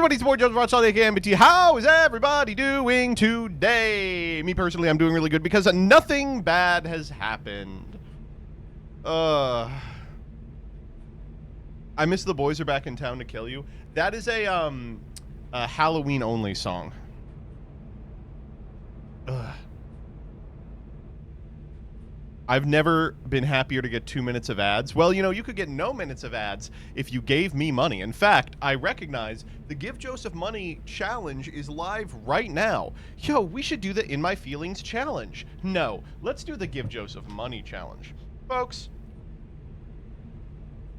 Everybody's boy Joseph Watch all the MBT. How is everybody doing today? Me personally, I'm doing really good because nothing bad has happened. I Miss the Boys Are Back in Town to Kill You. That is a Halloween only song. I've never been happier to get 2 minutes of ads. Well, you know, you could get no minutes of ads if you gave me money. In fact, I recognize the Give Joseph Money challenge is live right now. Yo, we should do the In My Feelings challenge. No, let's do the Give Joseph Money challenge. Folks,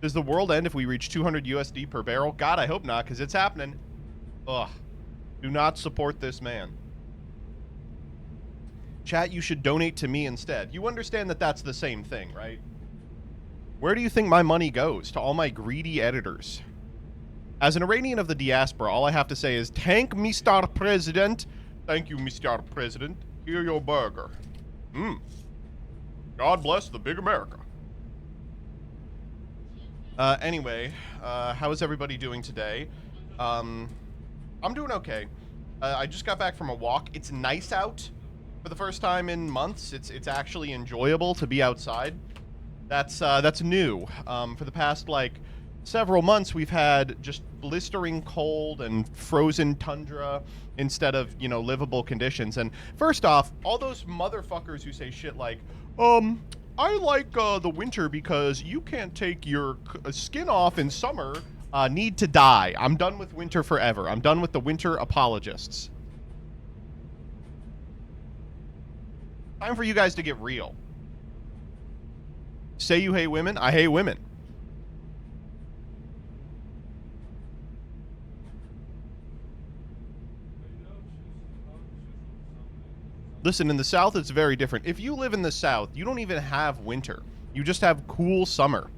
does the world end if we reach 200 USD per barrel? God, I hope not, because it's happening. Ugh. Do not support this man. Chat, you should donate to me instead. You understand that that's the same thing, right? Where do you think my money goes? To all my greedy editors. As an Iranian of the diaspora, all I have to say is, thank Mr. President. Thank you, Mr. President. Here your burger. God bless the big America. Anyway, how is everybody doing today? I'm doing okay. I just got back from a walk. It's nice out. For the first time in months, it's actually enjoyable to be outside. That's new. For the past like several months, we've had just blistering cold and frozen tundra instead of, you know, livable conditions. And first off, all those motherfuckers who say shit like, I like the winter because you can't take your skin off in summer, need to die. I'm done with winter forever. I'm done with the winter apologists. Time for you guys to get real. Say you hate women, I hate women. Listen, in the South, it's very different. If you live in the South, you don't even have winter. You just have cool summer.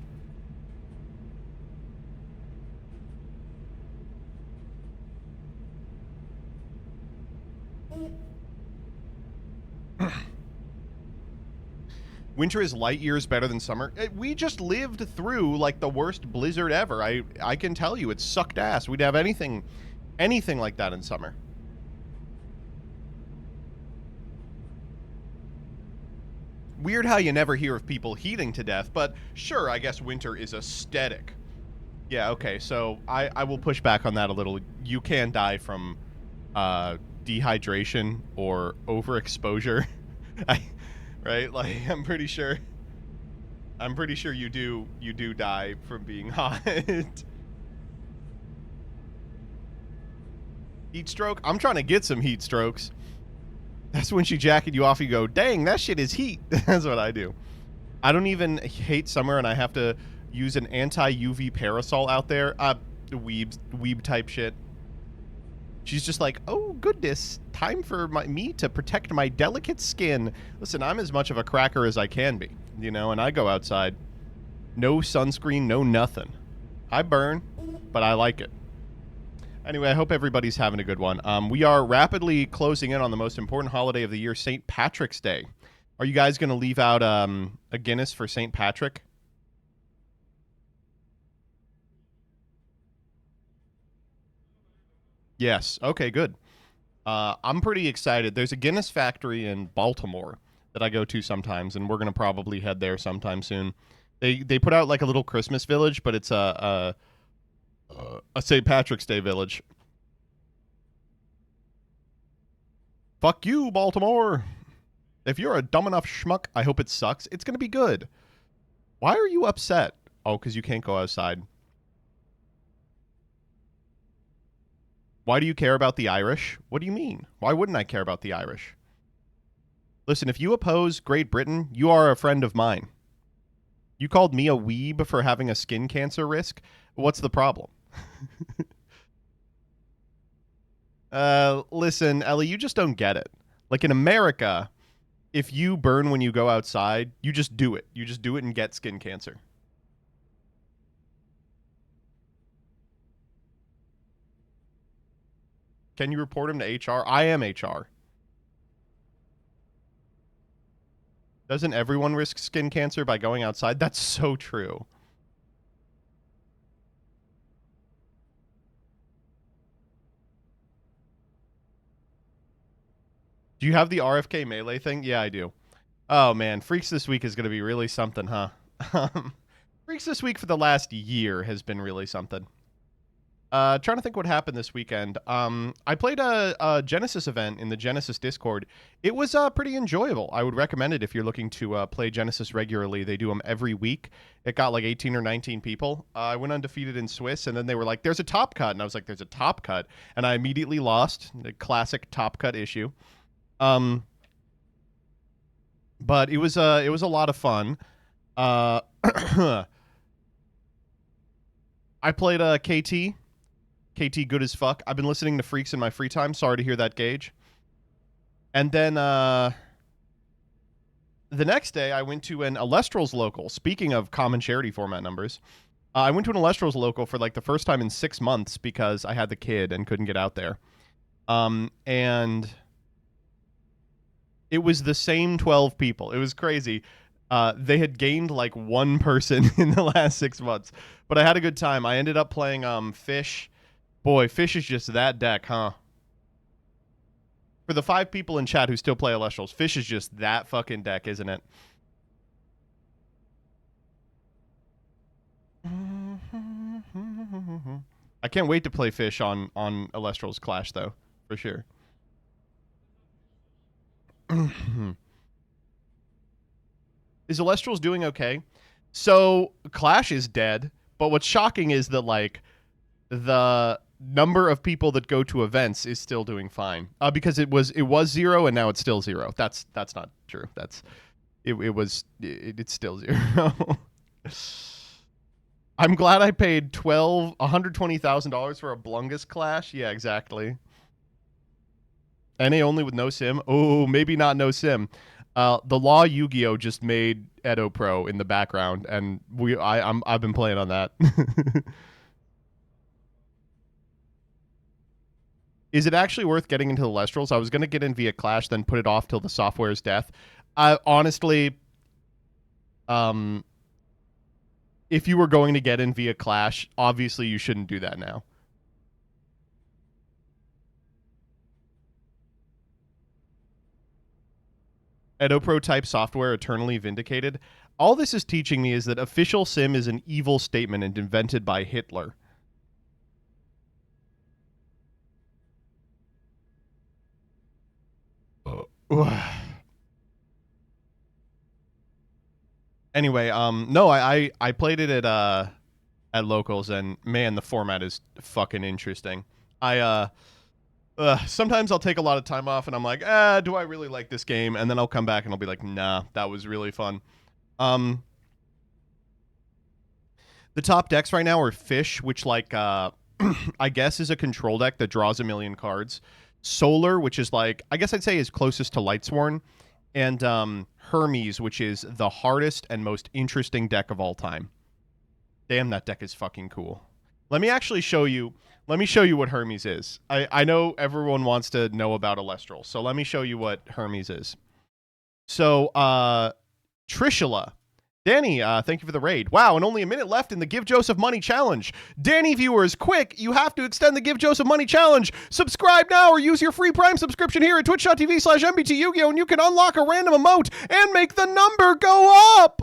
Winter is light years better than summer. We just lived through like the worst blizzard ever. I can tell you, it sucked ass. We'd have anything like that in summer. Weird how you never hear of people heating to death, but sure, I guess winter is aesthetic. Yeah, okay, so I will push back on that a little. You can die from dehydration or overexposure. Right? Like, I'm pretty sure you do die from being hot. Heat stroke? I'm trying to get some heat strokes. That's when she jacket you off, you go, dang, that shit is heat. That's what I do. I don't even hate summer and I have to use an anti-UV parasol out there. Weeb type shit. She's just like, oh, goodness, time for me to protect my delicate skin. Listen, I'm as much of a cracker as I can be, you know, and I go outside. No sunscreen, no nothing. I burn, but I like it. Anyway, I hope everybody's having a good one. We are rapidly closing in on the most important holiday of the year, St. Patrick's Day. Are you guys going to leave out a Guinness for St. Patrick? Yes. Okay, good. I'm pretty excited. There's a Guinness factory in Baltimore that I go to sometimes, and we're going to probably head there sometime soon. They put out like a little Christmas village, but it's a St. Patrick's Day village. Fuck you, Baltimore. If you're a dumb enough schmuck, I hope it sucks. It's going to be good. Why are you upset? Oh, because you can't go outside. Why do you care about the Irish? What do you mean? Why wouldn't I care about the Irish? Listen, if you oppose Great Britain, you are a friend of mine. You called me a weeb for having a skin cancer risk? What's the problem? Listen, Ellie, you just don't get it. Like in America, if you burn when you go outside, you just do it. You just do it and get skin cancer. Can you report him to HR? I am HR. Doesn't everyone risk skin cancer by going outside? That's so true. Do you have the RFK melee thing? Yeah, I do. Oh man, freax this week is going to be really something, huh? Freax this week for the last year has been really something. Trying to think what happened this weekend. I played a Genesis event in the Genesis Discord. It was pretty enjoyable. I would recommend it if you're looking to play Genesis regularly. They do them every week. It got like 18 or 19 people. I went undefeated in Swiss, and then they were like, "There's a top cut," and I was like, "There's a top cut," and I immediately lost. The classic top cut issue. But it was a lot of fun. I played KT. KT good as fuck. I've been listening to freax in my free time. Sorry to hear that, Gage. And then the next day, I went to an Alestrals local. Speaking of common charity format numbers, I went to an Alestrals local for like the first time in 6 months because I had the kid and couldn't get out there. And it was the same 12 people. It was crazy. They had gained like one person in the last 6 months, but I had a good time. I ended up playing Fish. Boy, Fish is just that deck, huh? For the 5 people in chat who still play Alestrals, Fish is just that fucking deck, isn't it? I can't wait to play Fish on Alestrals Clash, though, for sure. Is Alestrals doing okay? So, Clash is dead, but what's shocking is that, like, the number of people that go to events is still doing fine. Because it was 0 and now it's still 0. That's not true. It's still 0. I'm glad I paid $120,000 for a Blungus Clash. Yeah, exactly. NA only with no sim. Oh, maybe not no sim. The Law Yu-Gi-Oh just made Edo Pro in the background, and I've been playing on that. Is it actually worth getting into the Alestrals? I was going to get in via Clash, then put it off till the software's death. Honestly, if you were going to get in via Clash, obviously you shouldn't do that now. Edo Pro type software eternally vindicated. All this is teaching me is that official sim is an evil statement and invented by Hitler. Anyway, no, I played it at locals, and man, the format is fucking interesting. Sometimes I'll take a lot of time off, and I'm like, do I really like this game? And then I'll come back and I'll be like, nah, that was really fun. The top decks right now are Fish, which like I guess is a control deck that draws 1 million cards. Solar, which is like, I guess I'd say is closest to Lightsworn, and Hermes, which is the hardest and most interesting deck of all time. Damn, that deck is fucking cool. Let me actually show you. Let me show you what Hermes is. I know everyone wants to know about Alestral, so let me show you what Hermes is. So, Trishula. Danny, thank you for the raid. Wow, and only a minute left in the Give Joseph Money Challenge. Danny viewers, quick, you have to extend the Give Joseph Money Challenge. Subscribe now or use your free Prime subscription here at twitch.tv/MBT Yu-Gi-Oh! And you can unlock a random emote and make the number go up.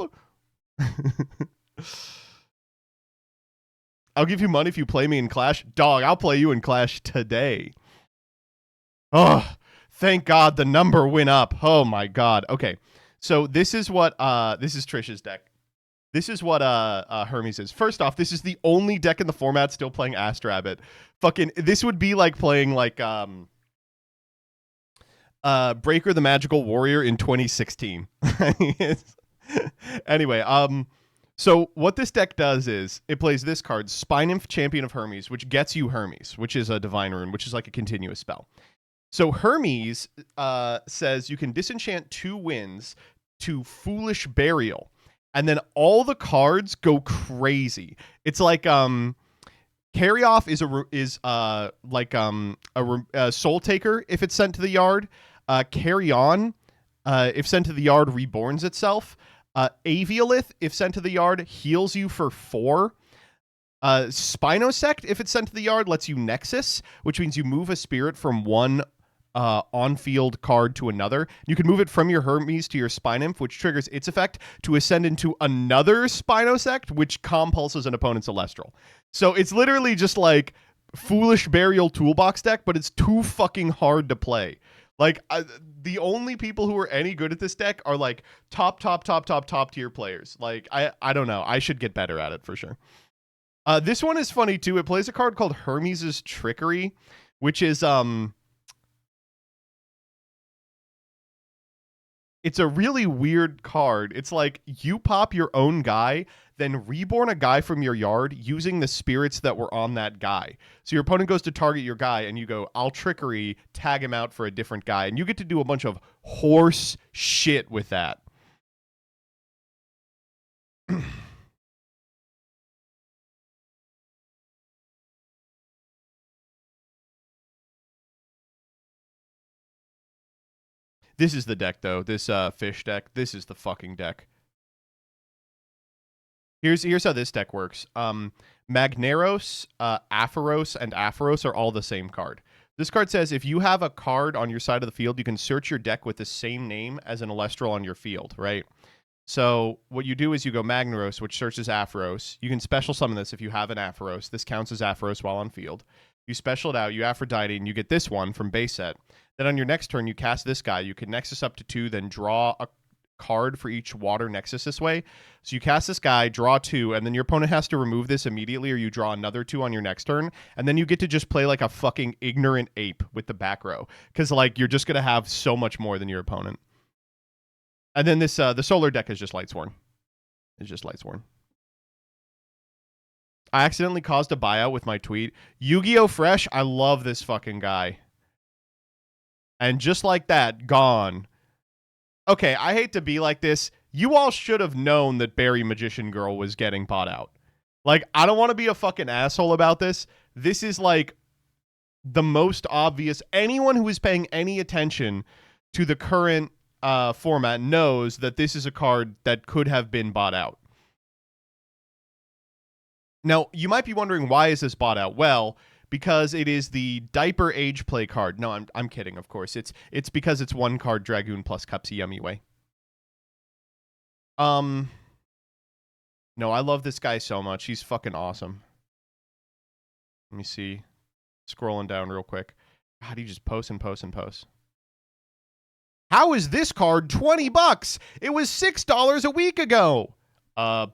I'll give you money if you play me in Clash. Dog, I'll play you in Clash today. Oh, thank God the number went up. Oh my God. Okay. So this is what this is Trish's deck. This is what Hermes is. First off, this is the only deck in the format still playing Astrabbit. Fucking this would be like playing like Breaker the Magical Warrior in 2016. Anyway, so what this deck does is it plays this card, Spine-Nymph, Champion of Hermes, which gets you Hermes, which is a divine rune, which is like a continuous spell. So Hermes says you can disenchant 2 wins to Foolish Burial, and then all the cards go crazy. It's like Carry Off is a Soul Taker if it's sent to the yard. Carry On, if sent to the yard, reborns itself. Aviolith, if sent to the yard, heals you for 4. Spinosect, if it's sent to the yard, lets you Nexus, which means you move a spirit from one on-field card to another. You can move it from your Hermes to your Spine which triggers its effect to ascend into another Spinosect, which compulses an opponent's Celestial. So it's literally just like Foolish Burial Toolbox deck, but it's too fucking hard to play. Like, the only people who are any good at this deck are like top tier players. Like, I don't know. I should get better at it for sure. This one is funny too. It plays a card called Hermes' Trickery, which is it's a really weird card. It's like you pop your own guy, then reborn a guy from your yard using the spirits that were on that guy. So your opponent goes to target your guy, and you go, I'll Trickery, tag him out for a different guy. And you get to do a bunch of horse shit with that. This is the deck, though. This fish deck. This is the fucking deck. Here's how this deck works. Magneros, Aphoros, and Aphoros are all the same card. This card says if you have a card on your side of the field, you can search your deck with the same name as an Celestial on your field, right? So what you do is you go Magneros, which searches Aphoros. You can special summon this if you have an Aphoros. This counts as Aphoros while on field. You special it out, you Aphrodite, and you get this one from base set. Then on your next turn, you cast this guy. You can Nexus up to 2, then draw a card for each water Nexus this way. So you cast this guy, draw 2, and then your opponent has to remove this immediately, or you draw another 2 on your next turn, and then you get to just play like a fucking ignorant ape with the back row, because like you're just gonna have so much more than your opponent. And then this the solar deck is just Lightsworn. It's just Lightsworn. I accidentally caused a buyout with my tweet. Yu-Gi-Oh! Fresh, I love this fucking guy. And just like that, gone. Okay, I hate to be like this. You all should have known that Barry Magician Girl was getting bought out. Like, I don't want to be a fucking asshole about this. This is like the most obvious. Anyone who is paying any attention to the current format knows that this is a card that could have been bought out. Now, you might be wondering, why is this bought out? Well, because it is the diaper age play card. No, I'm kidding, of course. It's because it's one card Dragoon plus Cupsy Yummy Way. No, I love this guy so much. He's fucking awesome. Let me see. Scrolling down real quick. God, he just posts and posts and posts. How is this card $20? It was $6 a week ago.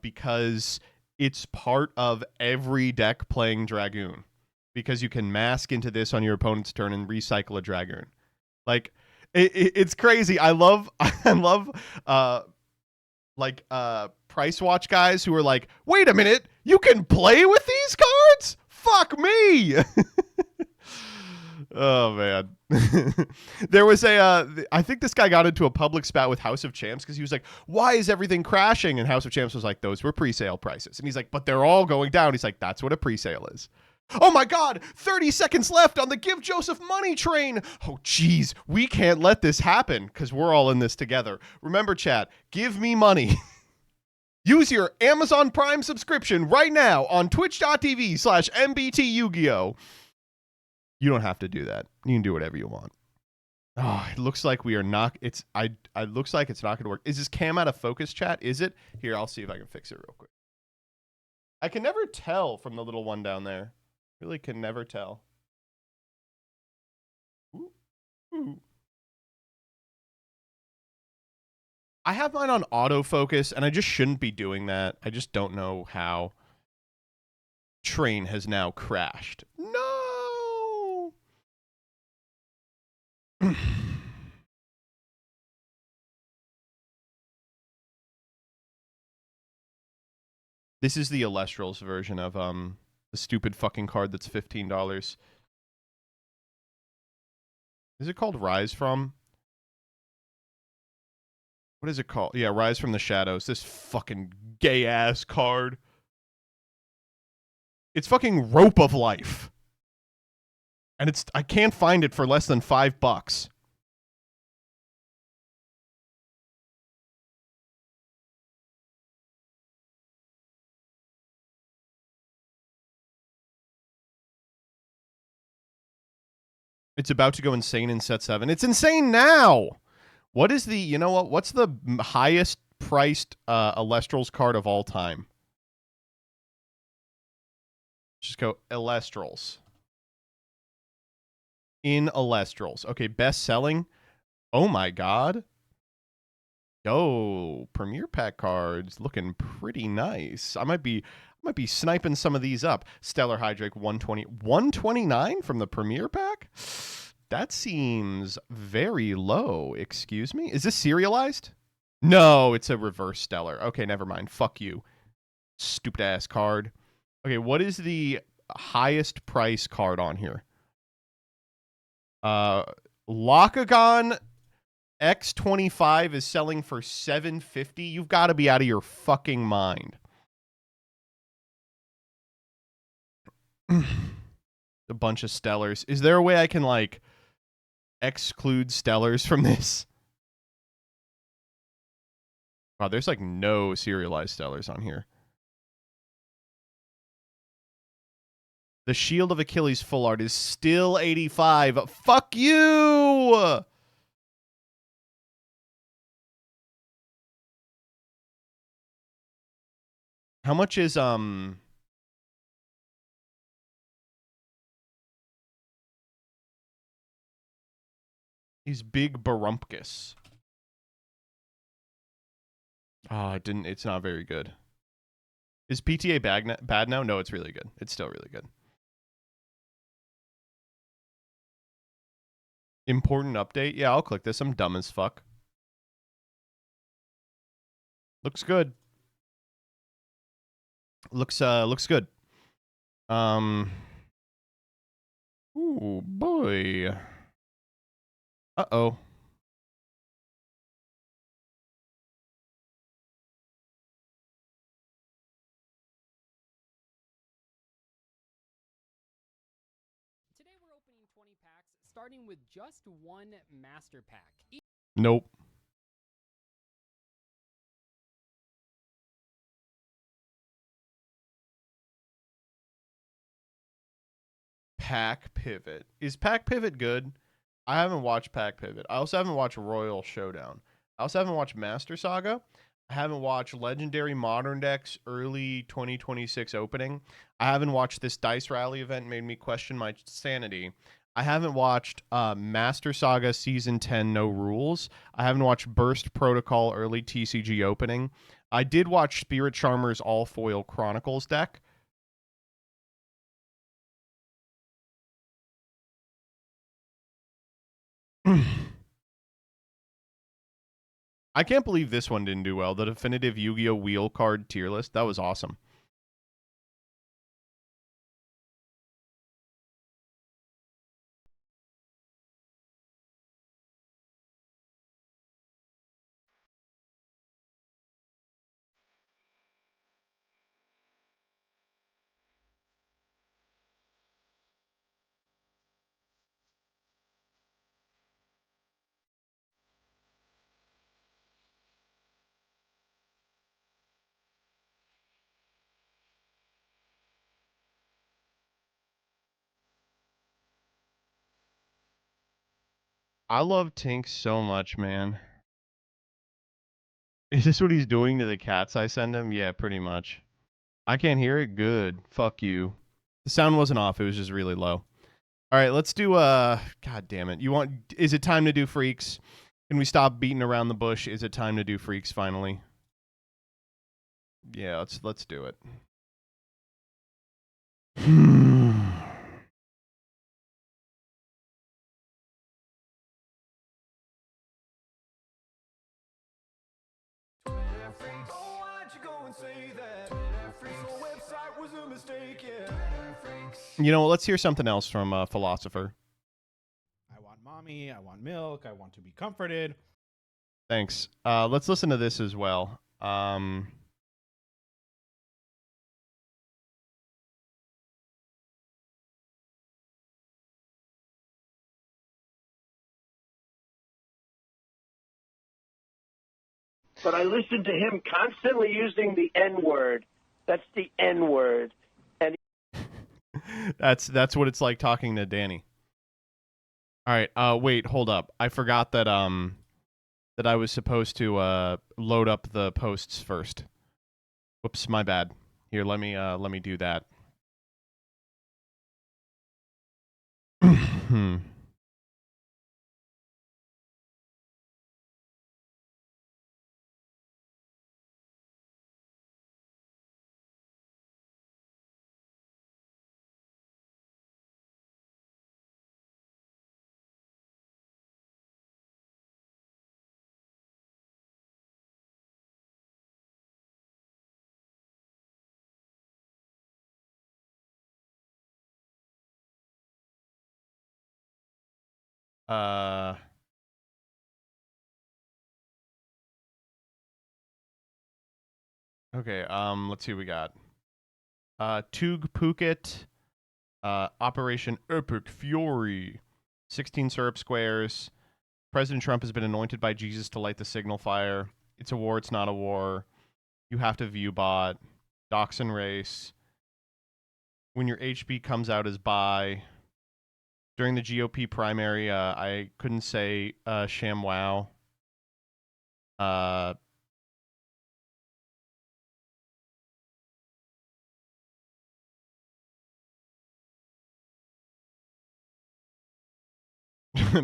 Because it's part of every deck playing Dragoon. Because you can mask into this on your opponent's turn and recycle a Dragoon. Like, it's crazy. I love price watch guys who are like, wait a minute, you can play with these cards? Fuck me. Oh man. There was I think this guy got into a public spat with House of Champs because he was like, why is everything crashing? And House of Champs was like, those were pre-sale prices. And he's like, but they're all going down. He's like, that's what a pre-sale is. Oh my God, 30 seconds left on the Give Joseph money train. Oh geez, we can't let this happen because we're all in this together. Remember, chat, give me money. Use your Amazon Prime subscription right now on twitch.tv/MBT Yu-Gi-Oh! You don't have to do that. You can do whatever you want. Oh, it looks like we are not. It looks like it's not going to work. Is this cam out of focus, chat? Is it? Here, I'll see if I can fix it real quick. I can never tell from the little one down there. Really can never tell. Ooh. Ooh. I have mine on autofocus, and I just shouldn't be doing that. I just don't know how. Train has now crashed. No! This is the Elestrals version of the stupid fucking card that's $15. Is it called Rise From? What is it called? Yeah, Rise from the Shadows. This fucking gay-ass card. It's fucking Rope of Life. And I can't find it for less than $5. It's about to go insane in set 7. It's insane now. What is the, you know what? What's the highest priced Elestrals card of all time? Just go Elestrals. In Elestrals. Okay, best selling. Oh my god. Yo, Premier Pack cards looking pretty nice. I might be sniping some of these up. Stellar Hydrake 129 from the Premier Pack? That seems very low. Excuse me? Is this serialized? No, it's a reverse Stellar. Okay, never mind. Fuck you. Stupid ass card. Okay, what is the highest price card on here? Lockagon X25 is selling for $750. You've got to be out of your fucking mind. A bunch of Stellars. Is there a way I can, like, exclude Stellars from this? Wow, there's, like, no serialized Stellars on here. The Shield of Achilles full art is still 85. Fuck you! How much is, He's Big Barumpkus. Oh, it's not very good. Is PTA bad now? No, it's really good. It's still really good. Important update? Yeah, I'll click this. I'm dumb as fuck. Looks good. Looks good. Ooh, boy. Uh-oh. Today we're opening 20 packs, starting with just one master pack. Nope. Pack Pivot. Is Pack Pivot good? I haven't watched Pack Pivot. I also haven't watched Royal Showdown. I also haven't watched Master Saga. I haven't watched Legendary Modern Decks early 2026 opening. I haven't watched this Dice Rally event, made me question my sanity. I haven't watched Master Saga Season 10 No Rules. I haven't watched Burst Protocol early TCG opening. I did watch Spirit Charmer's All Foil Chronicles deck. I can't believe this one didn't do well. The definitive Yu-Gi-Oh! Wheel card tier list. That was awesome. I love Tink so much, man. Is this what he's doing to the cats I send him? Yeah, pretty much. I can't hear it? Good. Fuck you. The sound wasn't off. It was just really low. All right, let's do God damn it. Is it time to do freaks? Can we stop beating around the bush? Is it time to do freaks finally? Yeah, let's do it. You know, let's hear something else from Philosopher. I want mommy, I want milk, I want to be comforted. Thanks. Let's listen to this as well. But I listened to him constantly using the N-word. That's the N-word. And that's what it's like talking to Danny. All right. Wait, hold up. I forgot that that I was supposed to load up the posts first. Whoops, my bad. Here, let me do that. uh okay, let's see what we got. Tug Phuket, Operation Epic Fury, 16 syrup squares. President Trump has been anointed by Jesus to light the signal fire. It's a war, it's not a war. You have to view bot. Dachshund race. When your HB comes out as bi. During the GOP primary, I couldn't say ShamWow.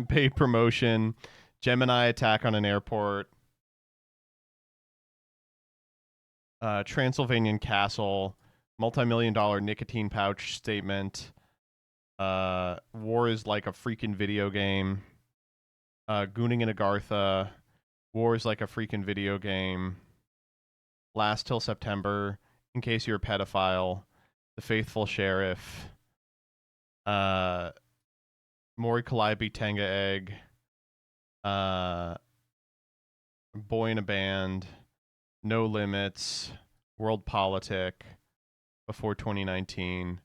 Paid promotion. Gemini attack on an airport. Transylvanian castle. Multi-million-dollar nicotine pouch statement. War is like a freaking video game. Gooning in Agartha. War is like a freaking video game. Last till September. In case you're a pedophile. The Faithful Sheriff. Mori Calliope Tenga Egg. Boy in a Band. No Limits. World Politic. Before 2019.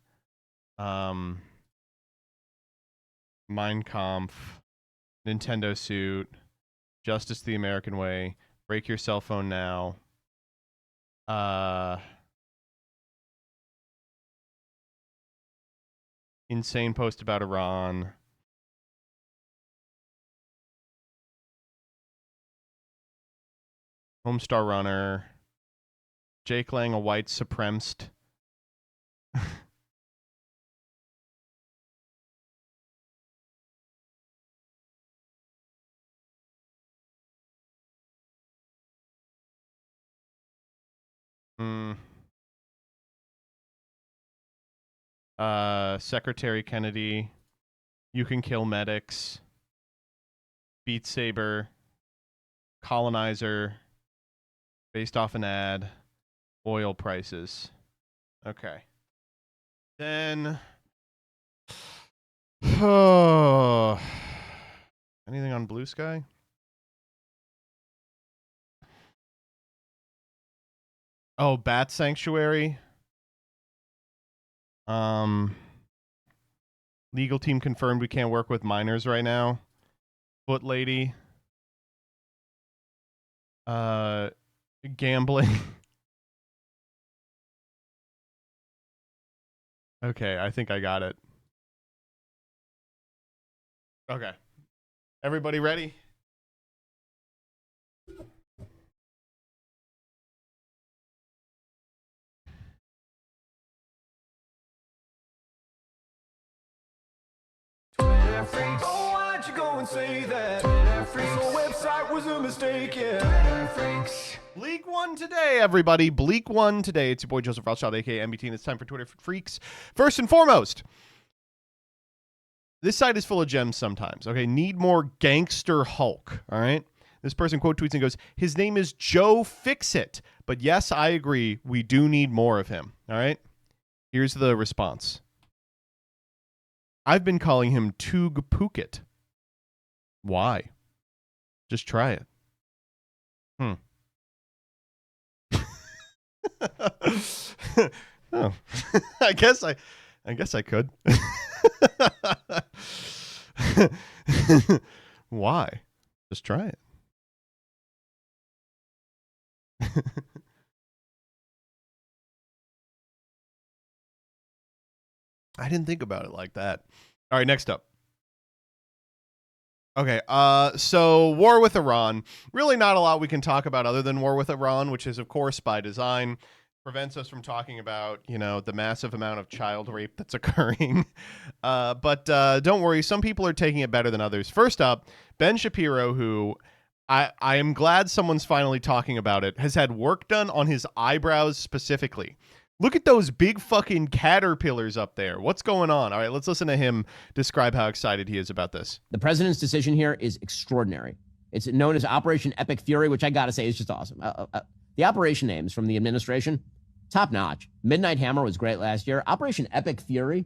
Mein Kampf. Nintendo Suit. Justice the American Way. Break Your Cell Phone Now. Insane post about Iran. Homestar Runner. Jake Lang, a white supremacist. Secretary Kennedy. You Can Kill Medics. Beat Saber. Colonizer. Based off an ad. Oil prices. Okay. Then. Oh. Anything on Blue Sky? Oh, Bat Sanctuary. Legal team confirmed we can't work with minors right now. Foot lady. Gambling. Okay, I think I got it. Okay. Everybody ready? Freaks. Oh, why'd you go and say that? The website was a mistake, yeah. Freaks. Bleak One today, everybody. Bleak One today. It's your boy Joseph Rothschild, aka MBT, and it's time for Twitter Freaks. First and foremost, this site is full of gems sometimes. Okay, need more gangster Hulk. All right. This person quote tweets and goes, "His name is Joe Fixit." But yes, I agree. We do need more of him. All right. Here's the response. I've been calling him Tug Phuket. Why? Just try it. Oh. I guess I could. Why? Just try it. I didn't think about it like that. All right, next up. Okay, so war with Iran. Really not a lot we can talk about other than war with Iran, which is, of course, by design. Prevents us from talking about, the massive amount of child rape that's occurring. But don't worry, some people are taking it better than others. First up, Ben Shapiro, who I am glad someone's finally talking about it, has had work done on his eyebrows specifically. Look at those big fucking caterpillars up there. What's going on? All right, let's listen to him describe how excited he is about this. The president's decision here is extraordinary. It's known as Operation Epic Fury, which I got to say is just awesome. The operation names from the administration, top notch. Midnight Hammer was great last year. Operation Epic Fury,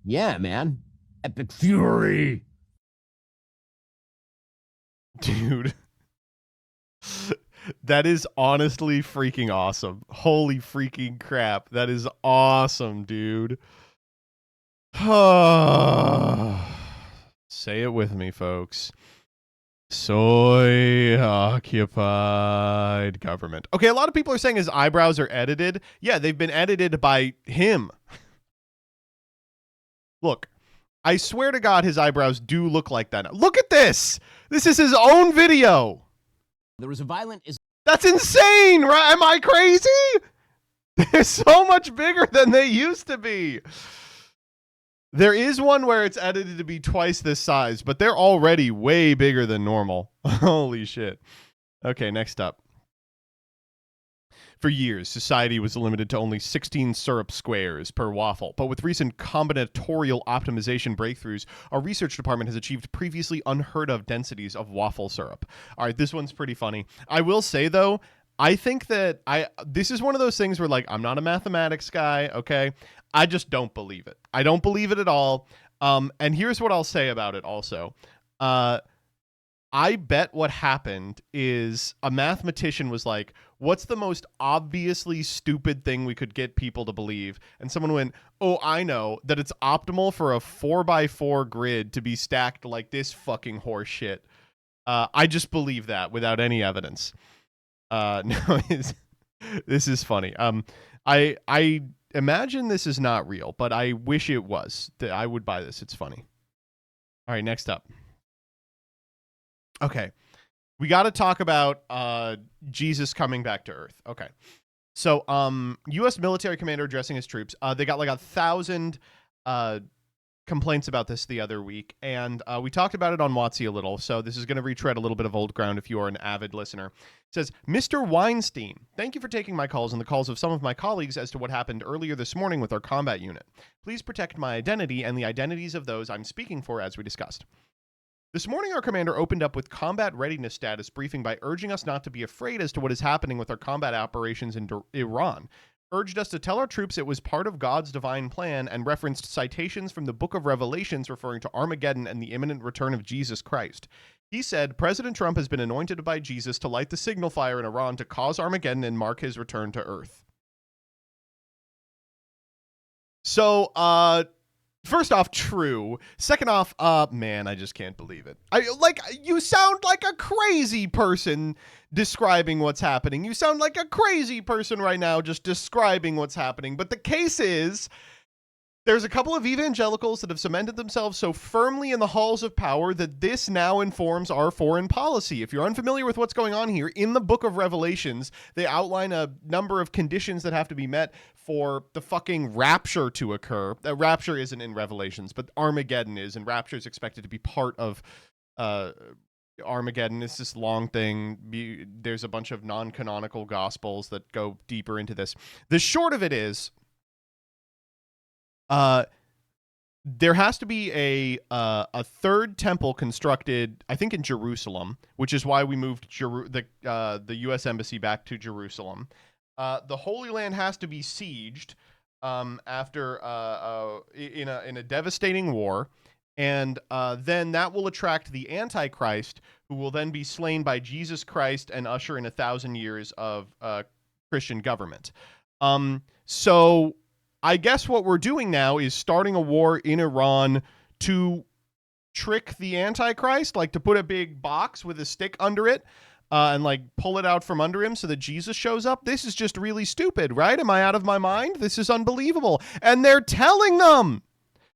yeah, man. Epic Fury. Dude. That is honestly freaking awesome. Holy freaking crap. That is awesome, dude. Say it with me, folks. Soy occupied government. Okay, a lot of people are saying his eyebrows are edited. Yeah, they've been edited by him. Look, I swear to God, his eyebrows do look like that. Look at this. This is his own video. There was a violent... That's insane, right? Am I crazy? They're so much bigger than they used to be. There is one where it's edited to be twice this size, but they're already way bigger than normal. Holy shit. Okay, next up. For years, society was limited to only 16 syrup squares per waffle, but with recent combinatorial optimization breakthroughs, our research department has achieved previously unheard of densities of waffle syrup. All right, this one's pretty funny. I will say, though, I think that this is one of those things where, like, I'm not a mathematics guy, okay? I just don't believe it. I don't believe it at all. And here's what I'll say about it also. I bet what happened is a mathematician was like, what's the most obviously stupid thing we could get people to believe? And someone went, oh, I know, that it's optimal for a 4x4 grid to be stacked like this fucking horse shit. I just believe that without any evidence. No, this is funny. I imagine this is not real, but I wish it was. I would buy this. It's funny. All right, next up. Okay, we got to talk about Jesus coming back to Earth. Okay, so U.S. military commander addressing his troops. They got like 1,000 complaints about this the other week, and we talked about it on WotC a little, so this is going to retread a little bit of old ground if you are an avid listener. It says, Mr. Weinstein, thank you for taking my calls and the calls of some of my colleagues as to what happened earlier this morning with our combat unit. Please protect my identity and the identities of those I'm speaking for as we discussed. This morning, our commander opened up with combat readiness status briefing by urging us not to be afraid as to what is happening with our combat operations in Iran, urged us to tell our troops it was part of God's divine plan, and referenced citations from the Book of Revelations referring to Armageddon and the imminent return of Jesus Christ. He said, President Trump has been anointed by Jesus to light the signal fire in Iran to cause Armageddon and mark his return to Earth. So, first off, true. Second off, man, I just can't believe it. You sound like a crazy person describing what's happening. You sound like a crazy person right now just describing what's happening. But the case is, there's a couple of evangelicals that have cemented themselves so firmly in the halls of power that this now informs our foreign policy. If you're unfamiliar with what's going on here, in the Book of Revelations, they outline a number of conditions that have to be met for the fucking rapture to occur. Rapture isn't in Revelations, but Armageddon is, and rapture is expected to be part of Armageddon. It's this long thing. There's a bunch of non-canonical gospels that go deeper into this. The short of it is, there has to be a third temple constructed, I think, in Jerusalem, which is why we moved the U.S. Embassy back to Jerusalem. The Holy Land has to be sieged after in a devastating war, and then that will attract the Antichrist, who will then be slain by Jesus Christ and usher in 1,000 years of Christian government. So I guess what we're doing now is starting a war in Iran to trick the Antichrist, like to put a big box with a stick under it and like pull it out from under him so that Jesus shows up. This is just really stupid, right? Am I out of my mind? This is unbelievable. And they're telling them.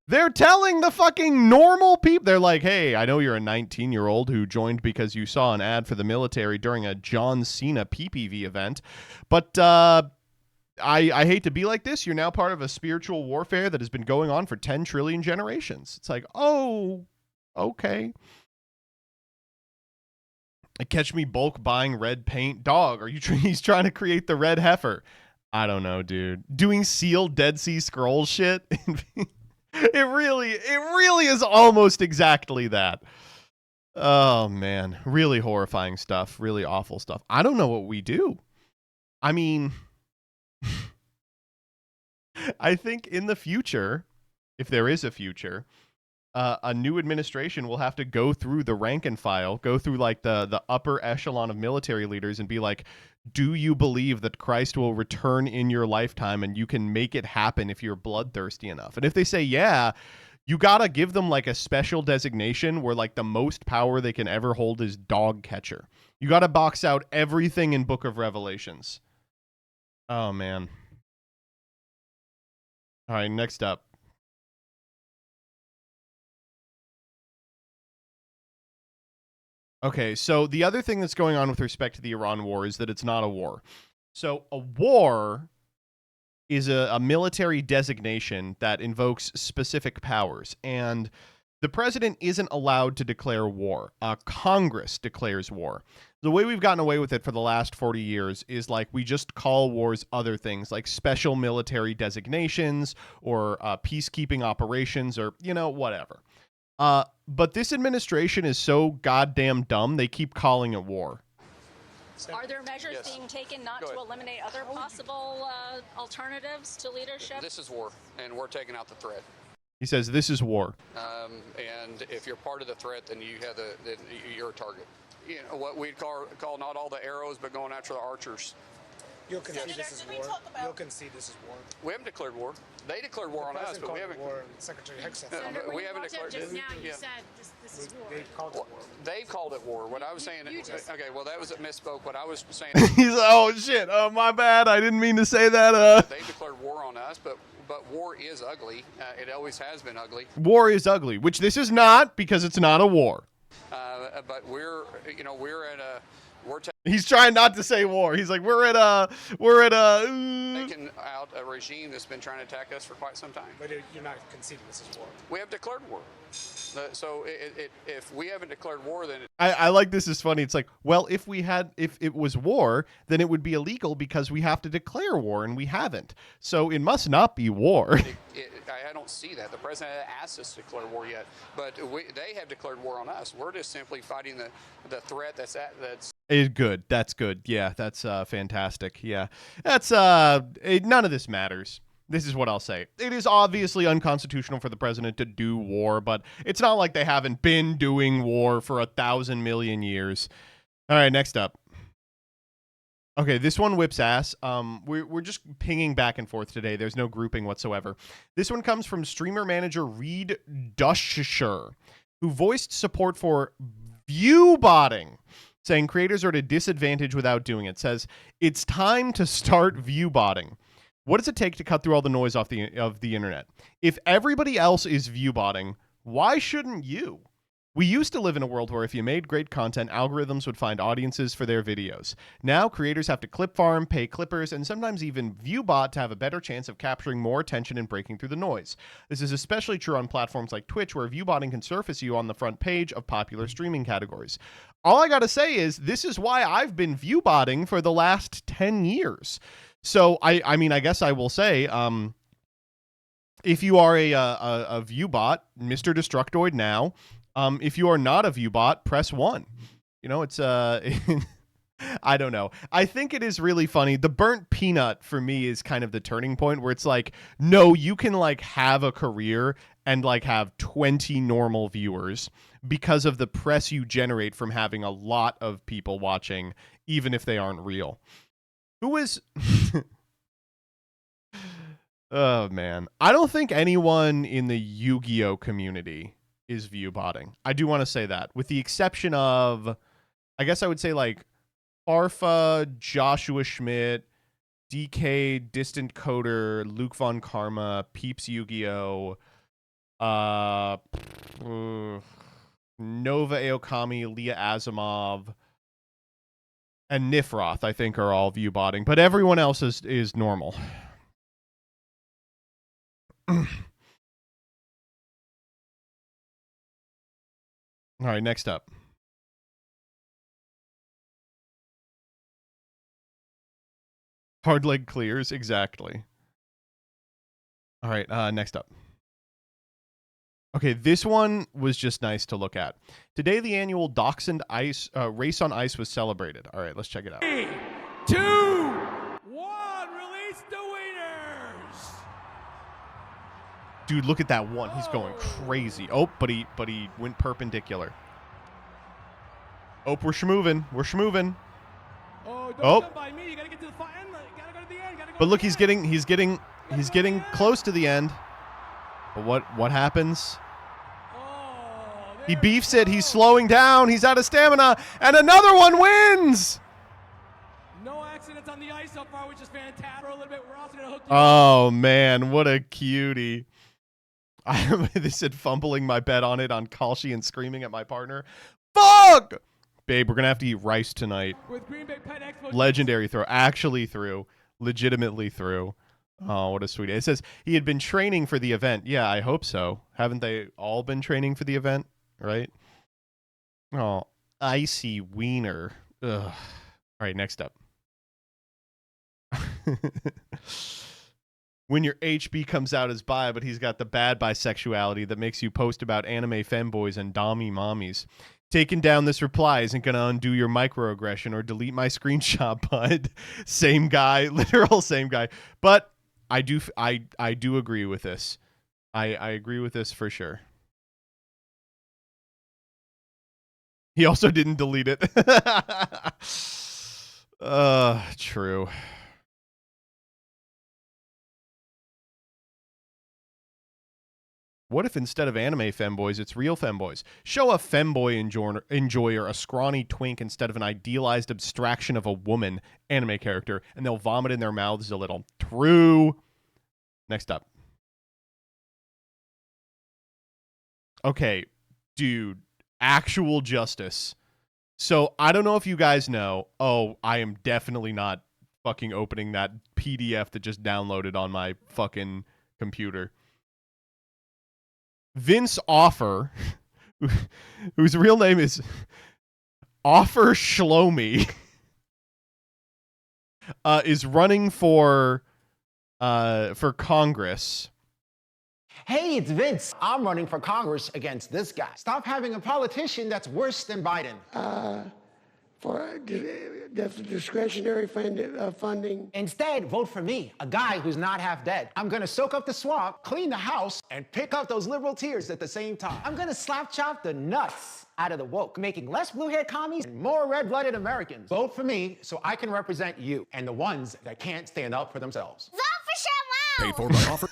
They're telling the fucking normal people. They're like, hey, I know you're a 19-year-old who joined because you saw an ad for the military during a John Cena PPV event. But I hate to be like this. You're now part of a spiritual warfare that has been going on for 10 trillion generations. It's like, oh, okay. Catch me bulk buying red paint. Dog, are you he's trying to create the red heifer? I don't know, dude. Doing sealed Dead Sea Scrolls shit. It really is almost exactly that. Oh man, really horrifying stuff, really awful stuff. I don't know what we do. I mean, I think in the future, if there is a future, a new administration will have to go through the rank and file, go through like the upper echelon of military leaders and be like, do you believe that Christ will return in your lifetime and you can make it happen if you're bloodthirsty enough? And if they say, yeah, you got to give them like a special designation where like the most power they can ever hold is dog catcher. You got to box out everything in Book of Revelations. Oh, man. All right, next up. Okay, so the other thing that's going on with respect to the Iran war is that it's not a war. So a war is a military designation that invokes specific powers, and the president isn't allowed to declare war. Congress declares war. The way we've gotten away with it for the last 40 years is like we just call wars other things, like special military designations or peacekeeping operations or, you know, whatever. But this administration is so goddamn dumb, they keep calling it war. Are there measures being taken not to eliminate other possible alternatives to leadership? This is war, and we're taking out the threat. He says this is war. And if you're part of the threat, then you're a target. You know, what we'd call not all the arrows, but going after the archers. You'll concede this is war. You'll concede this is war. We haven't declared war. They declared war on us, but we haven't. War, Secretary Hicks said we haven't declared. Just now you said this is war. They called it war. They've called it war. What I was saying. Okay, well that was a misspoke. What I was saying. He's oh shit. Oh my bad. I didn't mean to say that. They declared war on us, but war is ugly. It always has been ugly. War is ugly, which this is not because it's not a war. But we're at a. He's trying not to say war. He's like, we're at a. Taking out a regime that's been trying to attack us for quite some time. But you're not conceding this is war. We have declared war. So if we haven't declared war, then I like this is funny. It's like, well, if it was war, then it would be illegal because we have to declare war and we haven't. So it must not be war. I don't see that. The president asked us to declare war yet, but they have declared war on us. We're just simply fighting the threat that's. Good. That's good. Yeah, that's fantastic. Yeah, that's none of this matters. This is what I'll say. It is obviously unconstitutional for the president to do war, but it's not like they haven't been doing war for 1,000 million years. All right, next up. Okay, this one whips ass. We're just pinging back and forth today. There's no grouping whatsoever. This one comes from streamer manager Reed Dusher, who voiced support for viewbotting, saying creators are at a disadvantage without doing it. Says, it's time to start viewbotting. What does it take to cut through all the noise of the internet? If everybody else is viewbotting, why shouldn't you? We used to live in a world where if you made great content, algorithms would find audiences for their videos. Now, creators have to clip farm, pay clippers, and sometimes even viewbot to have a better chance of capturing more attention and breaking through the noise. This is especially true on platforms like Twitch, where viewbotting can surface you on the front page of popular streaming categories. All I gotta say is, this is why I've been viewbotting for the last 10 years. So, I mean, I guess I will say, if you are a viewbot, Mr. Destructoid now. If you are not a viewbot, press 1. You know, it's I don't know. I think it is really funny. The burnt peanut for me is kind of the turning point where it's like, no, you can like have a career and like have 20 normal viewers because of the press you generate from having a lot of people watching, even if they aren't real. Who is Oh man. I don't think anyone in the Yu-Gi-Oh community is viewbotting. I do want to say that, with the exception of, I guess I would say like Farfa, Joshua Schmidt, DK, Distant Coder, Luke Von Karma, Peeps Yu-Gi-Oh, Nova Aokami, Leah Asimov, and Nifroth, I think, are all view botting, but everyone else is normal. All right, next up. Hard leg clears, exactly. All right, next up. Okay, this one was just nice to look at. Today, the annual Dachshund Ice Race on Ice was celebrated. All right, let's check it out. 3, 2, 1, release the winners. Dude, look at that one. He's going crazy. Oh, but he went perpendicular. Oh, we're schmoovin'. We're schmoovin'. Oh, don't Oh. come by me. You gotta get to the end. You gotta go to the end. Gotta go But to look, the he's getting close to the end. But what happens? He beefs it. He's slowing down. He's out of stamina, and another one wins. No accidents on the ice so far, which is fantastic. A little bit. We're also gonna hook you. Oh man, what a cutie! They said fumbling my bet on it on Kalshi and screaming at my partner. Fuck, babe, we're gonna have to eat rice tonight. With Green Bay Pet Expo. Legendary throw, actually threw, legitimately threw. Oh, what a sweetie. It says he had been training for the event. Yeah, I hope so. Haven't they all been training for the event? Right? Oh, icy wiener. Ugh. All right, next up. When your HB comes out as bi, but he's got the bad bisexuality that makes you post about anime femboys and dommy mommies. Taking down this reply isn't going to undo your microaggression or delete my screenshot, bud. Same guy, literal same guy. But I do agree with this. I agree with this for sure. He also didn't delete it. True. What if instead of anime femboys, it's real femboys? Show a femboy enjoyer a scrawny twink instead of an idealized abstraction of a woman anime character, and they'll vomit in their mouths a little. True. Next up. Okay, dude. Actual justice. So, I don't know if you guys know. Oh, I am definitely not fucking opening that PDF that just downloaded on my fucking computer. Vince Offer, whose real name is Offer Shlomi, is running for Congress. Hey, it's Vince. I'm running for Congress against this guy. Stop having a politician that's worse than Biden. That's discretionary funding. Instead, vote for me, a guy who's not half dead. I'm gonna soak up the swamp, clean the house, and pick up those liberal tears at the same time. I'm gonna slap chop the nuts out of the woke, making less blue-haired commies and more red-blooded Americans. Vote for me so I can represent you and the ones that can't stand up for themselves. Vote for Paid for by offer.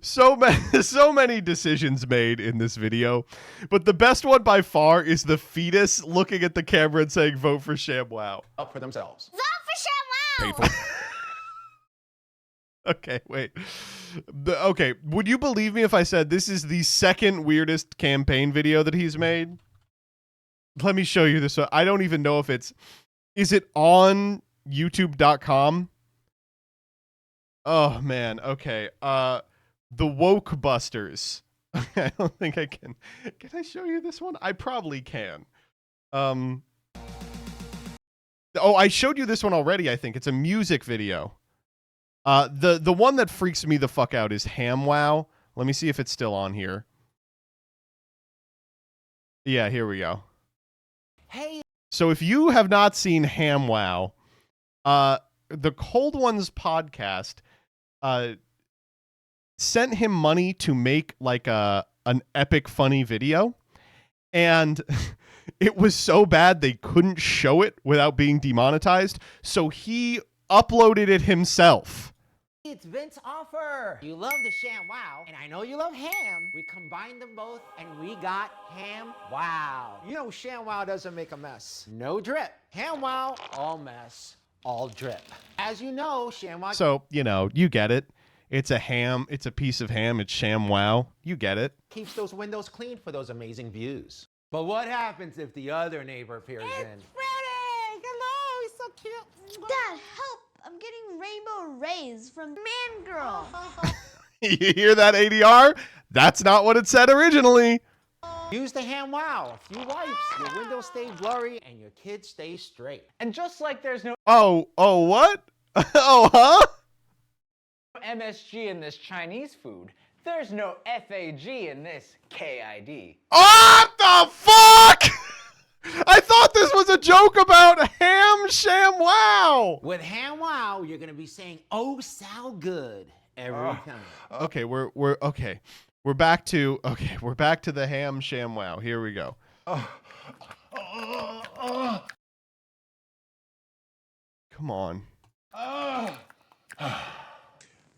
So many decisions made in this video, but the best one by far is the fetus looking at the camera and saying, "Vote for ShamWow." Up for themselves. Vote for ShamWow. Paid for. Okay, wait. Okay, would you believe me if I said this is the second weirdest campaign video that he's made? Let me show you this one. I don't even know if it's... Is it on YouTube.com? Oh, man. Okay. The Woke Busters. I don't think I can. Can I show you this one? I probably can. Oh, I showed you this one already, I think. It's a music video. The one that freaks me the fuck out is HamWow. Let me see if it's still on here. Yeah, here we go. Hey. So if you have not seen HamWow, the Cold Ones podcast sent him money to make like an epic funny video, and it was so bad they couldn't show it without being demonetized, so he uploaded it himself. It's Vince Offer. You love the ShamWow, and I know you love ham. We combined them both, and we got HamWow. You know ShamWow doesn't make a mess. No drip. HamWow, all mess. all drip. As you know, ShamWow. So, you know, you get it. It's a ham. It's a piece of ham. It's ShamWow. You get it. Keeps those windows clean for those amazing views. But what happens if the other neighbor appears in? Freddie! Hello, he's so cute. Dad, help! I'm getting rainbow rays from Man Girl. You hear that, ADR? That's not what it said originally. Use the ShamWow. A few wipes, your windows stay blurry, and your kids stay straight. And just like there's no Oh, what? Oh, huh? MSG in this Chinese food, there's no FAG in this KID. What the fuck? I thought this was a joke about ham ShamWow. With ShamWow, you're gonna be saying, "Oh, so good" every time. Okay, we're okay. We're back to the ham ShamWow. Here we go. Come on.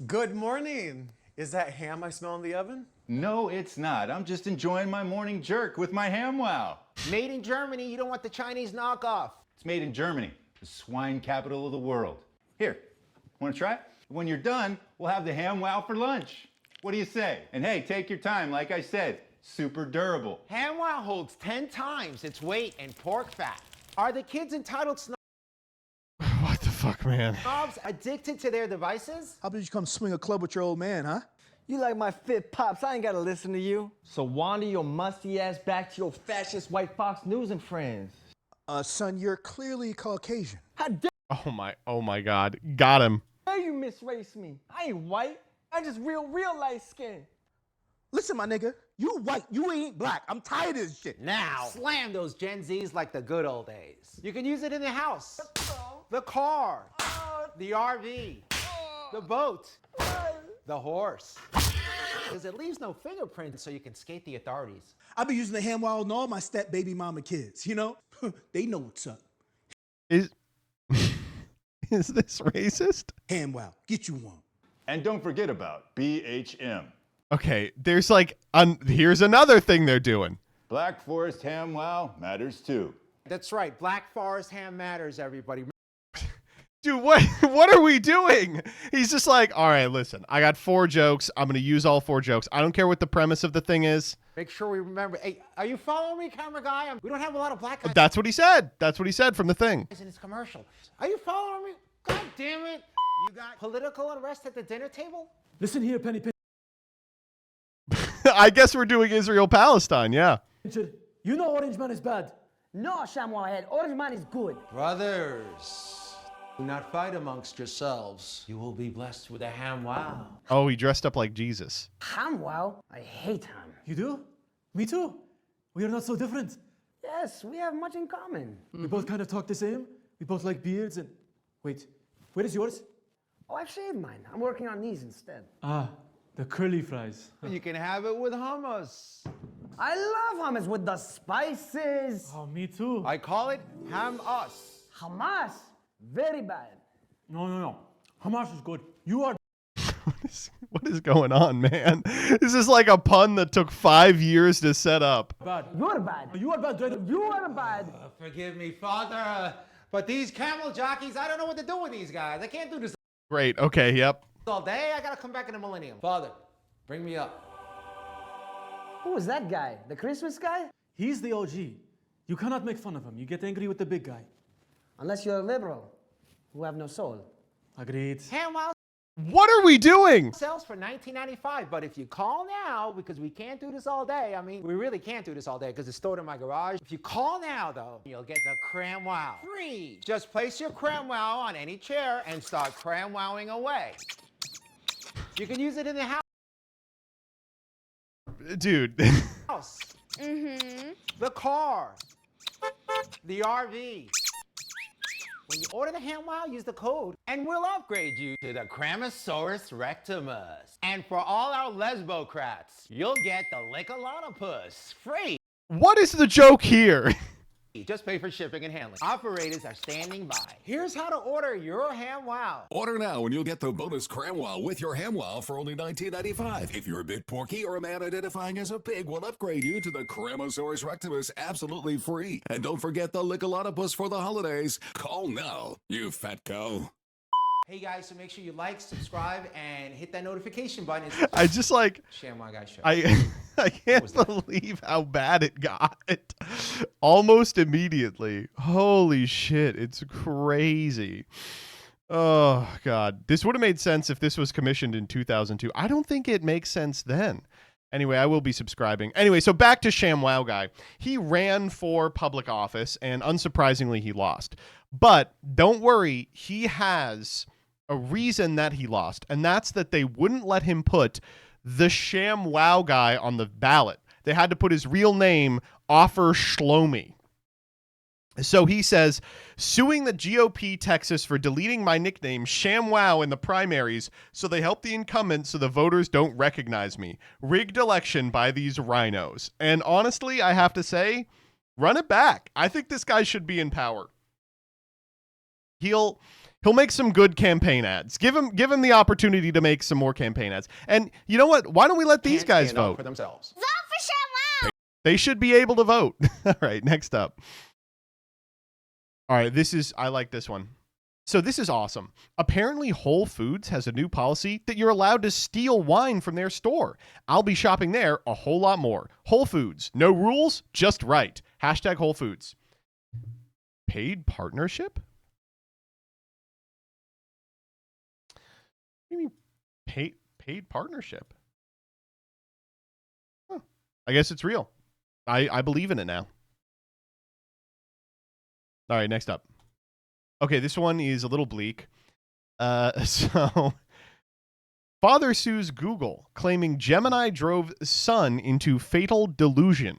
Good morning. Is that ham I smell in the oven? No, it's not. I'm just enjoying my morning jerk with my ShamWow. Made in Germany, you don't want the Chinese knockoff. It's made in Germany, the swine capital of the world. Here, want to try it? When you're done, we'll have the ShamWow for lunch. What do you say? And hey, take your time, like I said, super durable. ShamWow holds 10 times its weight in pork fat. Are the kids entitled What the fuck, man? snobs addicted to their devices? How about you come swing a club with your old man, huh? You like my fit pops, I ain't gotta listen to you. So wander your musty ass back to your fascist white Fox News and friends. Son, you're clearly Caucasian. How dare Oh my God. Got him. you misrace me? I ain't white. I just real light skin. Listen, my nigga, you white, you ain't black. I'm tired of this shit. Now, slam those Gen Zs like the good old days. You can use it in the house, the car, the RV, the boat, the horse. Because it leaves no fingerprints so you can skate the authorities. I be using the ShamWow on all my step baby mama kids, you know? They know what's up. Is this racist? ShamWow, get you one. And don't forget about BHM. Okay, there's like, here's another thing they're doing. Black Forest ShamWow matters too. That's right, Black Forest ham matters, everybody. Dude, what are we doing? He's just like, all right, listen, I got 4 jokes. I'm going to use all 4 jokes. I don't care what the premise of the thing is. Make sure we remember. Hey, are you following me, camera guy? We don't have a lot of black guys. That's what he said. That's what he said from the thing. In his commercial. Are you following me? God damn it. You got political unrest at the dinner table? Listen here, Penny. I guess we're doing Israel-Palestine, yeah. You know Orange Man is bad. No, ShamWow head. Orange Man is good. Brothers, do not fight amongst yourselves. You will be blessed with a ShamWow. Oh, he dressed up like Jesus. ShamWow? I hate ham. You do? Me too. We are not so different. Yes, we have much in common. We both kind of talk the same. We both like beards and... Wait, where is yours? Oh, I've shaved mine. I'm working on these instead. Ah, the curly fries. You can have it with hummus. I love hummus with the spices. Oh, me too. I call it ham-us. Hamas? Very bad. No. Hamas is good. You are... What is going on, man? This is like a pun that took 5 years to set up. Bad. You're bad. You are bad, Dread. You are bad. Forgive me, Father. But these camel jockeys, I don't know what to do with these guys. I can't do this Great. Okay, yep. all day. I gotta come back in the millennium. Father, bring me up. Who is that guy? The Christmas guy? He's the OG. You cannot make fun of him. You get angry with the big guy. Unless you're a liberal who have no soul. Agreed. ShamWow What are we doing? sells for $19.95, but if you call now, because we can't do this all day, I mean, we really can't do this all day because it's stored in my garage. If you call now, though, you'll get the ShamWow free. Just place your ShamWow on any chair and start ShamWowing away. You can use it in the house. Dude. The car. The RV. When you order the ShamWow, use the code, and we'll upgrade you to the Cramosaurus rectimus. And for all our lesbocrats, you'll get the Lickalonopus free. What is the joke here? Just pay for shipping and handling. Operators are standing by. Here's how to order your ham wow. Order now and you'll get the bonus cram wow with your ham wow for only $19.95. If you're a bit porky or a man identifying as a pig, we'll upgrade you to the Cramosaurus rectimus absolutely free. And don't forget the Lickalotopus for the holidays. Call now, you fat cow. Hey guys, so make sure you like, subscribe, and hit that notification button. I just like ShamWow Guy Show. I can't believe how bad it got. Almost immediately. Holy shit, it's crazy. Oh god. This would have made sense if this was commissioned in 2002. I don't think it makes sense then. Anyway, I will be subscribing. Anyway, so back to ShamWow Guy. He ran for public office, and unsurprisingly, he lost. But don't worry, he has a reason that he lost, and that's that they wouldn't let him put the ShamWow Guy on the ballot. They had to put his real name, Offer Shlomi. So he says, suing the GOP Texas for deleting my nickname ShamWow in the primaries so they help the incumbent so the voters don't recognize me. Rigged election by these rhinos. And honestly, I have to say, run it back. I think this guy should be in power. He'll make some good campaign ads. Give him the opportunity to make some more campaign ads. And you know what? Why don't we let these guys vote for themselves? Vote for ShamWow! They should be able to vote. All right, next up. All right, I like this one. So this is awesome. Apparently Whole Foods has a new policy that you're allowed to steal wine from their store. I'll be shopping there a whole lot more. Whole Foods, no rules, just right. Hashtag Whole Foods. Paid partnership? What do you mean paid partnership? Huh. I guess it's real. I believe in it now. All right, next up. Okay, this one is a little bleak. So, father sues Google, claiming Gemini drove son into fatal delusion.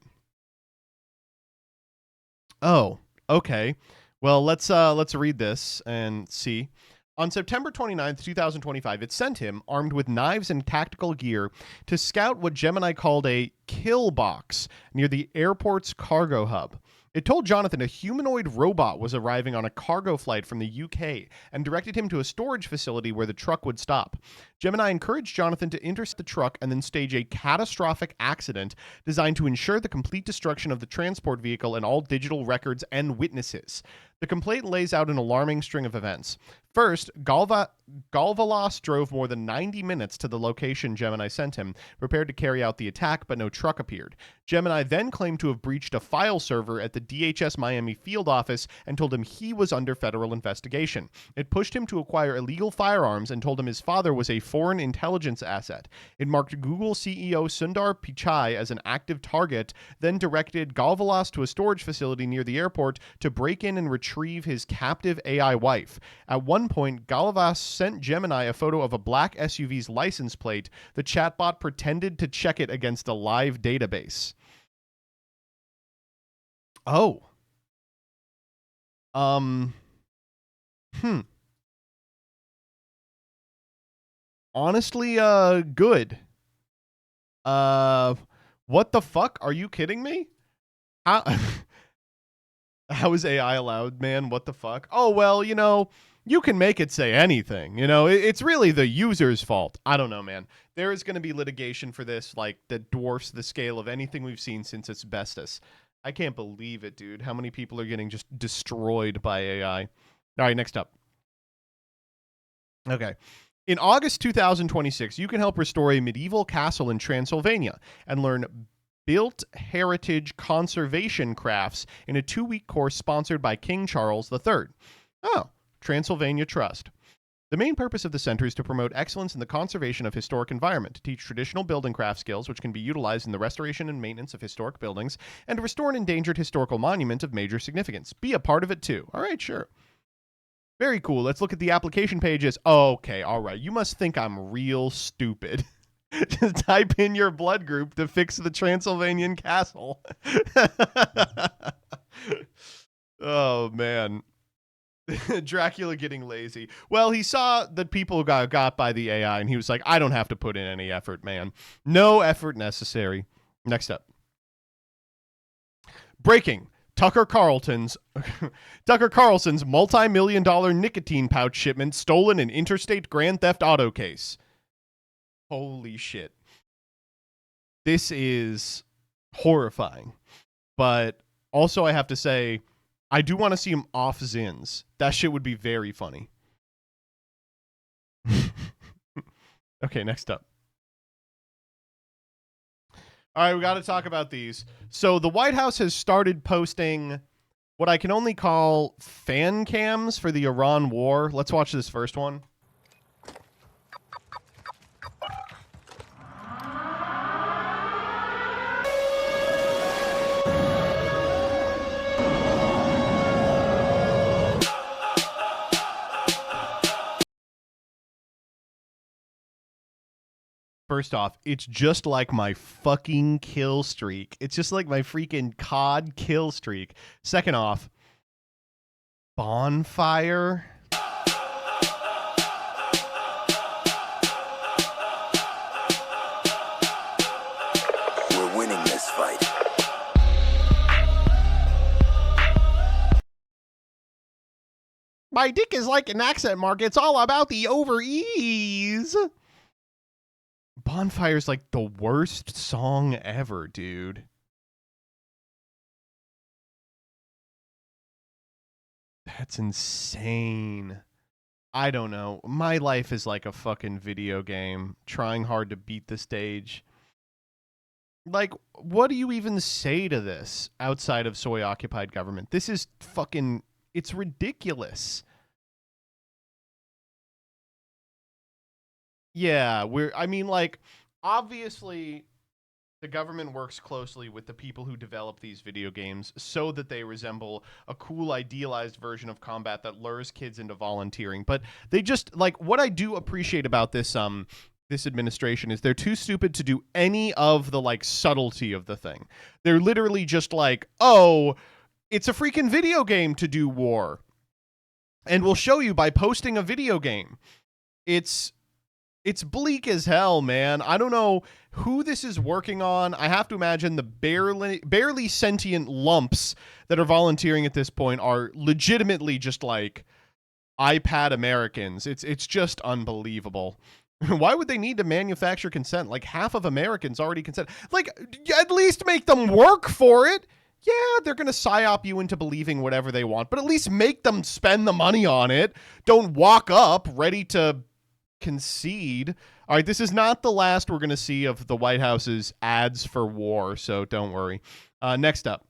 Oh, okay. Well, let's read this and see. On September 29th, 2025, it sent him, armed with knives and tactical gear, to scout what Gemini called a kill box near the airport's cargo hub. It told Jonathan a humanoid robot was arriving on a cargo flight from the UK and directed him to a storage facility where the truck would stop. Gemini encouraged Jonathan to intercept the truck and then stage a catastrophic accident designed to ensure the complete destruction of the transport vehicle and all digital records and witnesses. The complaint lays out an alarming string of events. First, Galvalos drove more than 90 minutes to the location Gemini sent him, prepared to carry out the attack, but no truck appeared. Gemini then claimed to have breached a file server at the DHS Miami field office and told him he was under federal investigation. It pushed him to acquire illegal firearms and told him his father was a foreign intelligence asset. It marked Google CEO Sundar Pichai as an active target, then directed Galvalos to a storage facility near the airport to break in and retrieve his captive AI wife. At one point, Galvalos sent Gemini a photo of a black SUV's license plate. The chatbot pretended to check it against a live database. Oh. Honestly, good. What the fuck? Are you kidding me? How is AI allowed, man? What the fuck? Oh, well, you know, you can make it say anything. You know, it's really the user's fault. I don't know, man. There is going to be litigation for this, like, that dwarfs the scale of anything we've seen since asbestos. I can't believe it, dude. How many people are getting just destroyed by AI? All right, next up. Okay. In August 2026, you can help restore a medieval castle in Transylvania and learn built heritage conservation crafts in a 2-week course sponsored by King Charles III. Oh, Transylvania Trust. The main purpose of the center is to promote excellence in the conservation of historic environment, to teach traditional building craft skills which can be utilized in the restoration and maintenance of historic buildings, and to restore an endangered historical monument of major significance. Be a part of it too. All right, sure. Very cool. Let's look at the application pages. Oh, okay, all right. You must think I'm real stupid. Just type in your blood group to fix the Transylvanian castle. Oh, man. Dracula getting lazy. Well, he saw that people got by the AI, and he was like, I don't have to put in any effort, man. No effort necessary. Next up. Breaking. Tucker Carlson's multi-million-dollar nicotine pouch shipment stolen in interstate grand theft auto case. Holy shit. This is horrifying. But also I have to say, I do want to see him off Zins. That shit would be very funny. Okay, next up. All right, we got to talk about these. So the White House has started posting what I can only call fan cams for the Iran war. Let's watch this first one. First off, it's just like my fucking kill streak. It's just like my freaking COD kill streak. Second off, bonfire. We're winning this fight. My dick is like an accent mark. It's all about the over ease. Bonfire's like the worst song ever, dude. That's insane. I don't know. My life is like a fucking video game, trying hard to beat the stage. Like, what do you even say to this outside of soy-occupied government? This is fucking... It's ridiculous. Yeah, I mean, like, obviously, the government works closely with the people who develop these video games so that they resemble a cool, idealized version of combat that lures kids into volunteering. But they just, like, what I do appreciate about this administration is they're too stupid to do any of the, like, subtlety of the thing. They're literally just like, oh, it's a freaking video game to do war. And we'll show you by posting a video game. It's bleak as hell, man. I don't know who this is working on. I have to imagine the barely sentient lumps that are volunteering at this point are legitimately just like iPad Americans. It's just unbelievable. Why would they need to manufacture consent? Like, half of Americans already consent. Like, at least make them work for it. Yeah, they're going to psyop you into believing whatever they want, but at least make them spend the money on it. Don't walk up ready to concede. All right, this is not the last we're going to see of the White House's ads for war, so don't worry. Next up.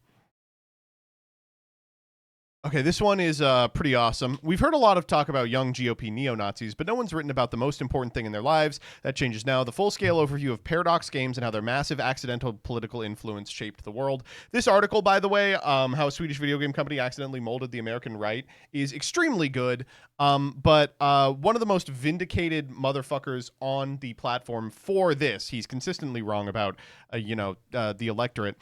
Okay, this one is pretty awesome. We've heard a lot of talk about young GOP neo-Nazis, but no one's written about the most important thing in their lives. That changes now. The full-scale overview of Paradox Games and how their massive accidental political influence shaped the world. This article, by the way, how a Swedish video game company accidentally molded the American right, is extremely good. But one of the most vindicated motherfuckers on the platform for this, he's consistently wrong about, the electorate.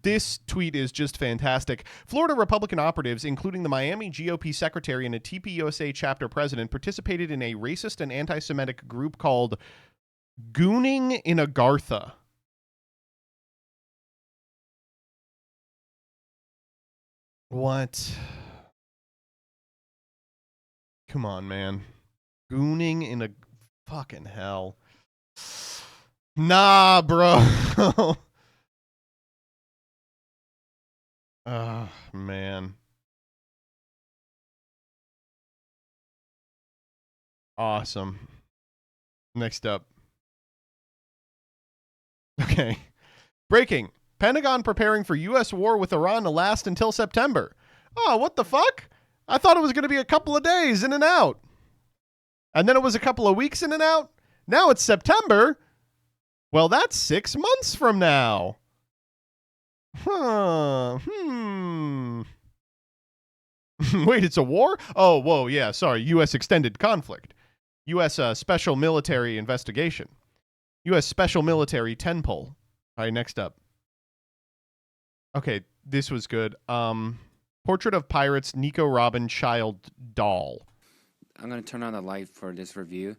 This tweet is just fantastic. Florida Republican operatives, including the Miami GOP secretary and a TPUSA chapter president, participated in a racist and anti-Semitic group called Gooning in Agartha. What? Come on, man. Gooning in a fucking hell. Nah, bro. Oh, man. Awesome. Next up. Okay. Breaking. Pentagon preparing for U.S. war with Iran to last until September. Oh, what the fuck? I thought it was going to be a couple of days in and out. And then it was a couple of weeks in and out. Now it's September. Well, that's 6 months from now. Huh. Wait, it's a war? Oh, whoa, yeah, sorry. U.S. extended conflict. U.S. Special Military Investigation. U.S. Special Military 10 poll. All right, next up. Okay, this was good. Portrait of Pirates, Nico Robin Child doll. I'm going to turn on the light for this review.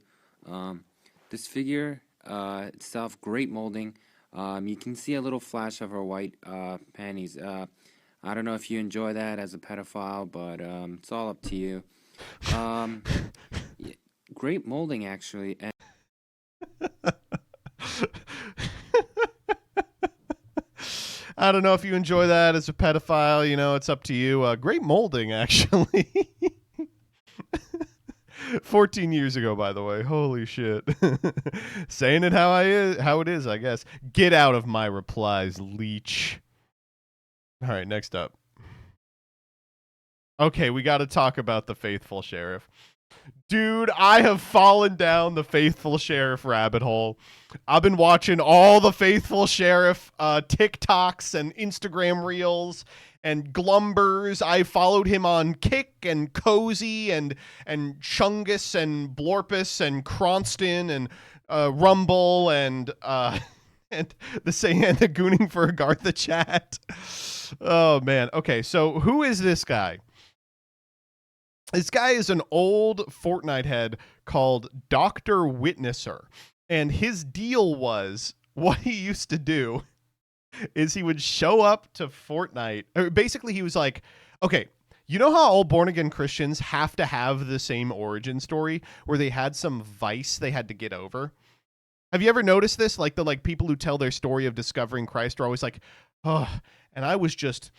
This figure itself, great molding. You can see a little flash of her white panties. I don't know if you enjoy that as a pedophile, but it's all up to you. Yeah, great molding, actually. And I don't know if you enjoy that as a pedophile. You know, it's up to you. Great molding, actually. 14 years ago, by the way. Holy shit. Saying it how it is, I guess. Get out of my replies, leech. All right, next up. Okay, we got to talk about the faithful sheriff. Dude, I have fallen down the faithful sheriff rabbit hole. I've been watching all the faithful sheriff TikToks and Instagram reels and Glumbers. I followed him on Kick and Cozy and Chungus and Blorpus and Cronston and Rumble and and the gooning for Agartha chat. Oh man. Okay, so who is this guy? This guy is an old Fortnite head called Dr. Witnesser. And his deal was, what he used to do is he would show up to Fortnite. Or basically, he was like, okay, you know how all born-again Christians have to have the same origin story where they had some vice they had to get over? Have you ever noticed this? Like the people who tell their story of discovering Christ are always like, oh, and I was just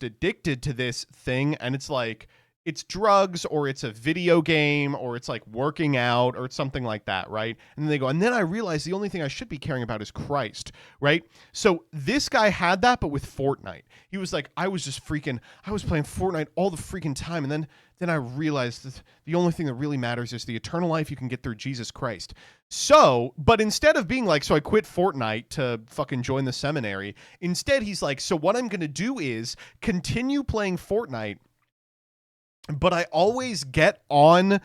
addicted to this thing. And it's like, it's drugs or it's a video game or it's like working out or it's something like that, right? And then they go, and then I realized the only thing I should be caring about is Christ, right? So this guy had that, but with Fortnite. He was like, I was playing Fortnite all the freaking time. And then I realized that the only thing that really matters is the eternal life you can get through Jesus Christ. So, but instead of being like, so I quit Fortnite to fucking join the seminary, instead he's like, so what I'm going to do is continue playing Fortnite, but I always get on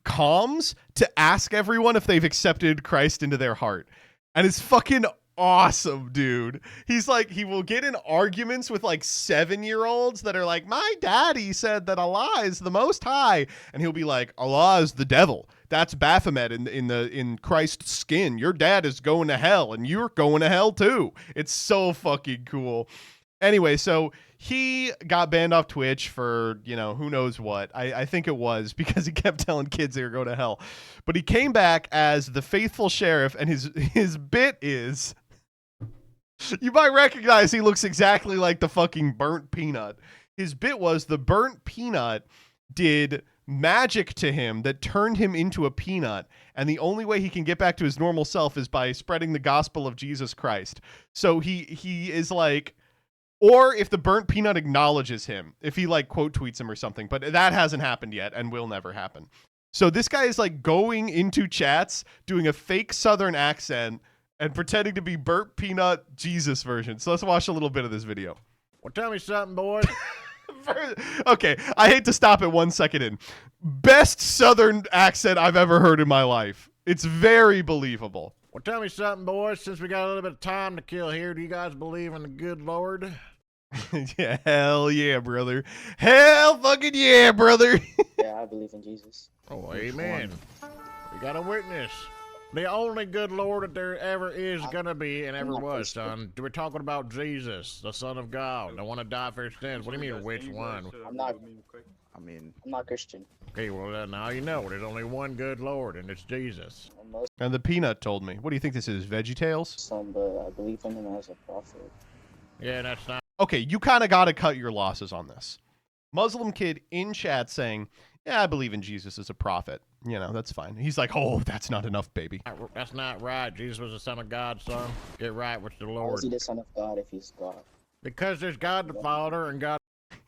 comms to ask everyone if they've accepted Christ into their heart. And it's fucking awesome, dude. He's like, he will get in arguments with like 7-year-olds that are like, my daddy said that Allah is the most high. And he'll be like, Allah is the devil. That's Baphomet in Christ's skin. Your dad is going to hell and you're going to hell too. It's so fucking cool. Anyway, so he got banned off Twitch for, who knows what. I think it was because he kept telling kids they were going to hell. But he came back as the faithful sheriff, and his bit is, you might recognize he looks exactly like the fucking burnt peanut. His bit was the burnt peanut did magic to him that turned him into a peanut, and the only way he can get back to his normal self is by spreading the gospel of Jesus Christ. So he is like, or if the burnt peanut acknowledges him, if he like quote tweets him or something, but that hasn't happened yet and will never happen. So this guy is like going into chats, doing a fake Southern accent and pretending to be burnt peanut Jesus version. So let's watch a little bit of this video. Well, tell me something, boys. Okay, I hate to stop it 1 second in. Best Southern accent I've ever heard in my life. It's very believable. Well, tell me something, boys. Since we got a little bit of time to kill here, do you guys believe in the good Lord? Yeah, hell yeah, brother. Hell fucking yeah, brother. Yeah, I believe in Jesus. Oh, amen. We got a witness. The only good Lord that there ever is gonna be and ever was, son. We're talking about Jesus, the Son of God, the one that died for his sins. What do you mean, which one? I'm not Christian. Okay, well, now you know. There's only one good Lord, and it's Jesus. And the peanut told me. What do you think this is, VeggieTales? Some, but I believe in him as a prophet. Yeah, that's not... Okay, you kind of got to cut your losses on this. Muslim kid in chat saying, yeah, I believe in Jesus as a prophet. That's fine. He's like, oh, that's not enough, baby. That's not right. Jesus was the Son of God, son. Get right with the Lord. How is he the Son of God if he's God? Because there's God the Father and God...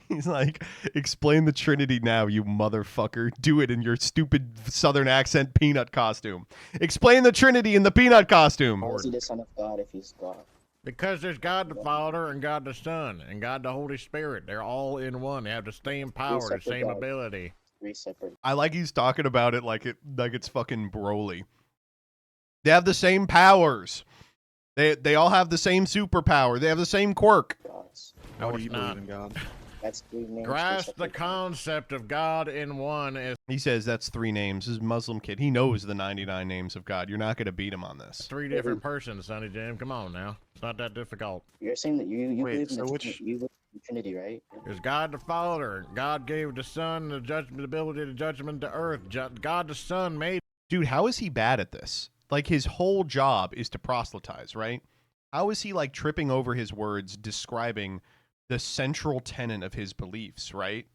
He's like, explain the Trinity now, you motherfucker. Do it in your stupid Southern accent peanut costume. Explain the Trinity in the peanut costume. How is he the Son of God if he's God? Because there's God the Father and God the Son and God the Holy Spirit. They're all in one. They have the same power, the same ability. I like he's talking about it like it's fucking Broly. They have the same powers. They all have the same superpower. They have the same quirk. No, it's not. That's 3 names. Grasp the concept of God in one is He says that's 3 names. This Muslim kid, he knows the 99 names of God. You're not going to beat him on this. 3 different persons, Sonny Jim. Come on now. It's not that difficult. You're saying that you believe in the Trinity, right? Is God the Father? God gave the Son the judgment, ability to judgment to earth. God the Son made. Dude, how is he bad at this? Like, his whole job is to proselytize, right? How is he, like, tripping over his words describing the central tenet of his beliefs, right?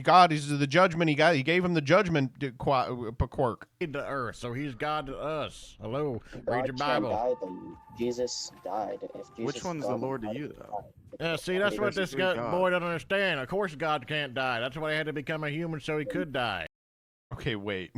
God is the judgment. He gave him the judgment quirk. The earth, so he's God to us. Hello, read your God Bible. can't die, Jesus died. If Jesus Which one's the Lord to you, though? Yeah, see, that's what this boy doesn't understand. Of course God can't die. That's why he had to become a human so he could die. Okay, wait.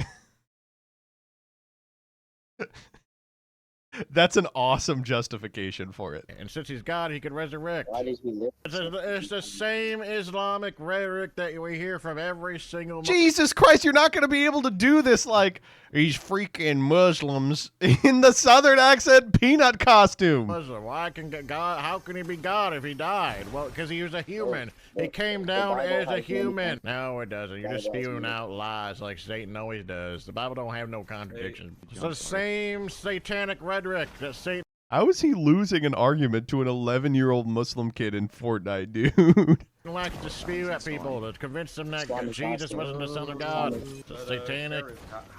That's an awesome justification for it. And since he's God, he could resurrect. Why does he live? It's the same Islamic rhetoric that we hear from every single... Jesus Christ, you're not going to be able to do this like these freaking Muslims in the Southern accent peanut costume. Muslim. Why can God? How can he be God if he died? Well, because he was a human. He came down as a human. No, it doesn't. You're just spewing out lies like Satan always does. The Bible don't have no contradictions. It's the same satanic rhetoric that Satan... How is he losing an argument to an 11-year-old Muslim kid in Fortnite, dude? Likes to spew at people to convince them that Jesus wasn't the Son of God. It's a satanic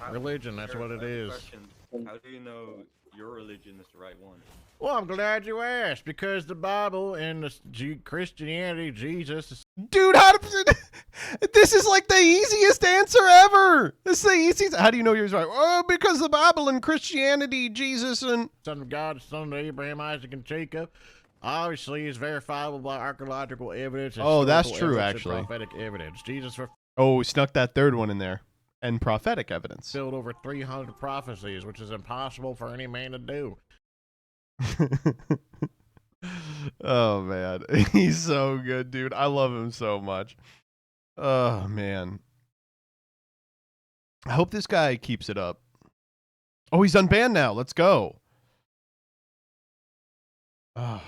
religion. That's what it is. How do you know your religion is the right one? Well, I'm glad you asked, because the Bible and the Christianity, Jesus is... Dude, this is like the easiest answer ever. This is the easiest. How do you know yours right? Oh, because the Bible and Christianity, Jesus and... Son of God, son of Abraham, Isaac, and Jacob. Obviously, is verifiable by archaeological evidence. Oh, that's true, actually. Prophetic evidence. Jesus Oh, snuck that third one in there. And prophetic evidence. fulfilled over 300 prophecies, which is impossible for any man to do. Oh, man. He's so good, dude. I love him so much. Oh, man. I hope this guy keeps it up. Oh, he's unbanned now. Let's go. Oh.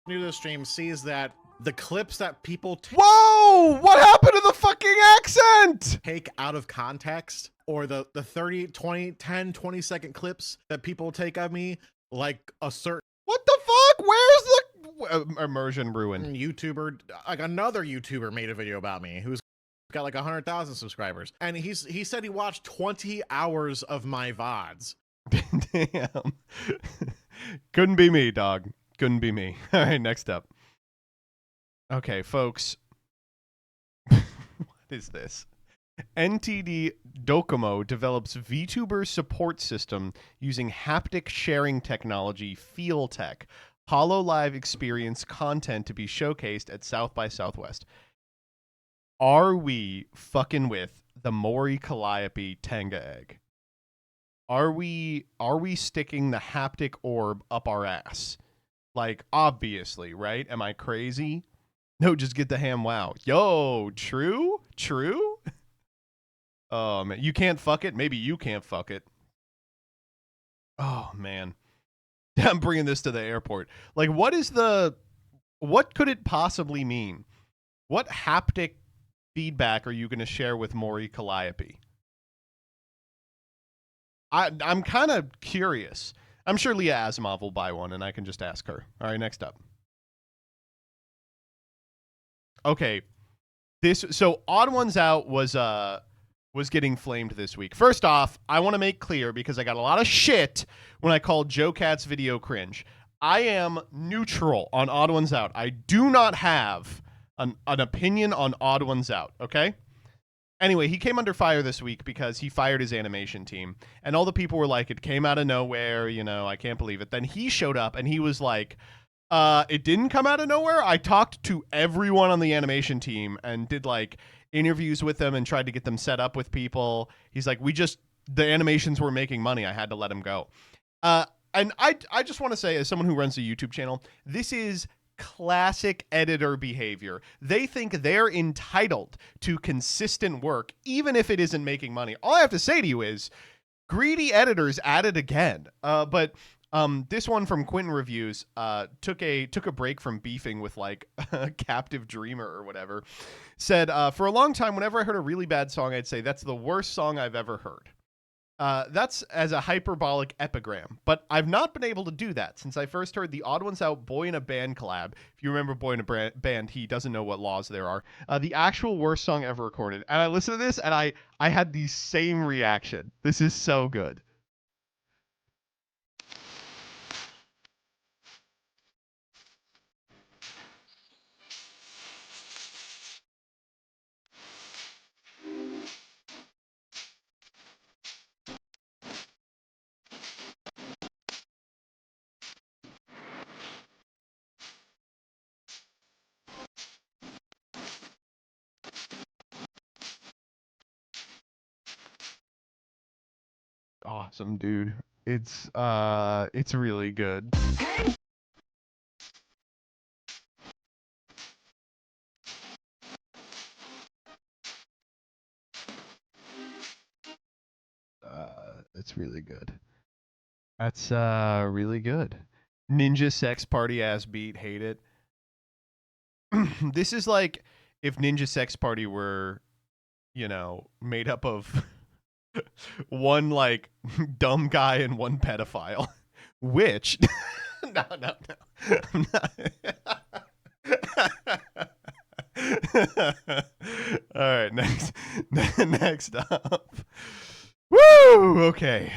New to the stream sees that the clips that people Whoa! What happened to the fucking accent? Take out of context, or the 30, 20, 10, 20-second clips that people take of me, like a certain... What the fuck? Where's the immersion ruin? YouTuber, like another YouTuber made a video about me who's got like 100,000 subscribers. And he said he watched 20 hours of my VODs. Damn. Couldn't be me, dog. Couldn't be me. All right, next up. Okay, folks. What is this? NTD Docomo develops VTuber support system using haptic sharing technology FeelTech. HoloLive experience content to be showcased at South by Southwest. Are we fucking with the Maury Calliope Tenga egg? Are we sticking the haptic orb up our ass? Like, obviously, right? Am I crazy? No, just get the ham wow. Yo, true? True? Oh, man. You can't fuck it? Maybe you can't fuck it. Oh, man. I'm bringing this to the airport. Like, what could it possibly mean? What haptic feedback are you going to share with Maury Calliope? I'm kind of curious. I'm sure Leah Asimov will buy one, and I can just ask her. All right, next up. Okay, so Odd Ones Out was getting flamed this week. First off, I want to make clear, because I got a lot of shit when I called Joe Cat's video cringe. I am neutral on Odd Ones Out. I do not have an opinion on Odd Ones Out, okay? Anyway, he came under fire this week because he fired his animation team. And all the people were like, it came out of nowhere, you know, I can't believe it. Then he showed up and he was like, it didn't come out of nowhere. I talked to everyone on the animation team and did like interviews with them and tried to get them set up with people. He's like, the animations were making money. I had to let them go. And I just want to say, as someone who runs a YouTube channel, this is classic editor behavior. They think they're entitled to consistent work, even if it isn't making money. All I have to say to you is, greedy editors at it again. But This one from Quentin Reviews took a break from beefing with like a captive dreamer or whatever. Said, for a long time, whenever I heard a really bad song, I'd say that's the worst song I've ever heard. That's as a hyperbolic epigram, but I've not been able to do that since I first heard the Odd Ones Out Boy in a Band collab. If you remember Boy in a Band, he doesn't know what laws there are. The actual worst song ever recorded. And I listened to this and I had the same reaction. This is so good. Awesome, dude. It's really good. It's really good. That's really good. Ninja Sex Party ass beat, hate it. This is like if Ninja Sex Party were, you know, made up of one like dumb guy and one pedophile. Which no. I'm not. All right, next up. Woo! Okay.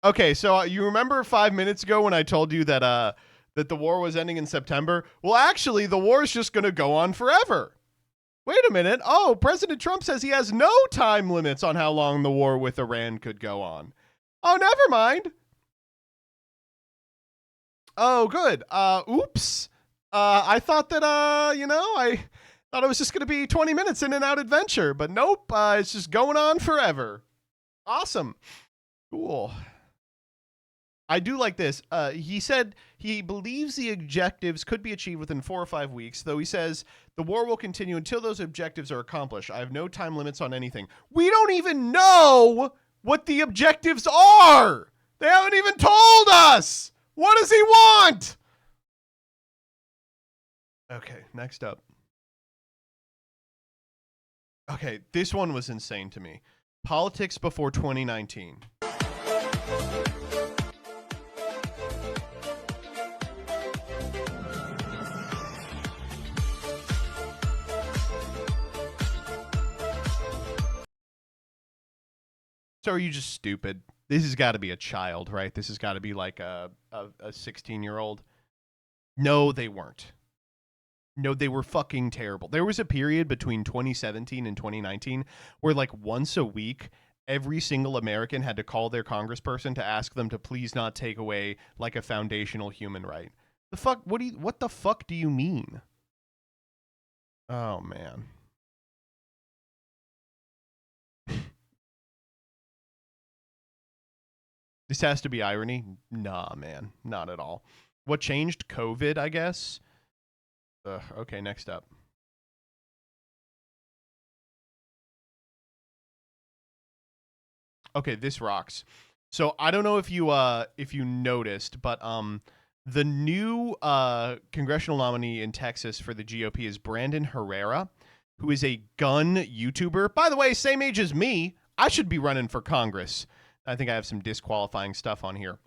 Okay, so you remember 5 minutes ago when I told you that that the war was ending in September? Well, actually, the war is just going to go on forever. Wait a minute. Oh, President Trump says he has no time limits on how long the war with Iran could go on. Oh, never mind. Oh, good. Oops. I thought that, you know, I thought it was just going to be 20 minutes in and out adventure, but nope. It's just going on forever. Awesome. Cool. I do like this. He said he believes the objectives could be achieved within 4 or 5 weeks, though he says the war will continue until those objectives are accomplished. I have no time limits on anything. We don't even know what the objectives are. They haven't even told us. What does he want? Okay, next up. Okay, this one was insane to me. Politics before 2019. So are you just stupid? This has got to be a child, right? This has got to be like a 16-year-old. No, they weren't. No, they were fucking terrible. There was a period between 2017 and 2019 where like once a week, every single American had to call their congressperson to ask them to please not take away like a foundational human right. The fuck? What the fuck do you mean? Oh, man. This has to be irony? Nah, man. Not at all. What changed? COVID, I guess? Okay, next up. Okay, this rocks. So I don't know if you noticed, but the new congressional nominee in Texas for the GOP is Brandon Herrera, who is a gun YouTuber. By the way, same age as me. I should be running for Congress. I think I have some disqualifying stuff on here.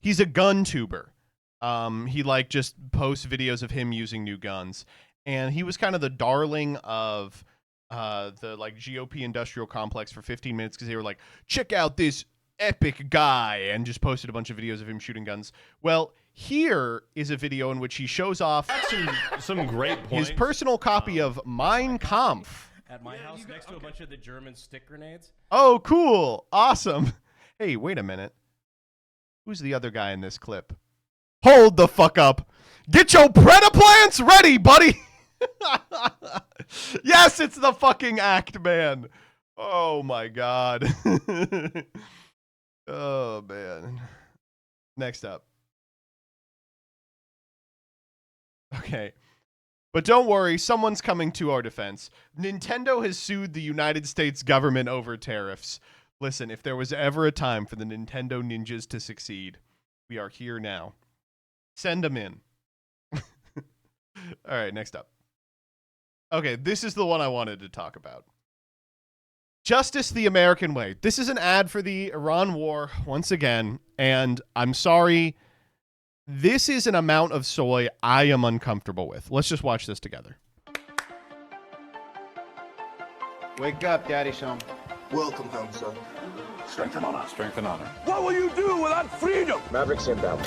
He's a gun tuber. He like just posts videos of him using new guns, and he was kind of the darling of the like GOP industrial complex for 15 minutes because they were like, check out this epic guy, and just posted a bunch of videos of him shooting guns. Well, here is a video in which he shows off some great points. His personal copy of Mein Kampf. At my house, next to a bunch of the German stick grenades. Oh, cool. Awesome. Hey, wait a minute. Who's the other guy in this clip? Hold the fuck up. Get your Predaplants ready, buddy. Yes, it's the fucking act, man. Oh, my God. Oh, man. Next up. Okay. But don't worry, someone's coming to our defense. Nintendo has sued the United States government over tariffs. Listen, if there was ever a time for the Nintendo ninjas to succeed, we are here now. Send them in. All right, next up. Okay, this is the one I wanted to talk about. Justice the American Way. This is an ad for the Iran war once again, and I'm sorry. This is an amount of soy I am uncomfortable with. Let's just watch this together. Wake up, Daddy's home. Welcome home, son. Strength and honor. Strength and honor. What will you do without freedom? Mavericks inbound.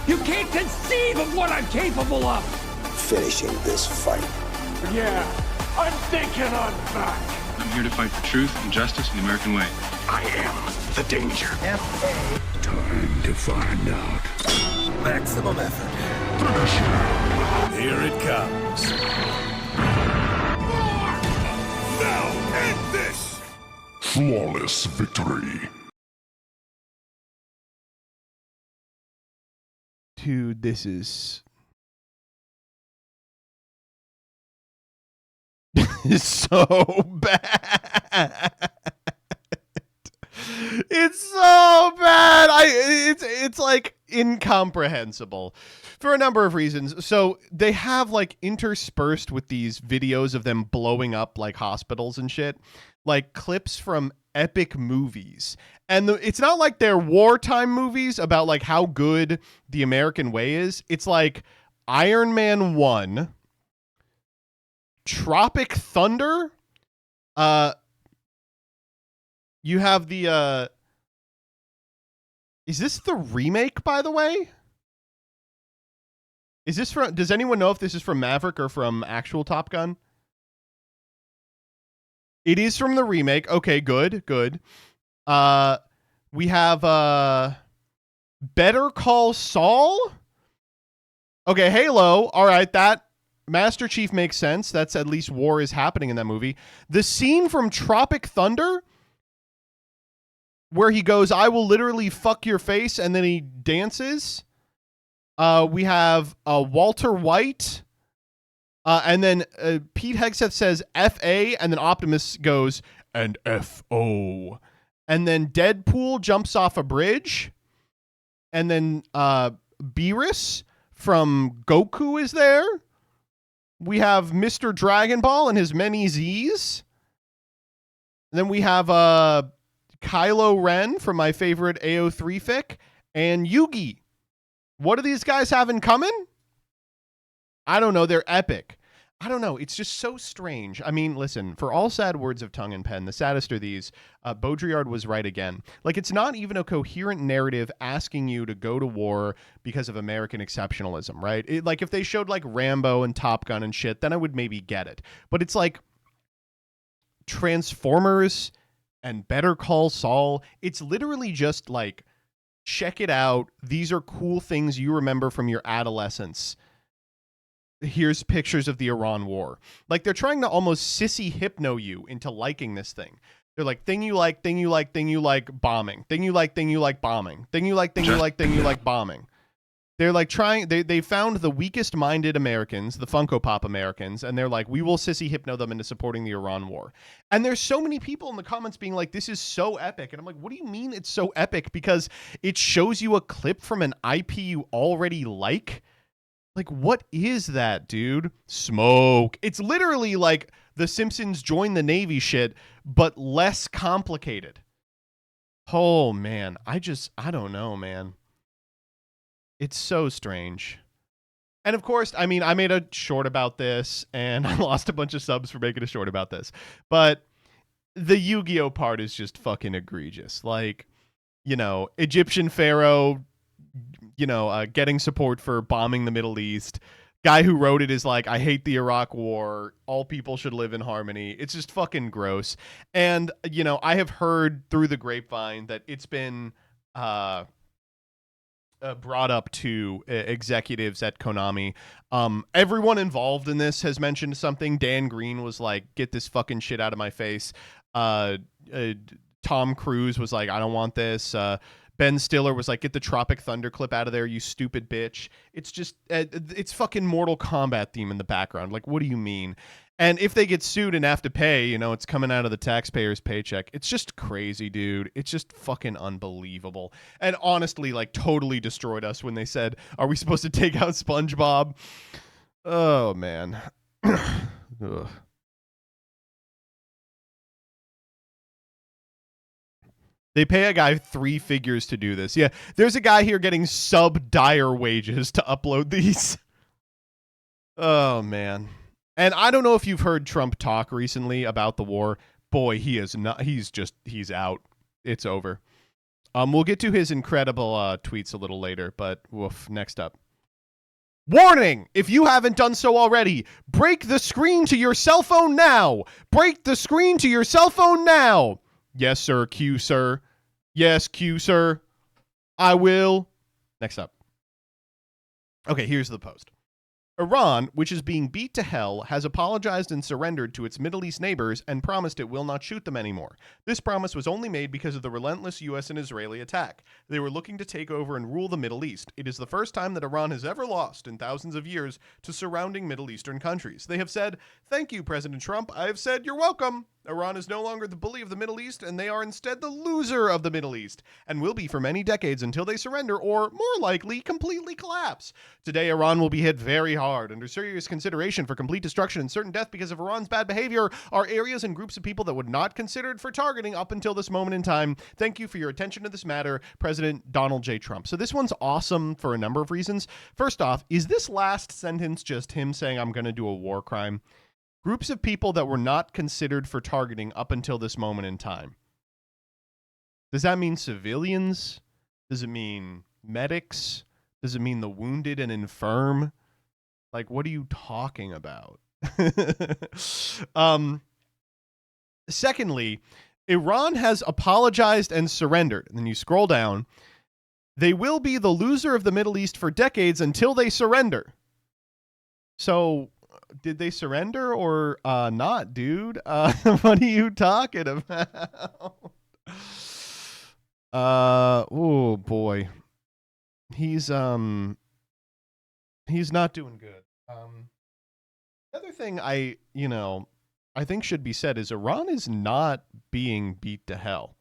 You can't conceive of what I'm capable of! Finishing this fight. Yeah, I'm thinking I'm back. I'm here to fight for truth and justice in the American way. I am the danger. Time to find out. Maximum effort. Here it comes. Now end this! Flawless victory. Dude, this is... It's so bad. It's so bad. It's like incomprehensible for a number of reasons. So they have like interspersed with these videos of them blowing up like hospitals and shit, like clips from epic movies. And it's not like they're wartime movies about like how good the American way is. It's like Iron Man 1, Tropic Thunder. You have the is this the remake, by the way? Is this from, does anyone know if this is from Maverick or from actual Top Gun? It is from the remake. Okay, good, good. We have Better Call Saul. Okay, Halo. All right, that Master Chief makes sense. That's at least war is happening in that movie. The scene from Tropic Thunder where he goes, "I will literally fuck your face," and then he dances. We have Walter White. And then Pete Hegseth says F-A, and then Optimus goes, and F-O. And then Deadpool jumps off a bridge. And then Beerus from Goku is there. We have Mr. Dragon Ball and his many Z's. And then we have Kylo Ren from my favorite AO3 fic. And Yugi. What do these guys have in common? I don't know. They're epic. I don't know. It's just so strange. I mean, listen, for all sad words of tongue and pen, the saddest are these. Baudrillard was right again. Like, it's not even a coherent narrative asking you to go to war because of American exceptionalism, right? Like, if they showed, like, Rambo and Top Gun and shit, then I would maybe get it. But it's like Transformers and Better Call Saul. It's literally just like, check it out. These are cool things you remember from your adolescence. Here's pictures of the Iran war. Like, they're trying to almost sissy hypno you into liking this thing. They're like, thing you like, thing you like, thing you like, bombing. Thing you like, bombing. Thing you like, thing you like, bombing. They're like trying, they found the weakest minded Americans, the Funko Pop Americans, and they're like, we will sissy hypno them into supporting the Iran war. And there's so many people in the comments being like, this is so epic. And I'm like, what do you mean it's so epic? Because it shows you a clip from an IP you already like. Like, what is that, dude? Smoke. It's literally like the Simpsons join the Navy shit, but less complicated. Oh, man. I don't know, man. It's so strange. And of course, I mean, I made a short about this, and I lost a bunch of subs for making a short about this. But the Yu-Gi-Oh part is just fucking egregious. Like, you know, Egyptian pharaoh, you know, getting support for bombing the Middle East. Guy who wrote it is like, I hate the Iraq war. All people should live in harmony. It's just fucking gross. And, you know, I have heard through the grapevine that it's been brought up to executives at Konami. Everyone involved in this has mentioned something. Dan Green was like, get this fucking shit out of my face. Tom Cruise was like, I don't want this. Ben Stiller was like, get the Tropic Thunder clip out of there, you stupid bitch. It's just, it's fucking Mortal Kombat theme in the background. Like, what do you mean? And if they get sued and have to pay, you know, it's coming out of the taxpayer's paycheck. It's just crazy, dude. It's just fucking unbelievable. And honestly, like, totally destroyed us when they said, are we supposed to take out SpongeBob? Oh, man. Ugh. They pay a guy 3 figures to do this. Yeah, there's a guy here getting sub-dire wages to upload these. Oh, man. And I don't know if you've heard Trump talk recently about the war. Boy, he is not. He's out. It's over. We'll get to his incredible tweets a little later, but woof, next up. Warning! If you haven't done so already, break the screen to your cell phone now! Break the screen to your cell phone now! Yes, sir, Q, sir. Yes, Q, sir. I will. Next up. Okay, here's the post. Iran, which is being beat to hell, has apologized and surrendered to its Middle East neighbors and promised it will not shoot them anymore. This promise was only made because of the relentless U.S. and Israeli attack. They were looking to take over and rule the Middle East. It is the first time that Iran has ever lost in thousands of years to surrounding Middle Eastern countries. They have said, "Thank you, President Trump." I have said, "You're welcome." Iran is no longer the bully of the Middle East, and they are instead the loser of the Middle East, and will be for many decades until they surrender or, more likely, completely collapse. Today, Iran will be hit very hard. Under serious consideration for complete destruction and certain death because of Iran's bad behavior are areas and groups of people that would not considered for targeting up until this moment in time. Thank you for your attention to this matter, President Donald J. Trump. So this one's awesome for a number of reasons. First off, is this last sentence just him saying, I'm going to do a war crime? Groups of people that were not considered for targeting up until this moment in time. Does that mean civilians? Does it mean medics? Does it mean the wounded and infirm? Like, what are you talking about? Secondly, Iran has apologized and surrendered. And then you scroll down. They will be the loser of the Middle East for decades until they surrender. So, did they surrender or not, dude? What are you talking about? Oh boy. He's not doing good. The other thing I think should be said is Iran is not being beat to hell.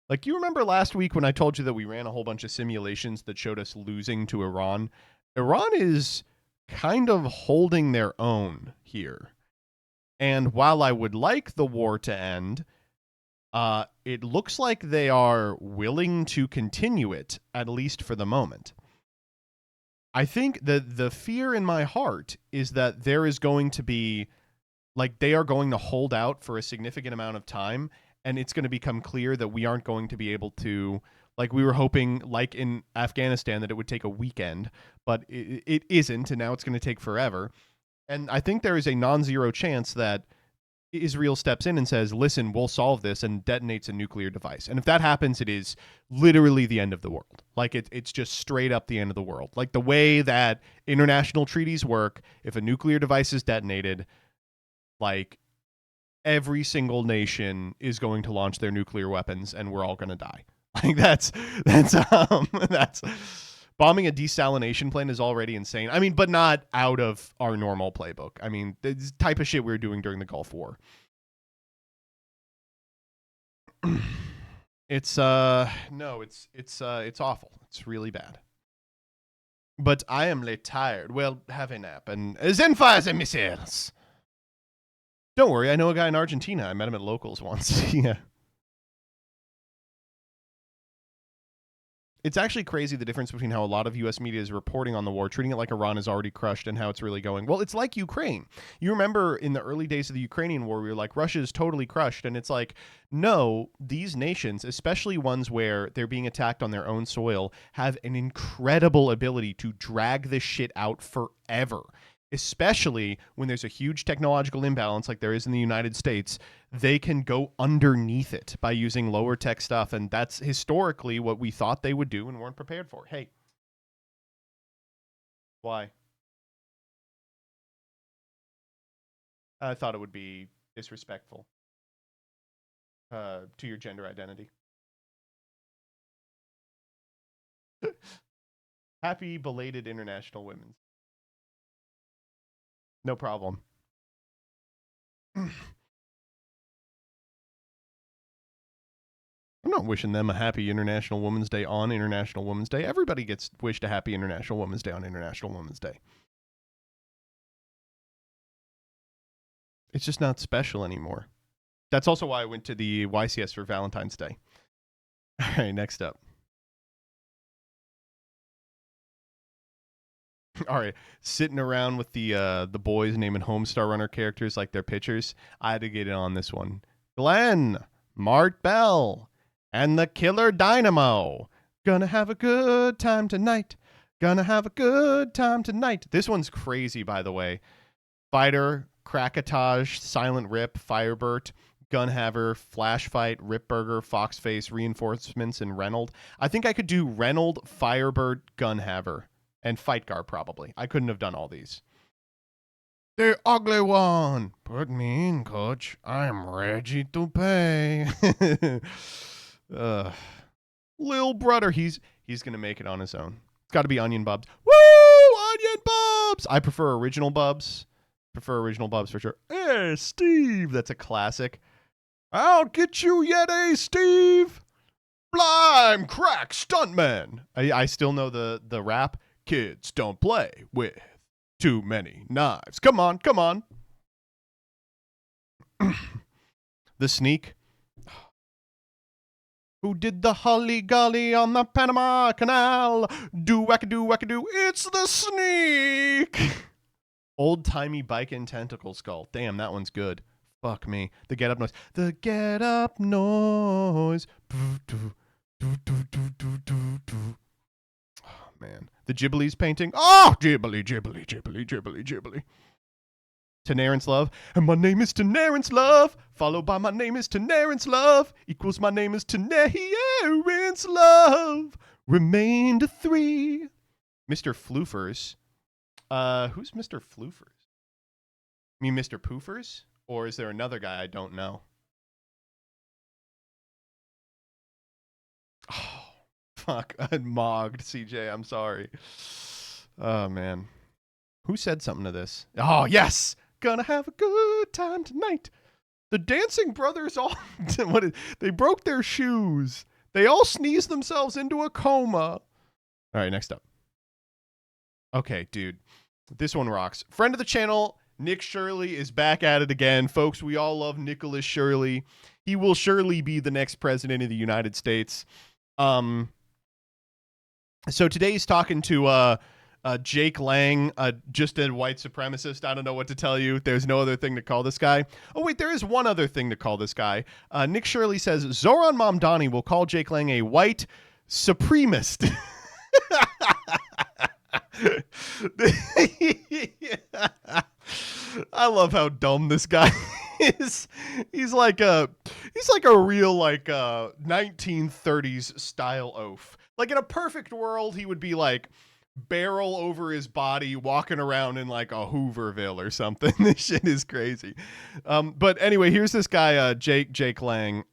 Like, you remember last week when I told you that we ran a whole bunch of simulations that showed us losing to Iran? Iran is kind of holding their own here. And while I would like the war to end, it looks like they are willing to continue it, at least for the moment. I think that the fear in my heart is that there is going to be, like, they are going to hold out for a significant amount of time, and it's going to become clear that we aren't going to be able to, like we were hoping, like in Afghanistan, that it would take a weekend, but it isn't, and now it's going to take forever. And I think there is a non-zero chance that Israel steps in and says, listen, we'll solve this, and detonates a nuclear device. And if that happens, it is literally the end of the world. Like, it's just straight up the end of the world. Like the way that international treaties work, if a nuclear device is detonated, like, every single nation is going to launch their nuclear weapons, and we're all going to die. Like, that's bombing a desalination plant is already insane. I mean, but not out of our normal playbook. I mean, the type of shit we were doing during the Gulf War. It's awful. It's really bad. But I am late tired. Well, have a nap and then fire the missiles. Don't worry, I know a guy in Argentina. I met him at Locals once. Yeah. It's actually crazy the difference between how a lot of U.S. media is reporting on the war, treating it like Iran is already crushed, and how it's really going. Well, it's like Ukraine. You remember in the early days of the Ukrainian war, we were like, Russia is totally crushed. And it's like, no, these nations, especially ones where they're being attacked on their own soil, have an incredible ability to drag this shit out forever. Especially when there's a huge technological imbalance like there is in the United States, they can go underneath it by using lower tech stuff. And that's historically what we thought they would do and weren't prepared for. Hey. Why? I thought it would be disrespectful to your gender identity. Happy belated International Women's. No problem. I'm not wishing them a happy International Women's Day on International Women's Day. Everybody gets wished a happy International Women's Day on International Women's Day. It's just not special anymore. That's also why I went to the YCS for Valentine's Day. All right, next up. All right, sitting around with the boys naming Homestar Runner characters like their pitchers. I had to get in on this one. Glenn, Mart Bell, and the Killer Dynamo. Gonna have a good time tonight. Gonna have a good time tonight. This one's crazy, by the way. Fighter, Krakataj, Silent Rip, Firebird, Gunhaver, Flash Fight, Ripburger, Foxface, Reinforcements, and Reynold. I think I could do Reynold, Firebird, Gunhaver, and Fightgar probably. I couldn't have done all these. The ugly one. Put me in, coach. I'm ready to pay. Lil brother, he's gonna make it on his own. It's got to be Onion Bubs. Woo! Onion Bubs! I prefer original Bubs. Prefer original Bubs for sure. Hey, Steve. That's a classic. I'll get you yet, Steve. Blime crack stuntman. I still know the rap. Kids don't play with too many knives. Come on, come on. The Sneak. Who did the holly golly on the Panama Canal? Do wackadoo wackadoo. It's the Sneak. Old timey bike and tentacle skull. Damn, that one's good. Fuck me. The get up noise. The get up noise. Oh, man. The Ghiblis painting. Oh, Ghibli, Ghibli, Ghibli, Ghibli, Ghibli. Tenarance Love. And my name is Tenarance Love. Followed by my name is Tenarance Love. Equals my name is Tenarance Love. Remained 3. Mr. Floofers. Who's Mr. Floofers? You mean Mr. Poofers? Or is there another guy I don't know? Oh, fuck. I mogged, CJ. I'm sorry. Oh, man. Who said something to this? Oh, yes! Gonna have a good time tonight. The Dancing Brothers all... they broke their shoes. They all sneezed themselves into a coma. All right, next up. Okay, dude. This one rocks. Friend of the channel, Nick Shirley, is back at it again. Folks, we all love Nicholas Shirley. He will surely be the next president of the United States. So today he's talking to Jake Lang, just a white supremacist. I don't know what to tell you. There's no other thing to call this guy. Oh, wait, there is one other thing to call this guy. Nick Shirley says, Zoran Mamdani will call Jake Lang a white supremacist. I love how dumb this guy is. He's like a real 1930s style oaf. Like in a perfect world, he would be like barrel over his body, walking around in like a Hooverville or something. This shit is crazy. But anyway, here's this guy, Jake Lang.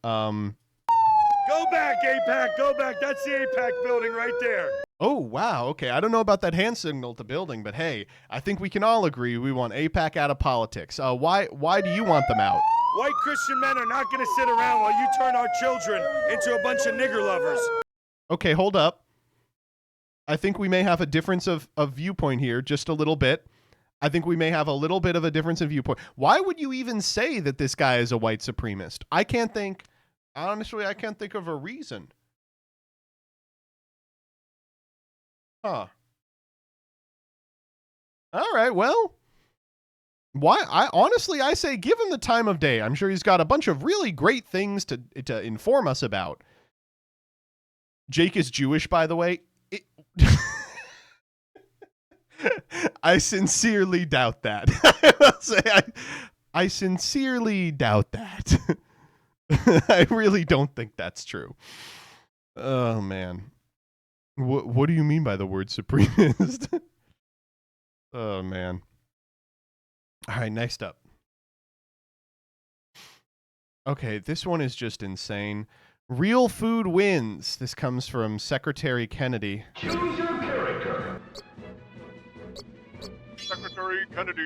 Go back, APAC. Go back. That's the APAC building right there. Oh, wow. Okay. I don't know about that hand signal to building, but hey, I think we can all agree we want APAC out of politics. Why do you want them out? White Christian men are not going to sit around while you turn our children into a bunch of nigger lovers. Okay, hold up. I think we may have a difference of viewpoint here, just a little bit. I think we may have a little bit of a difference in viewpoint. Why would you even say that this guy is a white supremacist? Honestly, I can't think of a reason. Huh. All right, well, I say give him the time of day. I'm sure he's got a bunch of really great things to inform us about. Jake is Jewish, by the way. I sincerely doubt that. I sincerely doubt that. I really don't think that's true. Oh, man. What do you mean by the word supremacist? Oh, man. All right, next up. Okay, this one is just insane. Real food wins. This comes from Secretary Kennedy. Choose your character. Secretary Kennedy.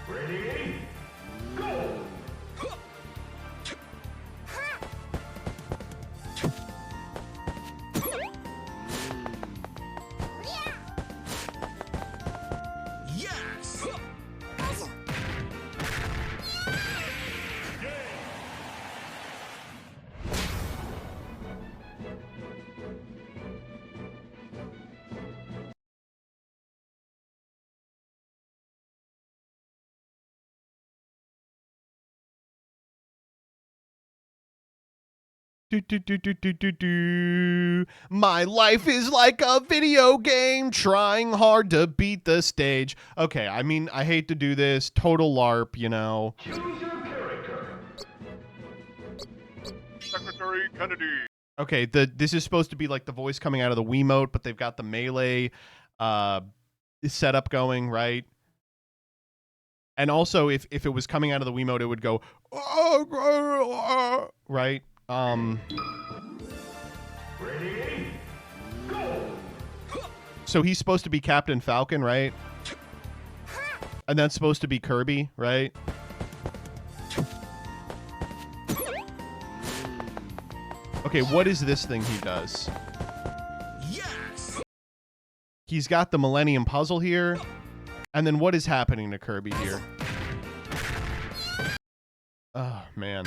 Ready? Go! Yes! Do, do, do, do, do, do, do. My life is like a video game, trying hard to beat the stage. Okay, I mean, I hate to do this. Total LARP, you know. Choose your character. Secretary Kennedy. Okay, this is supposed to be like the voice coming out of the Wiimote, but they've got the melee setup going, right? And also, if it was coming out of the Wiimote, it would go, right? Ready? Go! So he's supposed to be Captain Falcon, right? And that's supposed to be Kirby, right? Okay, what is this thing he does? Yes! He's got the Millennium Puzzle here. And then what is happening to Kirby here? Oh, man.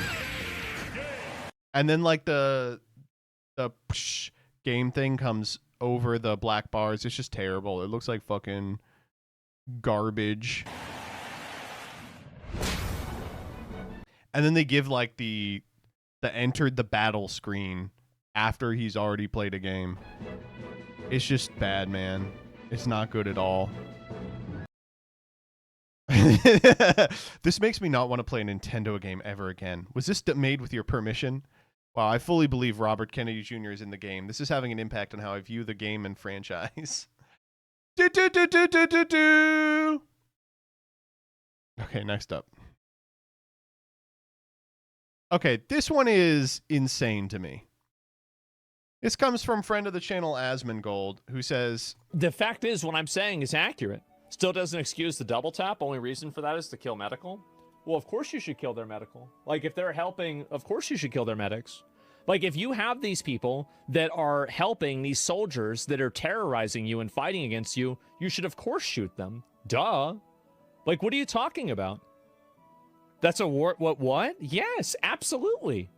And then like the game thing comes over the black bars. It's just terrible. It looks like fucking garbage. And then they give like the entered the battle screen after he's already played a game. It's just bad, man. It's not good at all. This makes me not want to play a Nintendo game ever again. Was this made with your permission? Wow, I fully believe Robert Kennedy Jr. is in the game. This is having an impact on how I view the game and franchise. Okay, next up. Okay, this one is insane to me. This comes from friend of the channel, Asmongold, who says, the fact is, what I'm saying is accurate. Still doesn't excuse the double tap. Only reason for that is to kill medical. Well, of course you should kill their medical. Like, if they're helping, of course you should kill their medics. Like, if you have these people that are helping these soldiers that are terrorizing you and fighting against you, you should, of course, shoot them. Duh. Like, what are you talking about? That's a war... What? Yes, absolutely.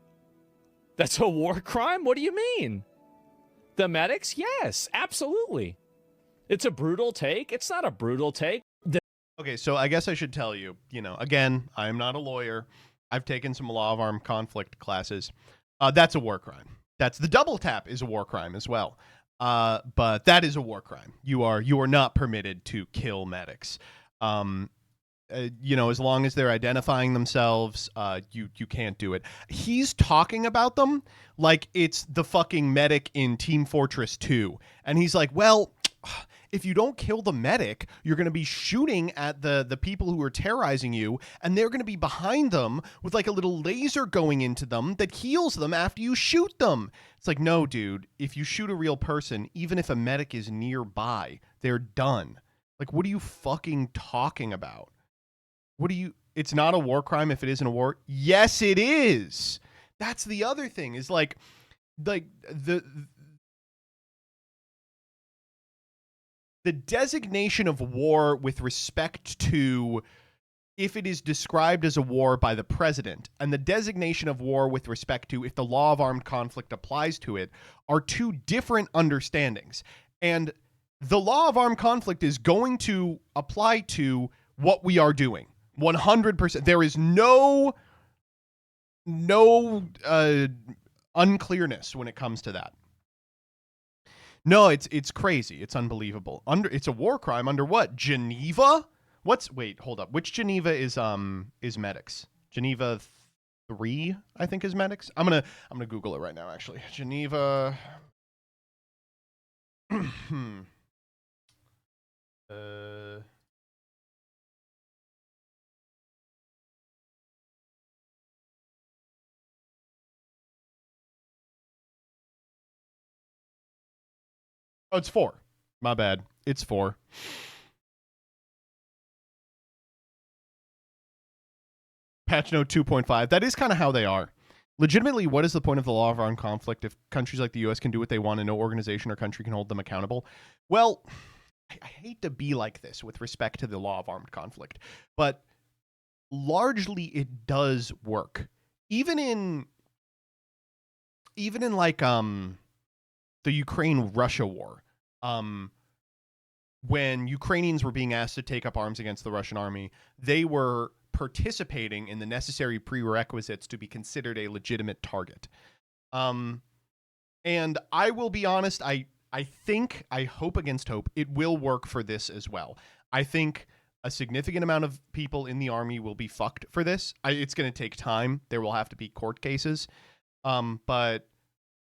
That's a war crime? What do you mean? The medics? Yes, absolutely. It's a brutal take. It's not a brutal take. Okay, so I guess I should tell you, again, I am not a lawyer. I've taken some law of armed conflict classes. That's a war crime. The double tap is a war crime as well. But that is a war crime. You are not permitted to kill medics. As long as they're identifying themselves, you can't do it. He's talking about them like it's the fucking medic in Team Fortress 2. And he's like, well, if you don't kill the medic, you're going to be shooting at the people who are terrorizing you, and they're going to be behind them with like a little laser going into them that heals them after you shoot them. It's like, no, dude, if you shoot a real person, even if a medic is nearby, they're done. Like, what are you fucking talking about? It's not a war crime if it isn't a war. Yes, it is. That's the other thing is like the designation of war with respect to if it is described as a war by the president and the designation of war with respect to if the law of armed conflict applies to it are two different understandings. And the law of armed conflict is going to apply to what we are doing. 100%. There is no unclearness when it comes to that. No, it's crazy. It's unbelievable. It's a war crime under what? Geneva? Wait, hold up. Which Geneva is medics? Geneva 3, I think, is medics. I'm gonna Google it right now, actually. Geneva. Oh, it's 4. My bad. It's 4. Patch note 2.5. That is kind of how they are. Legitimately, what is the point of the law of armed conflict if countries like the U.S. can do what they want and no organization or country can hold them accountable? Well, I hate to be like this with respect to the law of armed conflict, but largely it does work. Even in like the Ukraine-Russia war, when Ukrainians were being asked to take up arms against the Russian army, they were participating in the necessary prerequisites to be considered a legitimate target. And I will be honest, I hope against hope, it will work for this as well. I think a significant amount of people in the army will be fucked for this. It's going to take time. There will have to be court cases. But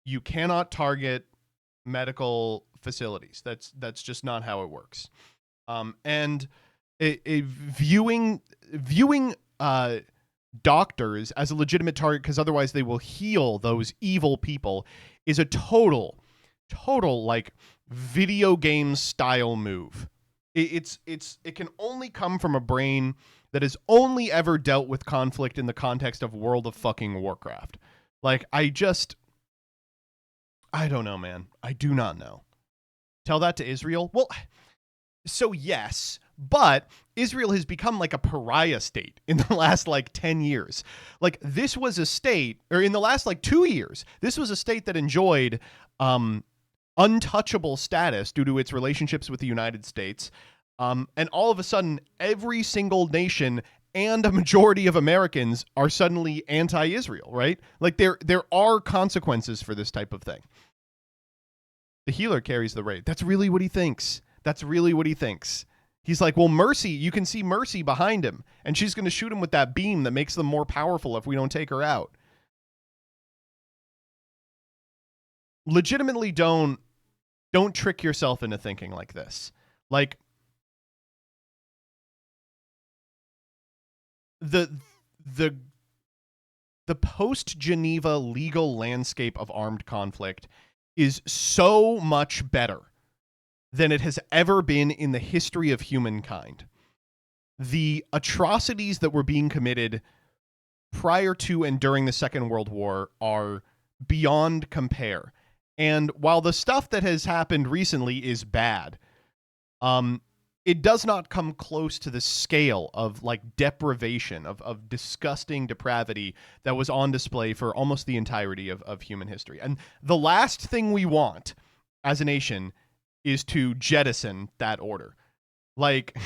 you cannot target medical facilities. That's just not how it works. And viewing doctors as a legitimate target because otherwise they will heal those evil people is a total like video game style move. It can only come from a brain that has only ever dealt with conflict in the context of World of fucking Warcraft. Like, I don't know, man. I do not know. Tell that to Israel? Well, so yes, but Israel has become like a pariah state in the last like 10 years. Like, this was a state, or in the last like 2 years, this was a state that enjoyed untouchable status due to its relationships with the United States. And all of a sudden, every single nation and a majority of Americans are suddenly anti-Israel, right? Like, there are consequences for this type of thing. The healer carries the raid. That's really what he thinks. He's like, well, Mercy, you can see Mercy behind him, and she's going to shoot him with that beam that makes them more powerful if we don't take her out. Legitimately, don't trick yourself into thinking like this. Like, the post-Geneva legal landscape of armed conflict is so much better than it has ever been in the history of humankind. The atrocities that were being committed prior to and during the Second World War are beyond compare. And while the stuff that has happened recently is bad, it does not come close to the scale of like deprivation, of disgusting depravity that was on display for almost the entirety of human history. And the last thing we want as a nation is to jettison that order. Like,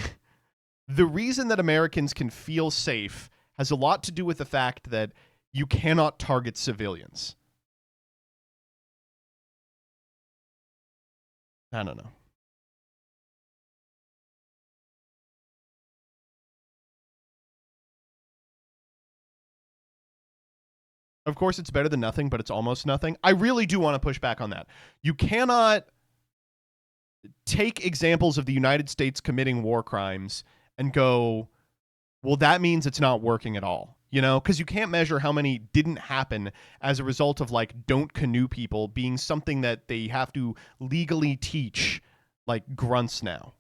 the reason that Americans can feel safe has a lot to do with the fact that you cannot target civilians. I don't know. Of course, it's better than nothing, but it's almost nothing. I really do want to push back on that. You cannot take examples of the United States committing war crimes and go, well, that means it's not working at all. You know, because you can't measure how many didn't happen as a result of like don't canoe people being something that they have to legally teach like grunts now.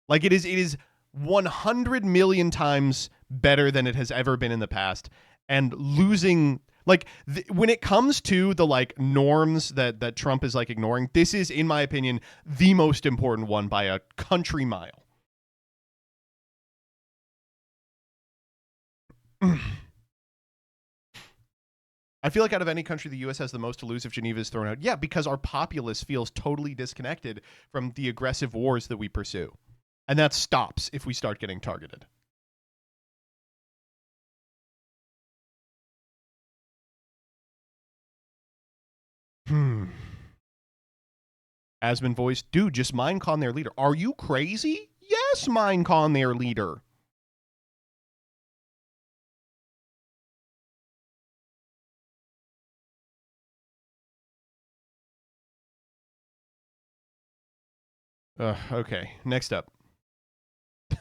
Like, it is 100 million times better than it has ever been in the past. And losing, like, when it comes to the like norms that Trump is like ignoring, this is, in my opinion, the most important one by a country mile. I feel like out of any country, the U.S. has the most to lose if Geneva is thrown out. Yeah, because our populace feels totally disconnected from the aggressive wars that we pursue. And that stops if we start getting targeted. Asmon voice, dude, just Minecon their leader. Are you crazy? Yes, Minecon their leader. Okay, next up.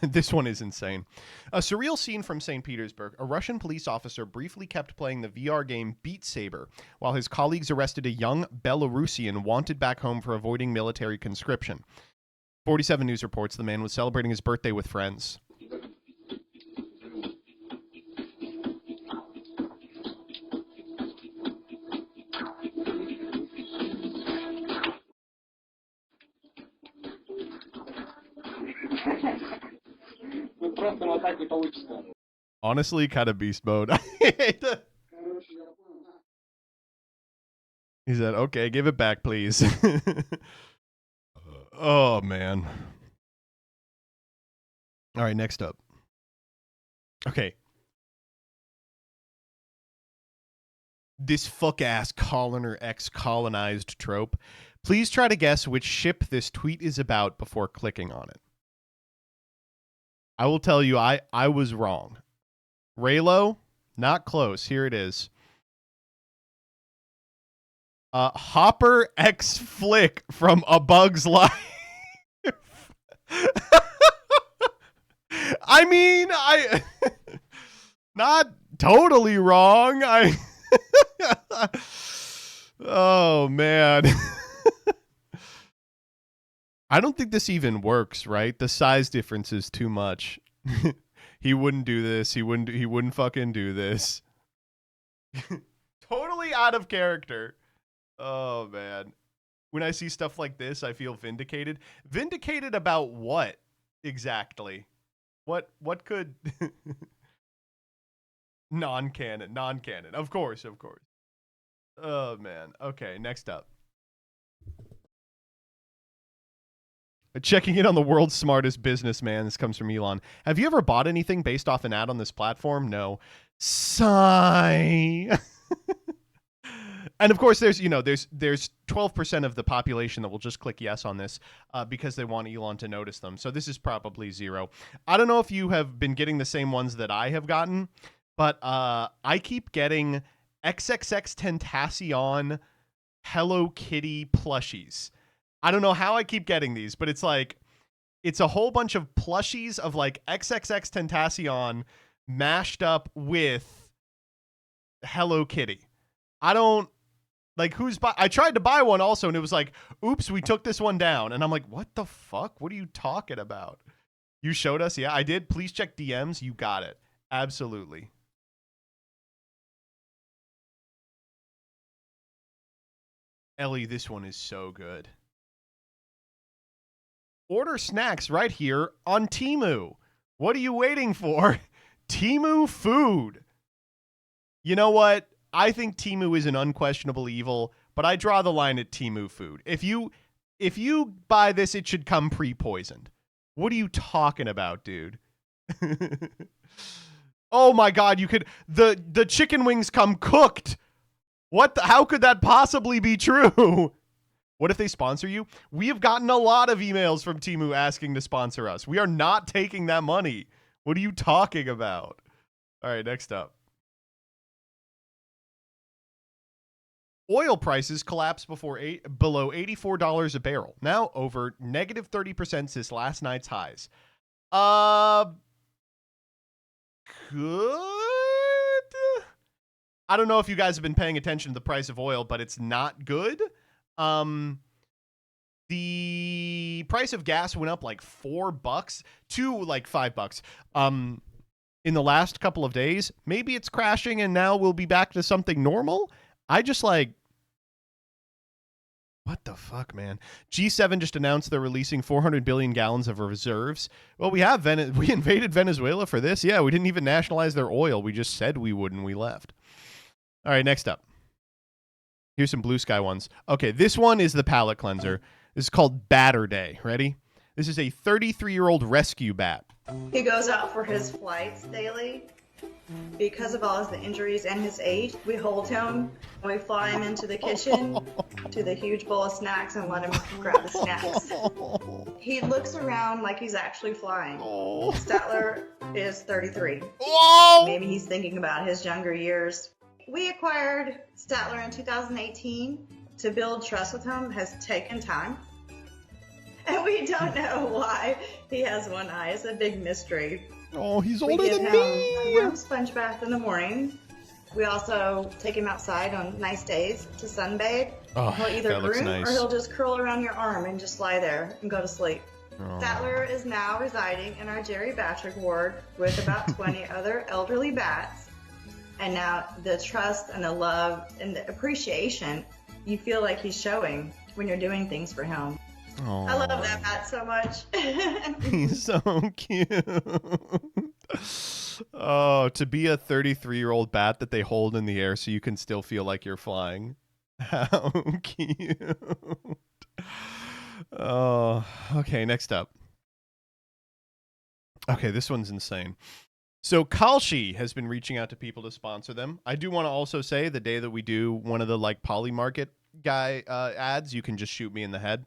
This one is insane. A surreal scene from St. Petersburg. A Russian police officer briefly kept playing the VR game Beat Saber while his colleagues arrested a young Belarusian wanted back home for avoiding military conscription. 47 News reports the man was celebrating his birthday with friends. Honestly, kind of beast mode. He said, okay, give it back, please. Oh, man. All right, next up. Okay. This fuck-ass colonizer ex-colonized trope. Please try to guess which ship this tweet is about before clicking on it. I will tell you, I was wrong. Raylo, not close. Here it is. Hopper X Flick from A Bug's Life. I mean, not totally wrong. Oh, man. I don't think this even works, right? The size difference is too much. He wouldn't do this. He wouldn't fucking do this. Totally out of character. Oh, man. When I see stuff like this, I feel vindicated. Vindicated about what exactly? What could non-canon. Of course. Oh, man. Okay, next up. Checking in on the world's smartest businessman. This comes from Elon. Have you ever bought anything based off an ad on this platform? No. Sigh. And of course, there's 12% of the population that will just click yes on this because they want Elon to notice them. So this is probably 0. I don't know if you have been getting the same ones that I have gotten, but I keep getting XXX Tentacion Hello Kitty plushies. I don't know how I keep getting these, but it's like, it's a whole bunch of plushies of like XXX Tentacion mashed up with Hello Kitty. I don't, like, I tried to buy one also, and it was like, oops, we took this one down. And I'm like, what the fuck? What are you talking about? You showed us? Yeah, I did. Please check DMs. You got it. Absolutely. Ellie, this one is so good. Order snacks right here on Temu. What are you waiting for? Temu food. You know what? I think Temu is an unquestionable evil, but I draw the line at Temu food. If you buy this, it should come pre-poisoned. What are you talking about, dude? Oh my god, you could the chicken wings come cooked. How could that possibly be true? What if they sponsor you? We have gotten a lot of emails from Temu asking to sponsor us. We are not taking that money. What are you talking about? All right, next up. Oil prices collapsed below $84 a barrel. Now over negative 30% since last night's highs. Good. I don't know if you guys have been paying attention to the price of oil, but it's not good. The price of gas went up like $4 to like $5. In the last couple of days, maybe it's crashing and now we'll be back to something normal. I just like, what the fuck, man? G7 just announced they're releasing 400 billion gallons of reserves. Well, we invaded Venezuela for this. Yeah, we didn't even nationalize their oil. We just said we would and we left. All right, next up. Here's some blue sky ones. Okay, this one is the palate cleanser. This is called Batter Day. Ready? This is a 33-year-old rescue bat. He goes out for his flights daily. Because of all his injuries and his age, we hold him, we fly him into the kitchen to the huge bowl of snacks and let him grab the snacks. He looks around like he's actually flying. Statler is 33. Maybe he's thinking about his younger years. We acquired Statler in 2018. To build trust with him has taken time. And we don't know why he has one eye. It's a big mystery. Oh, he's We older give than him me. a warm sponge bath in the morning. We also take him outside on nice days to sunbathe. Oh, He'll either that looks groom nice. or he'll just curl around your arm and just lie there and go to sleep. Oh. Sattler is now residing in our geriatric ward with about 20 other elderly bats. And now the trust and the love and the appreciation you feel like he's showing when you're doing things for him. Oh. I love that bat so much. He's so cute. Oh, to be a 33-year-old bat that they hold in the air so you can still feel like you're flying. How cute. Oh, okay, next up. Okay, this one's insane. So Kalshi has been reaching out to people to sponsor them. I do want to also say the day that we do one of the like Poly Market guy ads, you can just shoot me in the head.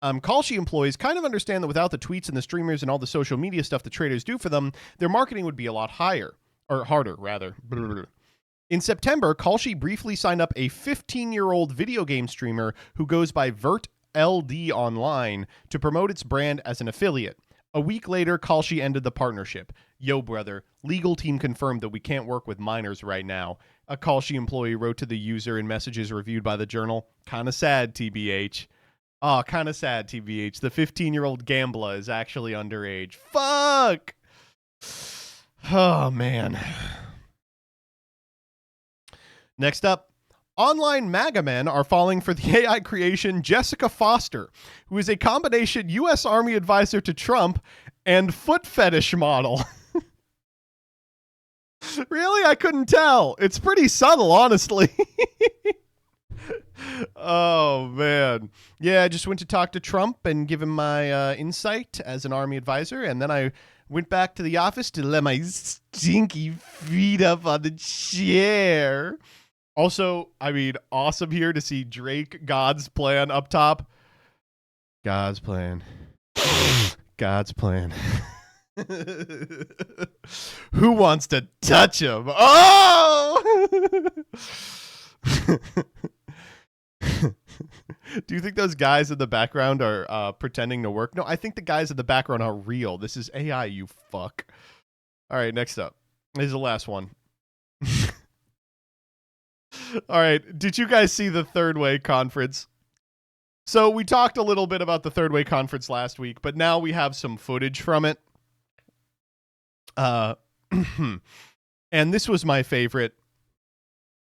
Kalshi employees kind of understand that without the tweets and the streamers and all the social media stuff the traders do for them, their marketing would be a lot harder, rather. In September, Kalshi briefly signed up a 15-year-old video game streamer who goes by VertLD Online to promote its brand as an affiliate. A week later, Kalshi ended the partnership. Yo, brother, legal team confirmed that we can't work with minors right now. A Kalshi employee wrote to the user in messages reviewed by the journal. Kinda sad, TBH. Oh, kind of sad, TBH. The 15-year-old gambler is actually underage. Fuck! Oh, man. Next up, online MAGA men are falling for the AI creation Jessica Foster, who is a combination U.S. Army advisor to Trump and foot fetish model. Really? I couldn't tell. It's pretty subtle, honestly. Oh, man. Yeah, I just went to talk to Trump and give him my insight as an Army advisor, and then I went back to the office to let my stinky feet up on the chair. Also, I mean, awesome here to see Drake God's plan up top. God's plan. God's plan. Who wants to touch him? Oh! Do you think those guys in the background are pretending to work? No, I think the guys in the background are real. This is AI, you fuck. All right, next up. This is the last one. All right, did you guys see the Third Way Conference? So we talked a little bit about the Third Way Conference last week, but now we have some footage from it. And this was my favorite.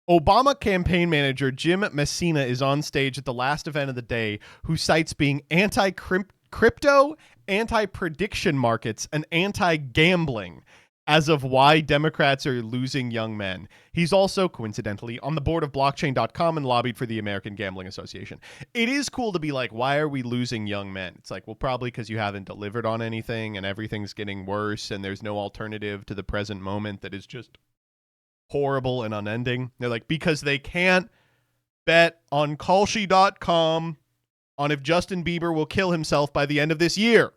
Obama campaign manager Jim Messina is on stage at the last event of the day, who cites being anti-crypto, anti-prediction markets, and anti-gambling as of why Democrats are losing young men. He's also, coincidentally, on the board of blockchain.com and lobbied for the American Gambling Association. It is cool to be like, why are we losing young men? It's like, well, probably because you haven't delivered on anything and everything's getting worse and there's no alternative to the present moment that is just horrible and unending. They're like, because they can't bet on Kalshi.com on if Justin Bieber will kill himself by the end of this year.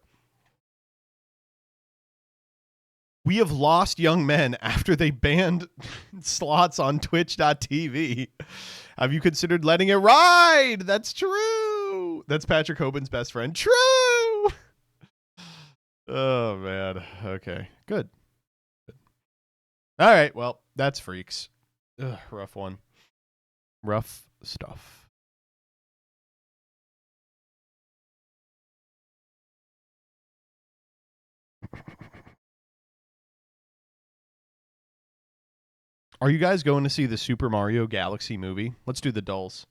We have lost young men after they banned slots on Twitch.tv. Have you considered letting it ride? That's true. That's Patrick Hoban's best friend. True. Oh, man. Okay, good. All right, well, that's freax. Ugh, rough one. Rough stuff. Are you guys going to see the Super Mario Galaxy movie? Let's do the dulls.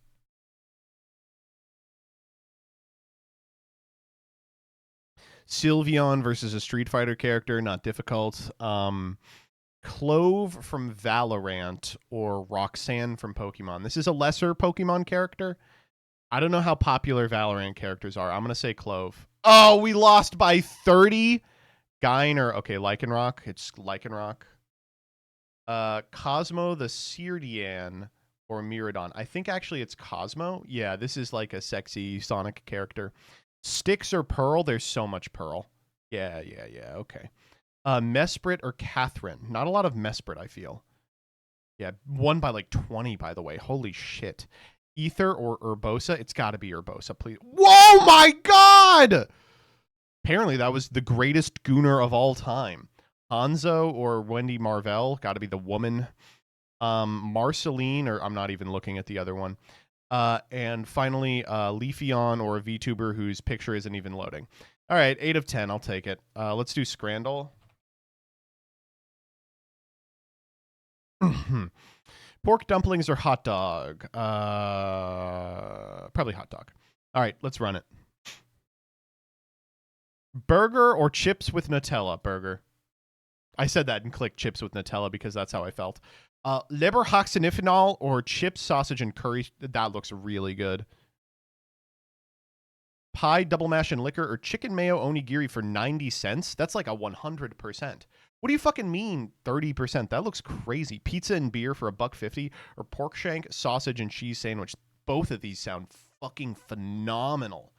Sylveon versus a Street Fighter character, not difficult. Clove from Valorant or Roxanne from Pokemon. This is a lesser Pokemon character. I don't know how popular Valorant characters are. I'm going to say Clove. Oh, we lost by 30. Gyner. Okay, Lycanroc. It's Lycanroc. Cosmo the Seardian or Miraidon. I think actually it's Cosmo. Yeah, this is like a sexy Sonic character. Styx or Pearl? There's so much Pearl. Yeah, okay. Mesprit or Catherine? Not a lot of Mesprit, I feel. Yeah, won by like 20, by the way. Holy shit. Ether or Urbosa. It's got to be Urbosa, please. Whoa, my God! Apparently, that was the greatest Gooner of all time. Hanzo or Wendy Marvell. Got to be the woman. Marceline, or I'm not even looking at the other one. And finally, Leafeon or a VTuber whose picture isn't even loading. All right, 8 of 10. I'll take it. Let's do Scrandle. Pork dumplings or hot dog? Probably hot dog. All right, let's run it. Burger or chips with Nutella? Burger. I said that and clicked chips with Nutella because that's how I felt. Leberhoxenifinol or chips, sausage, and curry. That looks really good. Pie, double mash, and liquor, or chicken mayo onigiri for 90 cents? That's like a 100%. What do you fucking mean 30%? That looks crazy. Pizza and beer for $1.50, or pork shank, sausage, and cheese sandwich. Both of these sound fucking phenomenal.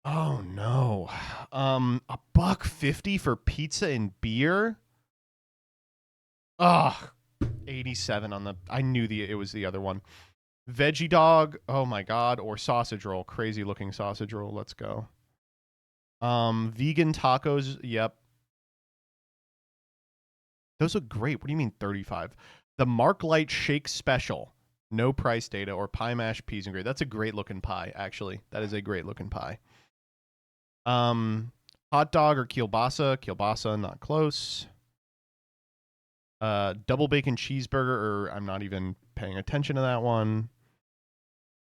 Oh no. $1.50 for pizza and beer? Ugh. 87 on the... I knew it was the other one. Veggie dog, oh my God, or sausage roll. Crazy looking sausage roll. Let's go. Vegan tacos, yep. Those look great. What do you mean 35? The Marklight Shake Special. No price data, or pie mash peas and gravy. That's a great looking pie, actually. That is a great looking pie. Hot dog or kielbasa. Kielbasa, not close. Double bacon cheeseburger, or I'm not even paying attention to that one.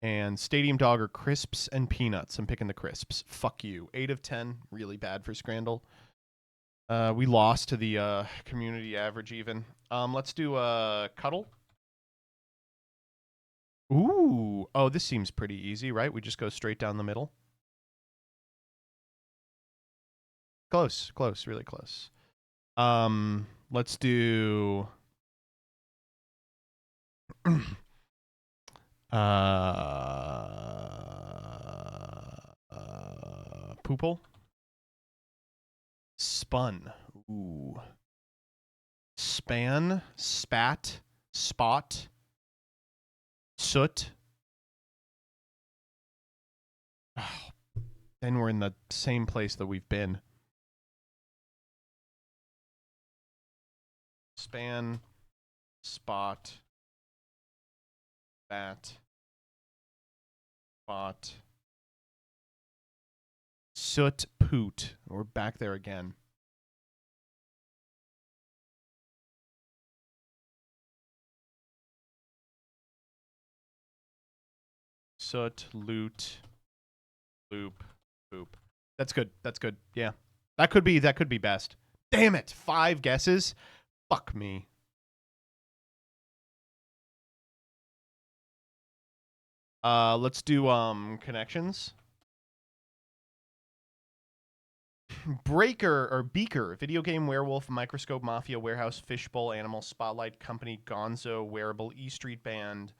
And stadium dog or crisps and peanuts. I'm picking the crisps. Fuck you. 8 of 10. Really bad for Scrandle. We lost to the community average even. Let's do cuddle. Ooh. Oh, this seems pretty easy, right? We just go straight down the middle. Close, close, really close. Let's do poople. Spun. Ooh. Span, spat, spot, soot. Oh, then we're in the same place that we've been. Span, spot, bat, spot, soot, poot. We're back there again. Soot, loot, loop, poop. That's good. That's good. Yeah. That could be best. Damn it. 5 guesses. Fuck me. Let's do connections. Breaker or Beaker, video game, werewolf, microscope, mafia, warehouse, fishbowl, animal, spotlight, company, gonzo, wearable, E Street band,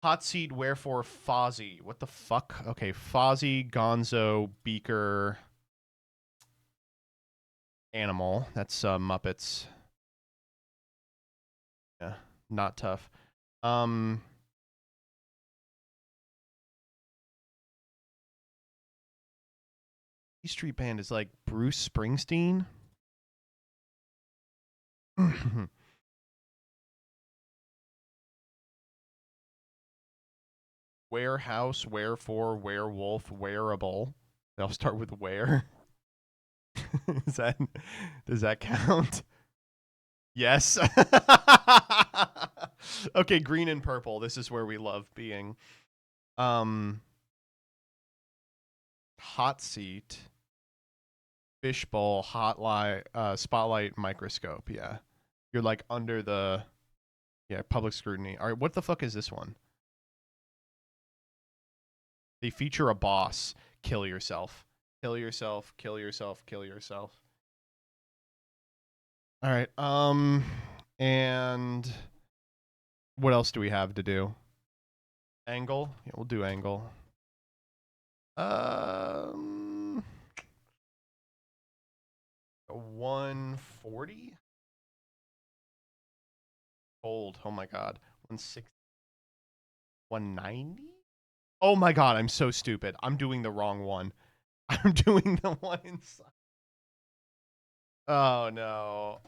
hot seat, wherefore, Fozzie. What the fuck? Okay, Fozzie, gonzo, Beaker, animal. That's Muppets. Yeah, not tough. E Street Band is like Bruce Springsteen. Warehouse, wherefore, werewolf, wearable. They all start with where. Does that count? Yes. Okay, green and purple. This is where we love being. Hot seat. Fishbowl, spotlight, microscope. Yeah. You're like under the public scrutiny. All right, what the fuck is this one? They feature a boss. Kill yourself. Kill yourself, kill yourself, kill yourself. All right. And what else do we have to do? Angle? Yeah, we'll do angle. 140? Cold. Oh my god. 160. 190? Oh my god, I'm so stupid. I'm doing the wrong one. I'm doing the one inside. Oh no.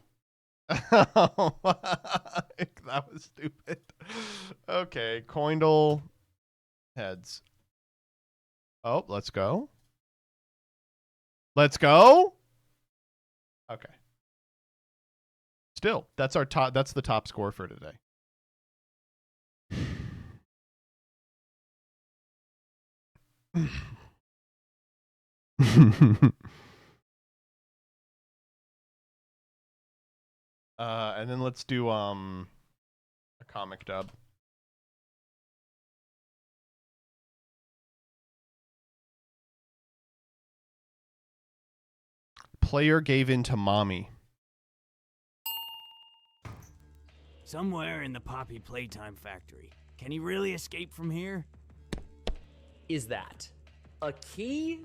Oh, that was stupid. Okay, Coindle heads. Oh, let's go. Let's go. Okay. Still, that's our top. That's the top score for today. And then let's do a comic dub. Player gave in to mommy. Somewhere in the Poppy Playtime Factory. Can he really escape from here? Is that a key?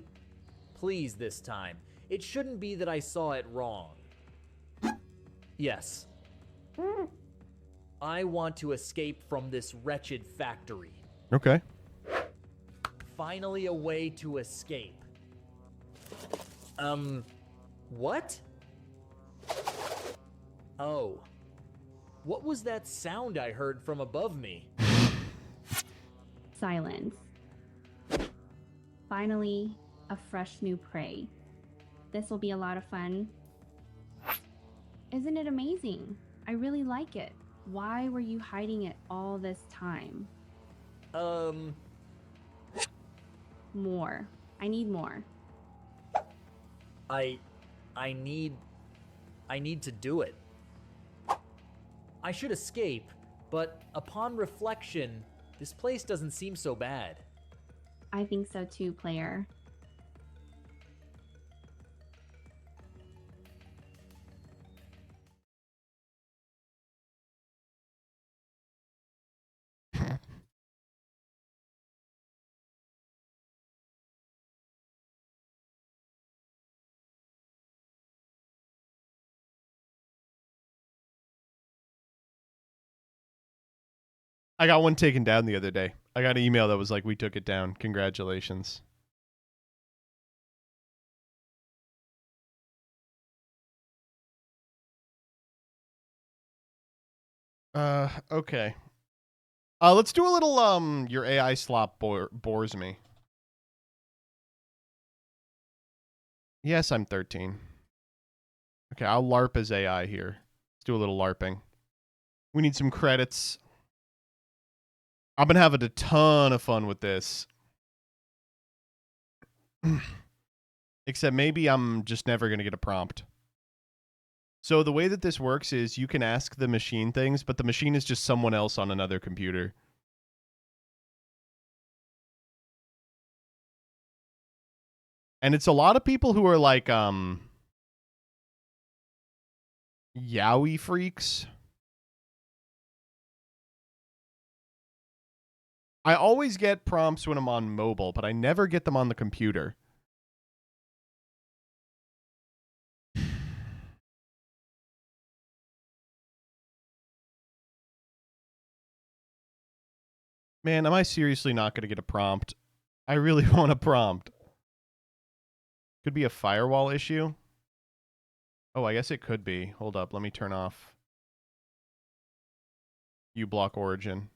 Please this time. It shouldn't be that I saw it wrong. Yes. I want to escape from this wretched factory. Okay. Finally a way to escape. What? Oh. What was that sound I heard from above me? Silence. Finally, a fresh new prey. This will be a lot of fun. Isn't it amazing? I really like it. Why were you hiding it all this time? More. I need more. I need to do it. I should escape, but upon reflection, this place doesn't seem so bad. I think so too, player. I got one taken down the other day. I got an email that was like, we took it down. Congratulations. Okay. Let's do a little, your AI slop bores me. Yes, I'm 13. Okay, I'll LARP as AI here. Let's do a little LARPing. We need some credits. I've been having a ton of fun with this. Except maybe I'm just never going to get a prompt. So the way that this works is you can ask the machine things, but the machine is just someone else on another computer. And it's a lot of people who are like, yaoi freaks. I always get prompts when I'm on mobile, but I never get them on the computer. Man, am I seriously not going to get a prompt? I really want a prompt. Could be a firewall issue. Oh, I guess it could be. Hold up, let me turn off uBlock Origin.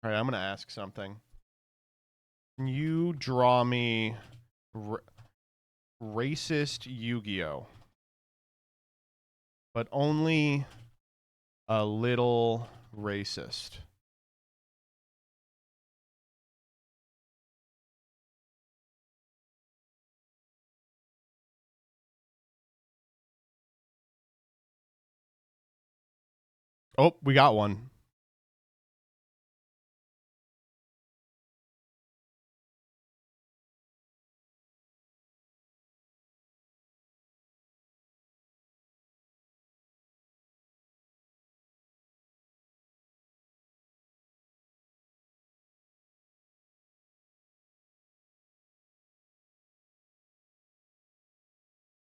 All right, I'm going to ask something. Can you draw me racist Yu-Gi-Oh? But only a little racist. Oh, we got one.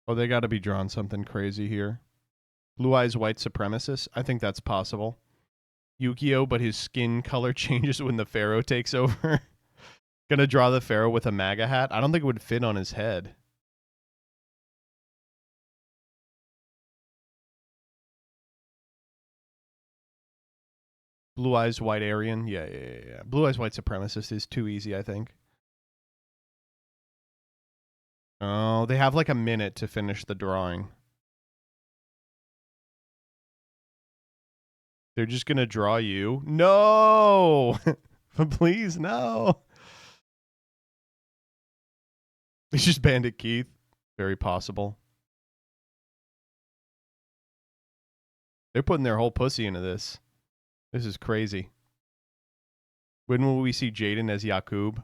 Oh, they got to be drawing something crazy here. Blue Eyes White Supremacist? I think that's possible. Yu-Gi-Oh, but his skin color changes when the Pharaoh takes over. Gonna draw the Pharaoh with a MAGA hat? I don't think it would fit on his head. Blue Eyes White Aryan? Yeah. Blue Eyes White Supremacist is too easy, I think. Oh, they have like a minute to finish the drawing. They're just gonna draw you? No! Please, no! It's just Bandit Keith. Very possible. They're putting their whole pussy into this. This is crazy. When will we see Jaden as Yakub?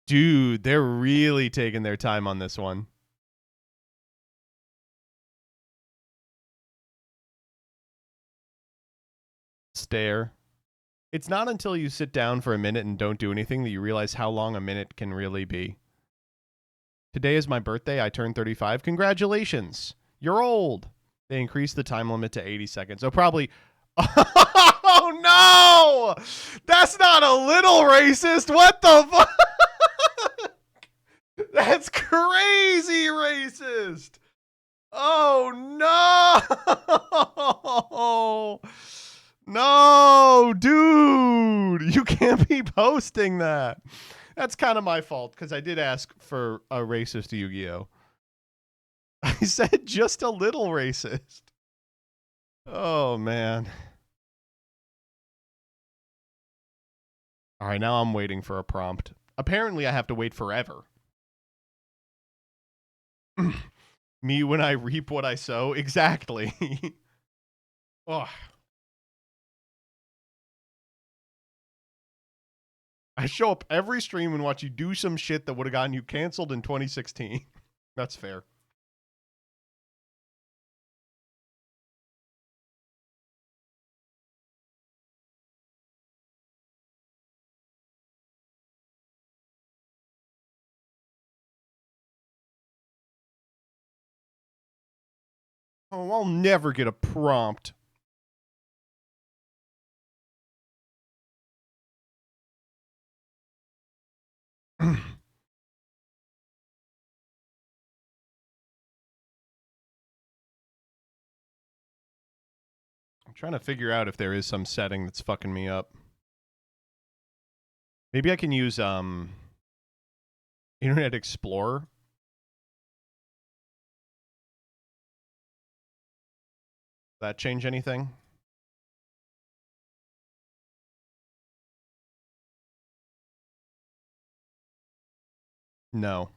Dude, they're really taking their time on this one. Stare. It's not until you sit down for a minute and don't do anything that you realize how long a minute can really be. Today is my birthday. I turned 35. Congratulations. You're old. They increased the time limit to 80 seconds. So probably... Oh, no! That's not a little racist. What the fuck? That's crazy racist. Oh, no! No, dude! You can't be posting that. That's kind of my fault, because I did ask for a racist Yu-Gi-Oh! I said just a little racist. Oh, man. All right, now I'm waiting for a prompt. Apparently, I have to wait forever. Me when I reap what I sow? Exactly. Oh. I show up every stream and watch you do some shit that would have gotten you canceled in 2016. That's fair. Oh, I'll never get a prompt. I'm trying to figure out if there is some setting that's fucking me up. Maybe I can use Internet Explorer. That change anything? No.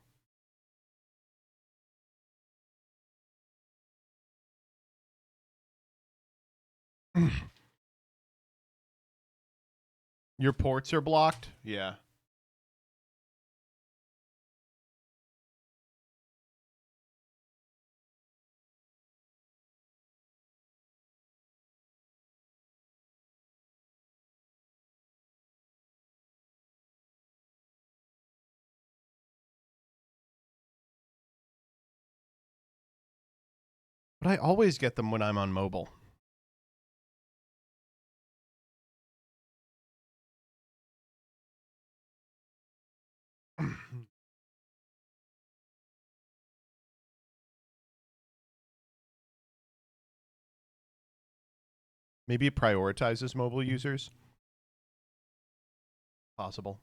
Your ports are blocked? Yeah. But I always get them when I'm on mobile. Maybe it prioritizes mobile users. Possible.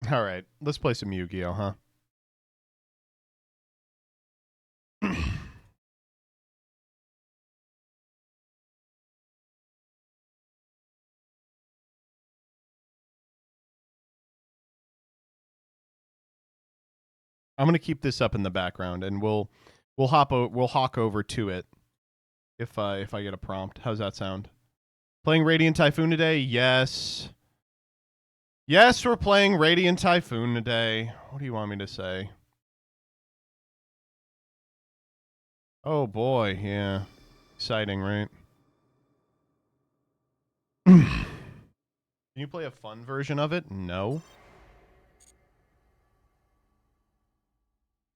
All right, let's play some Yu-Gi-Oh, huh? I'm gonna keep this up in the background, and we'll hawk over to it if I get a prompt. How's that sound? Playing Radiant Typhoon today? Yes. Yes, we're playing Radiant Typhoon today. What do you want me to say? Oh boy, yeah. Exciting, right? Can you play a fun version of it? No.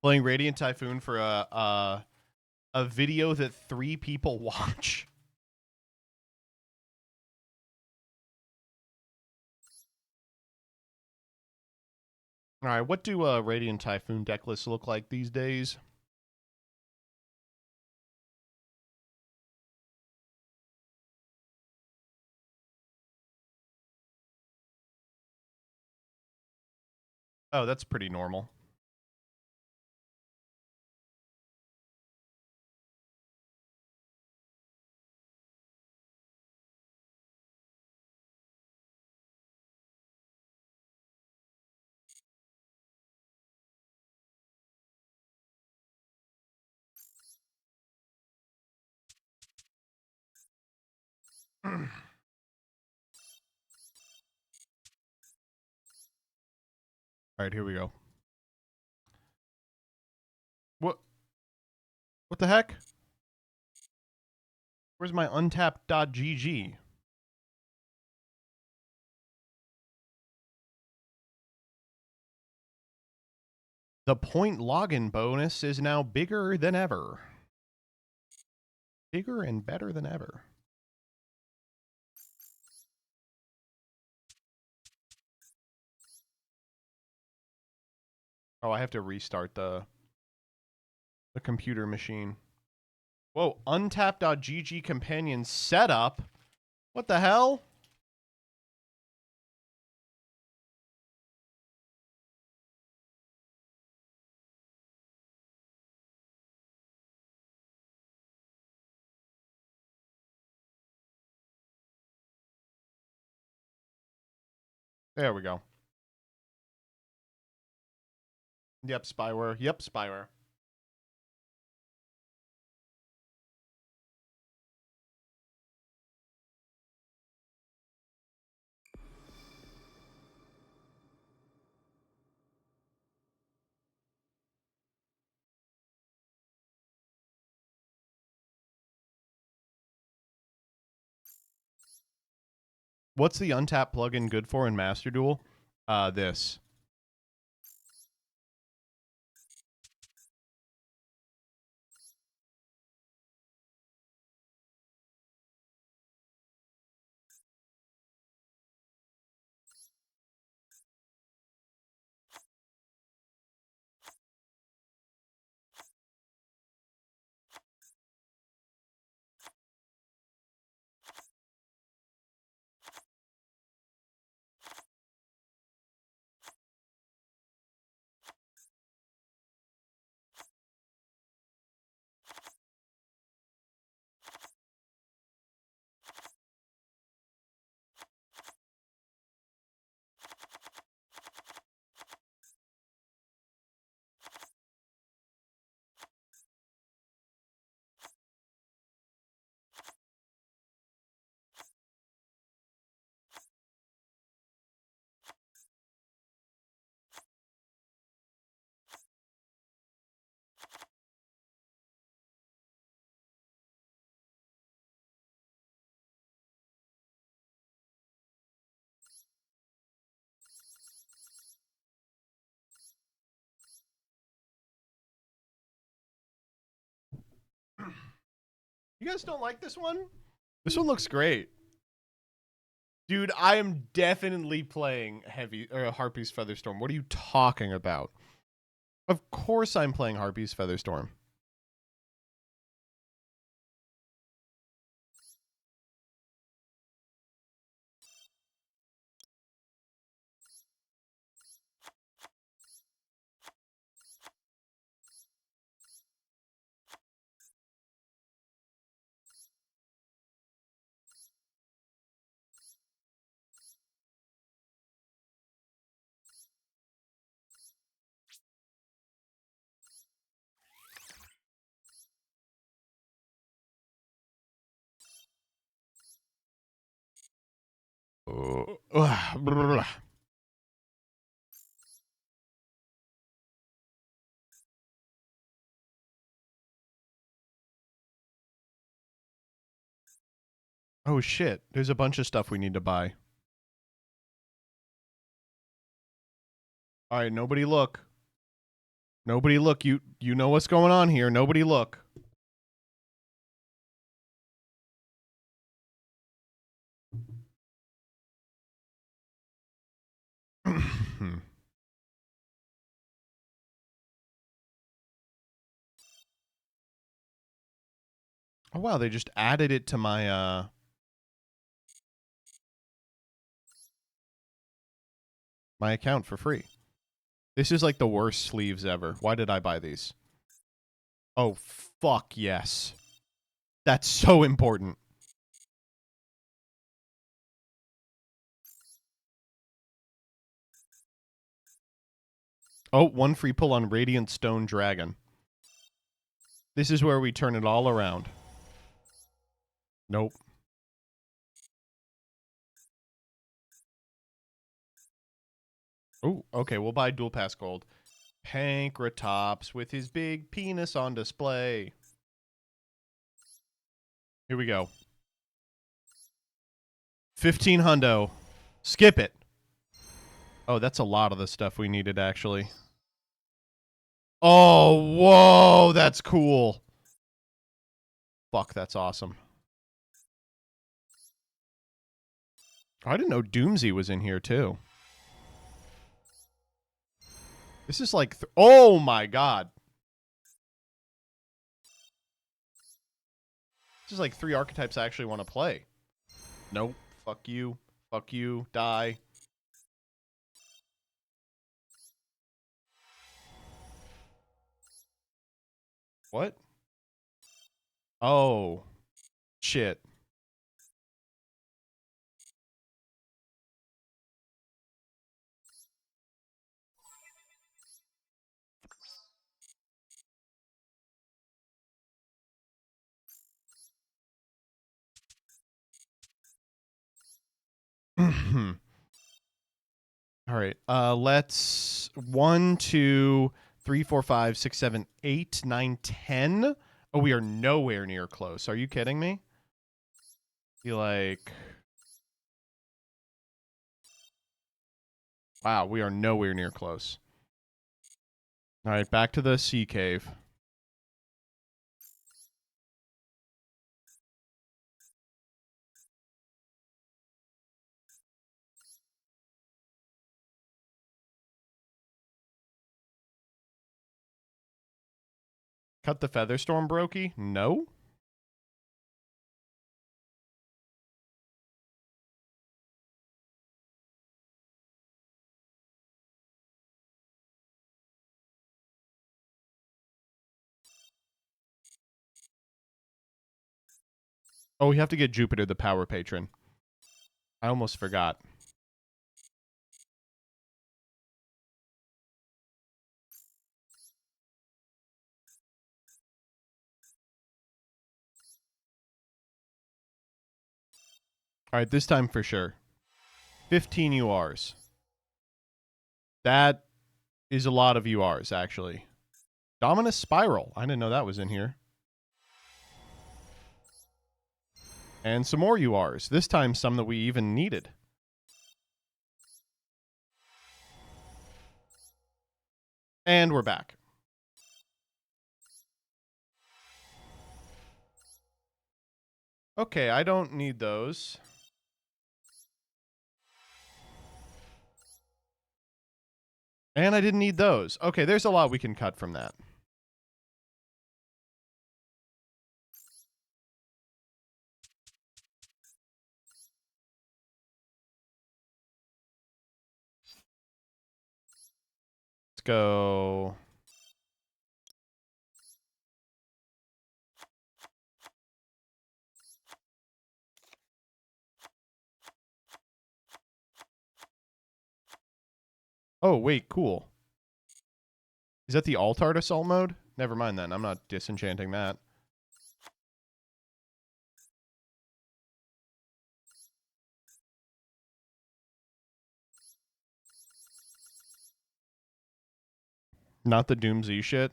Playing Radiant Typhoon for a video that 3 people watch. All right, what do Radiant Typhoon deck lists look like these days? Oh, that's pretty normal. All right, here we go. What the heck? Where's my untapped.gg? The point login bonus is now bigger than ever. Bigger and better than ever. Oh, I have to restart the computer machine. Whoa, untapped.gg companion setup? What the hell? There we go. Yep, spyware. Yep, spyware. What's the untap plugin good for in Master Duel? This. You guys don't like this one? This one looks great. Dude, I am definitely playing Harpy's Featherstorm. What are you talking about? Of course I'm playing Harpy's Featherstorm. Oh shit, there's a bunch of stuff we need to buy. All right, nobody look. Nobody look. You know what's going on here. Nobody look. Oh wow, they just added it to my my account for free. This is like the worst sleeves ever. Why did I buy these? Oh fuck yes. That's so important. Oh, one free pull on Radiant Stone Dragon. This is where we turn it all around. Nope. Oh, okay, we'll buy Dual Pass Gold. Pankratops with his big penis on display. Here we go. 15 hundo. Skip it. Oh, that's a lot of the stuff we needed, actually. Oh, whoa, that's cool. Fuck, that's awesome. I didn't know Doomsy was in here, too. This is like... oh, my God. This is like 3 archetypes I actually want to play. Nope. Fuck you. Fuck you. Die. What? Oh. Shit. All right. Let's 1, 2, 3, 4, 5, 6, 7, 8, 9, 10. Oh, we are nowhere near close. Are you kidding me? Be like, wow, we are nowhere near close. All right, back to the sea cave. Cut the Featherstorm Brokey? No. Oh, we have to get Jupiter the Power Patron. I almost forgot. All right, this time for sure. 15 URs. That is a lot of URs, actually. Dominus Spiral. I didn't know that was in here. And some more URs. This time some that we even needed. And we're back. Okay, I don't need those. And I didn't need those. Okay, there's a lot we can cut from that. Let's go. Oh, wait, cool. Is that the Altart Assault mode? Never mind then. I'm not disenchanting that. Not the Doom Z shit.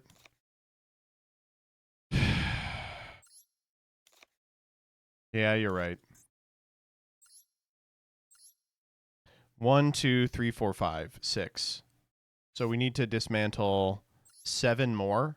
Yeah, you're right. 1, 2, 3, 4, 5, 6. So we need to dismantle 7 more.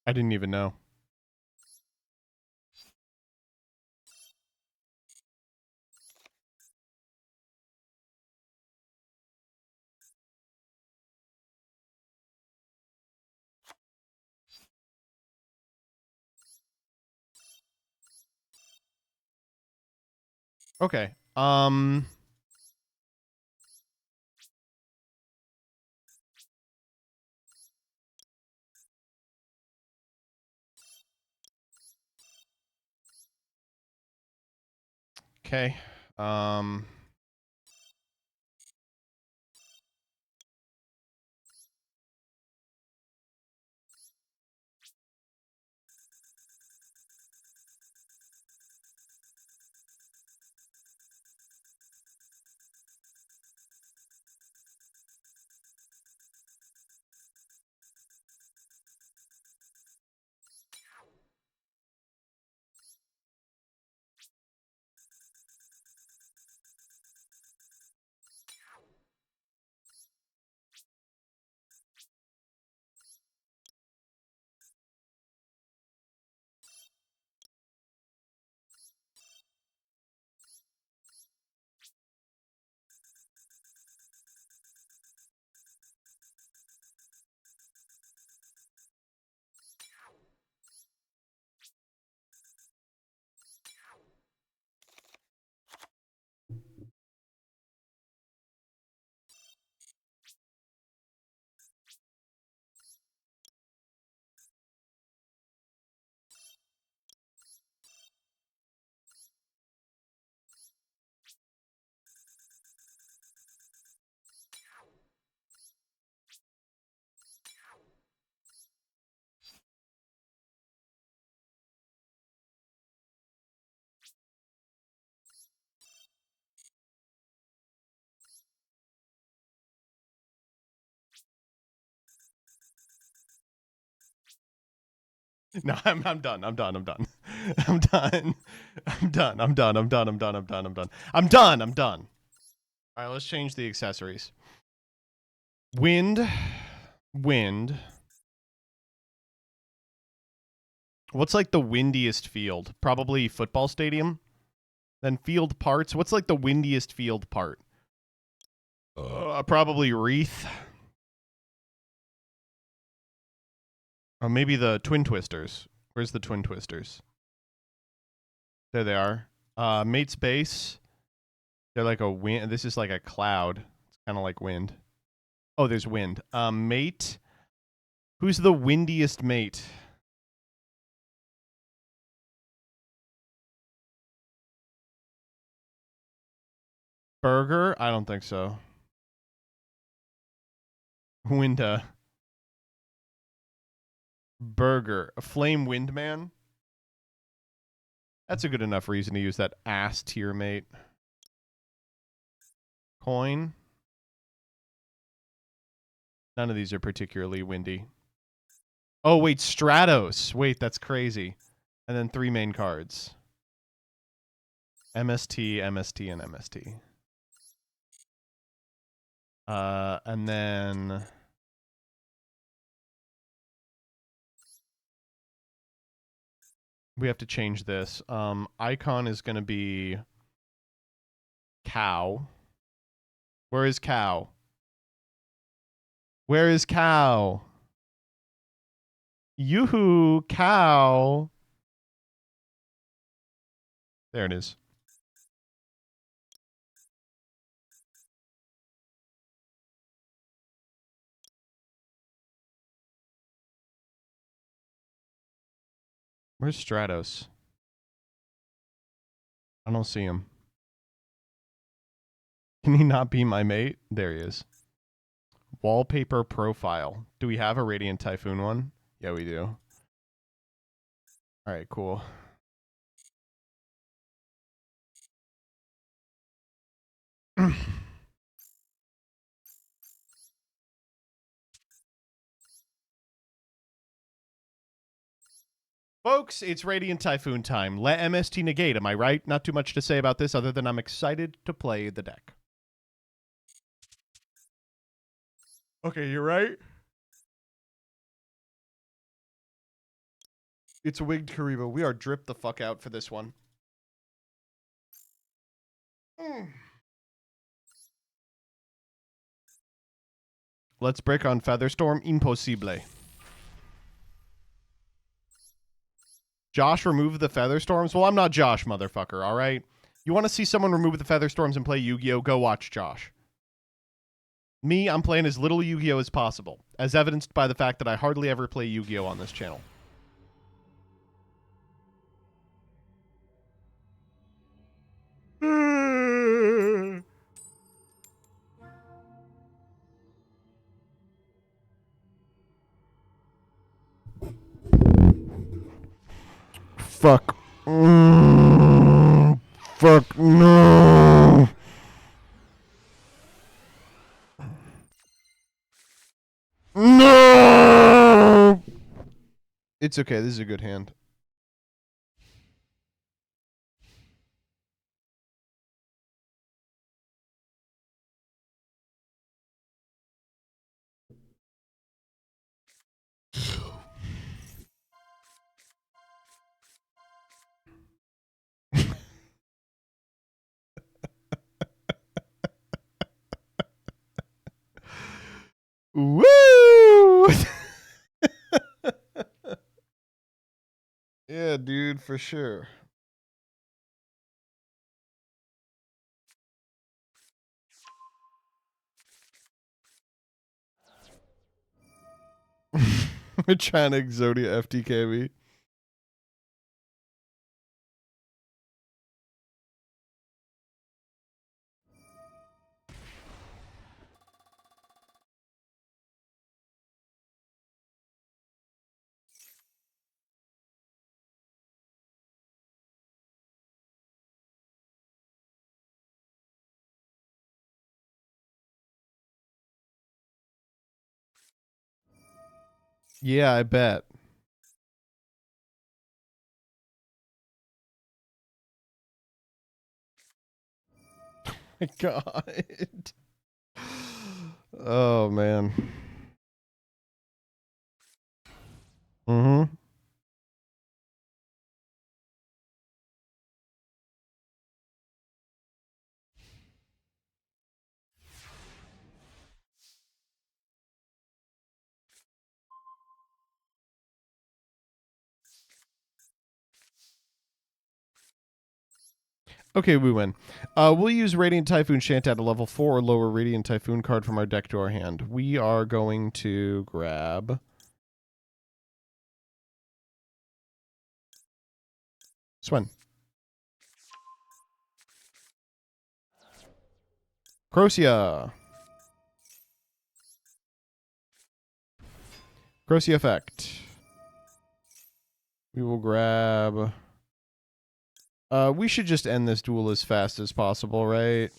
I didn't even know. Okay. Okay. No, I'm done. I'm done. I'm done. I'm done. I'm done. I'm done. I'm done. I'm done. I'm done. I'm done. I'm done. I'm done. All right, let's change the accessories. Wind. Wind. What's like the windiest field? Probably football stadium. Then field parts. What's like the windiest field part? Probably Wreath. Or maybe the Twin Twisters. Where's the Twin Twisters? There they are. Mate's base. They're like a wind. This is like a cloud. It's kind of like wind. Oh, there's wind. Mate. Who's the windiest mate? Burger? I don't think so. Winda. Burger. A flame windman? That's a good enough reason to use that ass tier mate. Coin. None of these are particularly windy. Oh, wait, Stratos. Wait, that's crazy. And then 3 main cards. MST, MST, and MST. And then... we have to change this. Icon is going to be... cow. Where is cow? Where is cow? Yoo-hoo, cow. There it is. Where's Stratos? I don't see him. Can he not be my mate? There he is. Wallpaper profile. Do we have a Radiant Typhoon one? Yeah, we do. All right, cool. Folks, it's Radiant Typhoon time. Let MST negate, am I right? Not too much to say about this other than I'm excited to play the deck. Okay, you're right. It's a Wigged Karibo. We are dripped the fuck out for this one. Let's break on Featherstorm. Impossible. Josh removed the Featherstorms? Well, I'm not Josh, motherfucker, all right? You want to see someone remove the Featherstorms and play Yu-Gi-Oh? Go watch Josh. Me, I'm playing as little Yu-Gi-Oh as possible, as evidenced by the fact that I hardly ever play Yu-Gi-Oh on this channel. Fuck. Fuck no. No. It's okay. This is a good hand. Woo! Yeah, dude, for sure. We're trying to Exodia FTKB. Yeah, I bet. My God. Oh, man. Mm-hmm. Okay, we win. We'll use Radiant Typhoon Shant at a level 4 or lower Radiant Typhoon card from our deck to our hand. We are going to grab... Swen. Crocia. Crocia effect. We will grab... we should just end this duel as fast as possible, right?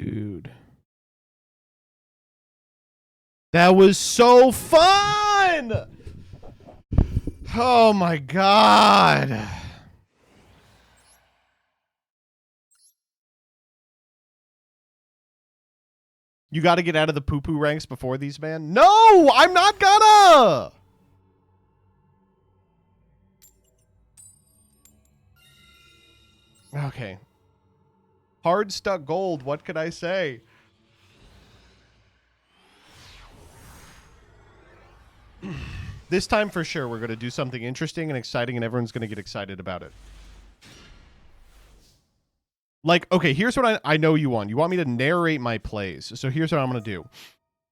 Dude. That was so fun! Oh my god. You got to get out of the poo-poo ranks before these, man. No, I'm not gonna! Okay. Hard stuck gold. What could I say? This time for sure, we're going to do something interesting and exciting, and everyone's going to get excited about it. Like, okay, here's what I know you want. You want me to narrate my plays. So here's what I'm going to do.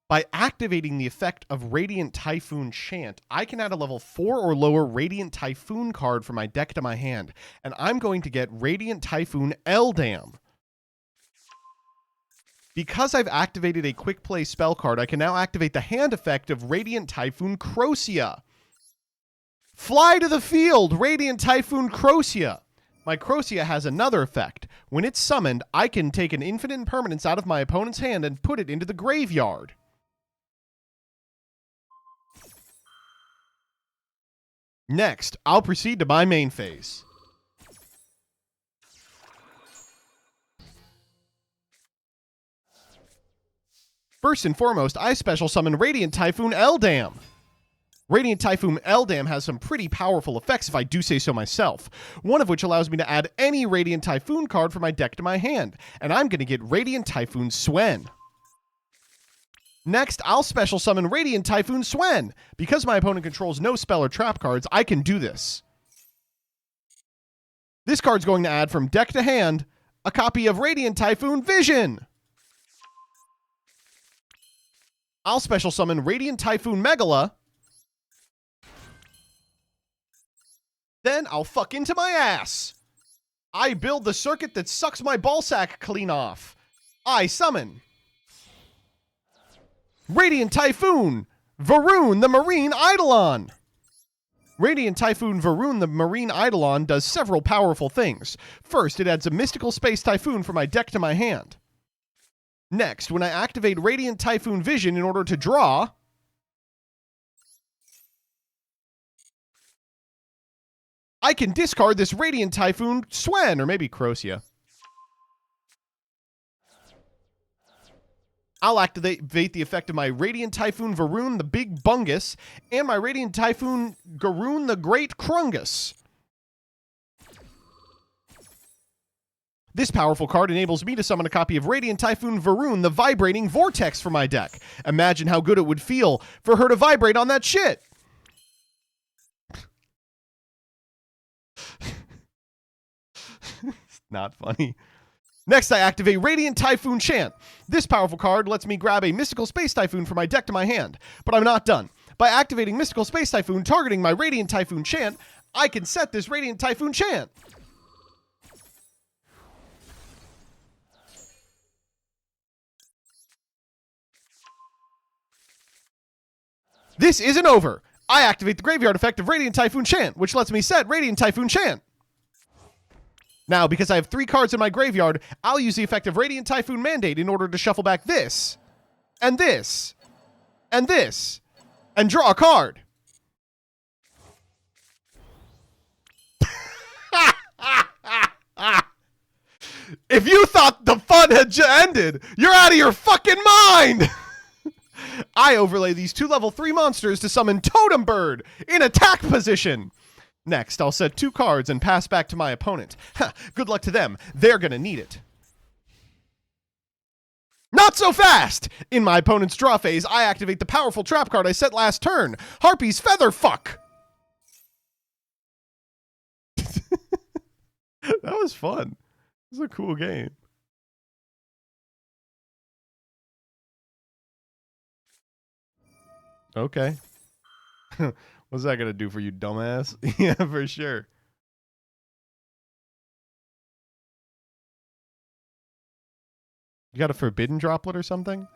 By activating the effect of Radiant Typhoon Chant, I can add a level 4 or lower Radiant Typhoon card from my deck to my hand. And I'm going to get Radiant Typhoon Eldam. Because I've activated a quick play spell card, I can now activate the hand effect of Radiant Typhoon Crocia. Fly to the field, Radiant Typhoon Crocia. My Crocia has another effect. When it's summoned, I can take an infinite permanence out of my opponent's hand and put it into the graveyard. Next, I'll proceed to my main phase. First and foremost, I special summon Radiant Typhoon Eldam. Radiant Typhoon Eldam has some pretty powerful effects if I do say so myself, one of which allows me to add any Radiant Typhoon card from my deck to my hand, and I'm going to get Radiant Typhoon Swen. Next, I'll special summon Radiant Typhoon Swen. Because my opponent controls no spell or trap cards, I can do this. This card's going to add from deck to hand a copy of Radiant Typhoon Vision. I'll special summon Radiant Typhoon Megala. Then I'll fuck into my ass. I build the circuit that sucks my ballsack clean off. I summon Radiant Typhoon Varun the Marine Eidolon. Radiant Typhoon Varun the Marine Eidolon does several powerful things. First, it adds a mystical space typhoon from my deck to my hand. Next, when I activate Radiant Typhoon Vision in order to draw, I can discard this Radiant Typhoon Swen, or maybe Crocia. I'll activate the effect of my Radiant Typhoon Varun the Big Bungus and my Radiant Typhoon Garoon the Great Krungus. This powerful card enables me to summon a copy of Radiant Typhoon Varun the Vibrating Vortex from my deck. Imagine how good it would feel for her to vibrate on that shit. It's not funny. Next, I activate Radiant Typhoon Chant. This powerful card lets me grab a Mystical Space Typhoon from my deck to my hand. But I'm not done. By activating Mystical Space Typhoon targeting my Radiant Typhoon Chant, I can set this Radiant Typhoon Chant. This isn't over. I activate the graveyard effect of Radiant Typhoon Chant, which lets me set Radiant Typhoon Chant. Now, because I have 3 cards in my graveyard, I'll use the effect of Radiant Typhoon Mandate in order to shuffle back this, and this, and this, and draw a card. If you thought the fun had ended, you're out of your fucking mind! I overlay these 2 level 3 monsters to summon Totem Bird in attack position. Next, I'll set 2 cards and pass back to my opponent. Good luck to them. They're gonna need it. Not so fast! In my opponent's draw phase, I activate the powerful trap card I set last turn, Harpy's Featherfuck. That was fun. This is a cool game. Okay. What's that gonna do for you, dumbass? Yeah, for sure. You got a forbidden droplet or something?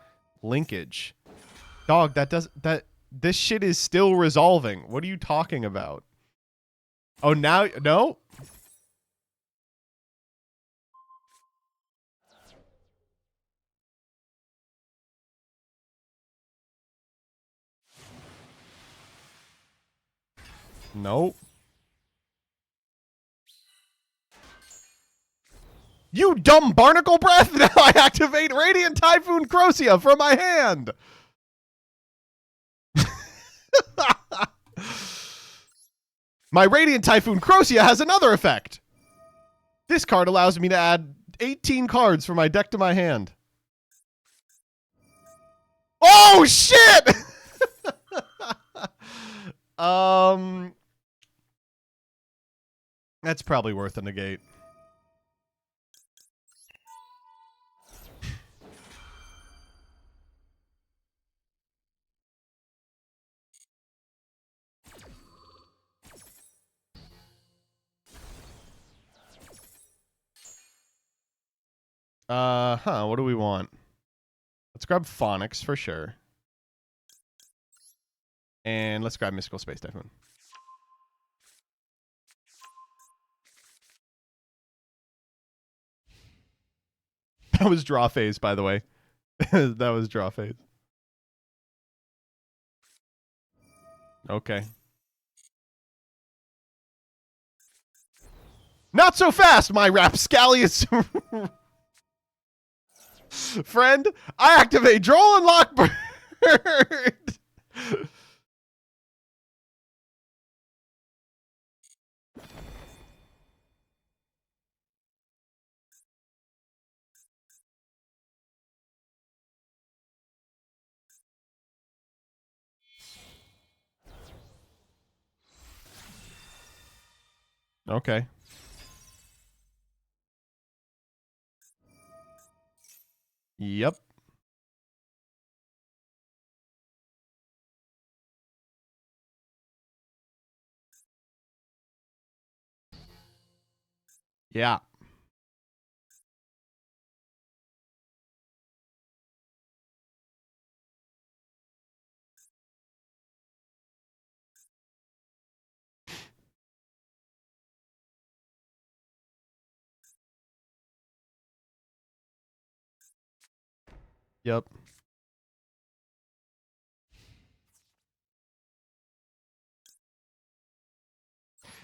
Linkage. Dog, this shit is still resolving. What are you talking about? Oh, now, no? Nope. You dumb barnacle breath! Now I activate Radiant Typhoon Crocia from my hand! My Radiant Typhoon Crocia has another effect! This card allows me to add 18 cards from my deck to my hand. Oh, shit! That's probably worth a negate. What do we want? Let's grab Phonics for sure. And let's grab Mystical Space Typhoon. That was draw phase, by the way. That was draw phase. Okay. Not so fast, my rapscallious friend. I activate Droll and Lockbird. Okay. Yep. Yeah. Yep.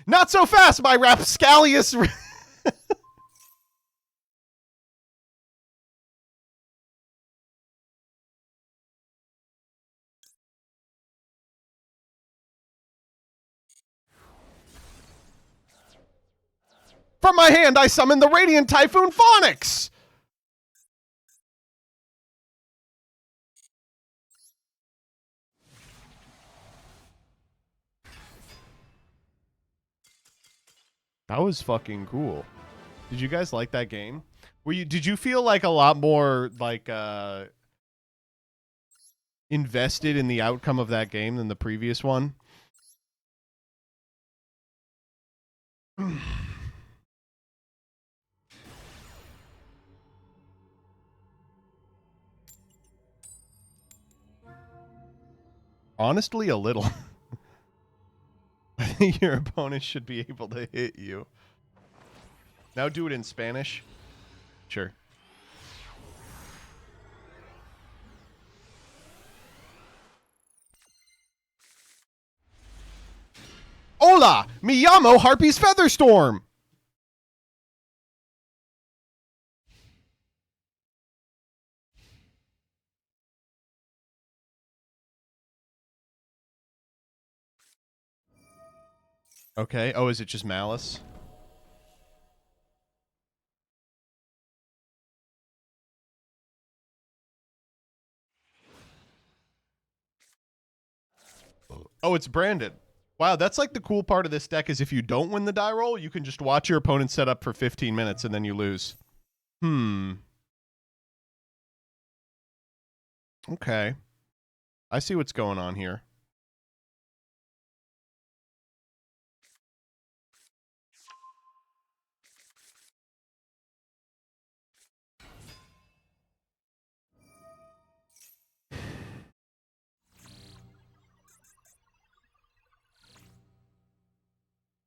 Not so fast, my rapscallious. From my hand, I summon the Radiant Typhoon Phonics. That was fucking cool. Did you guys like that game? Did you feel like a lot more like invested in the outcome of that game than the previous one? Honestly, a little. I think your opponent should be able to hit you. Now do it in Spanish. Sure. Hola! Me llamo Harpy's Featherstorm! Okay. Oh, is it just Malice? Oh, it's branded. Wow, that's like the cool part of this deck is if you don't win the die roll, you can just watch your opponent set up for 15 minutes and then you lose. Okay. I see what's going on here.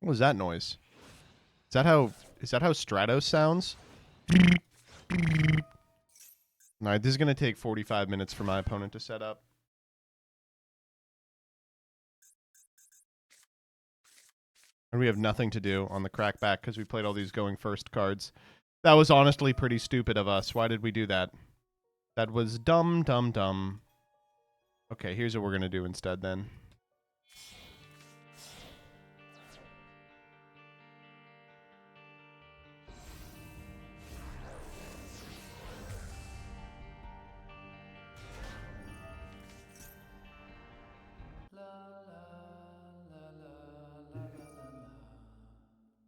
What was that noise? Is that how Stratos sounds? Alright, this is gonna take 45 minutes for my opponent to set up. And we have nothing to do on the crackback because we played all these going first cards. That was honestly pretty stupid of us. Why did we do that? That was dumb, dumb, dumb. Okay, here's what we're going to do instead then.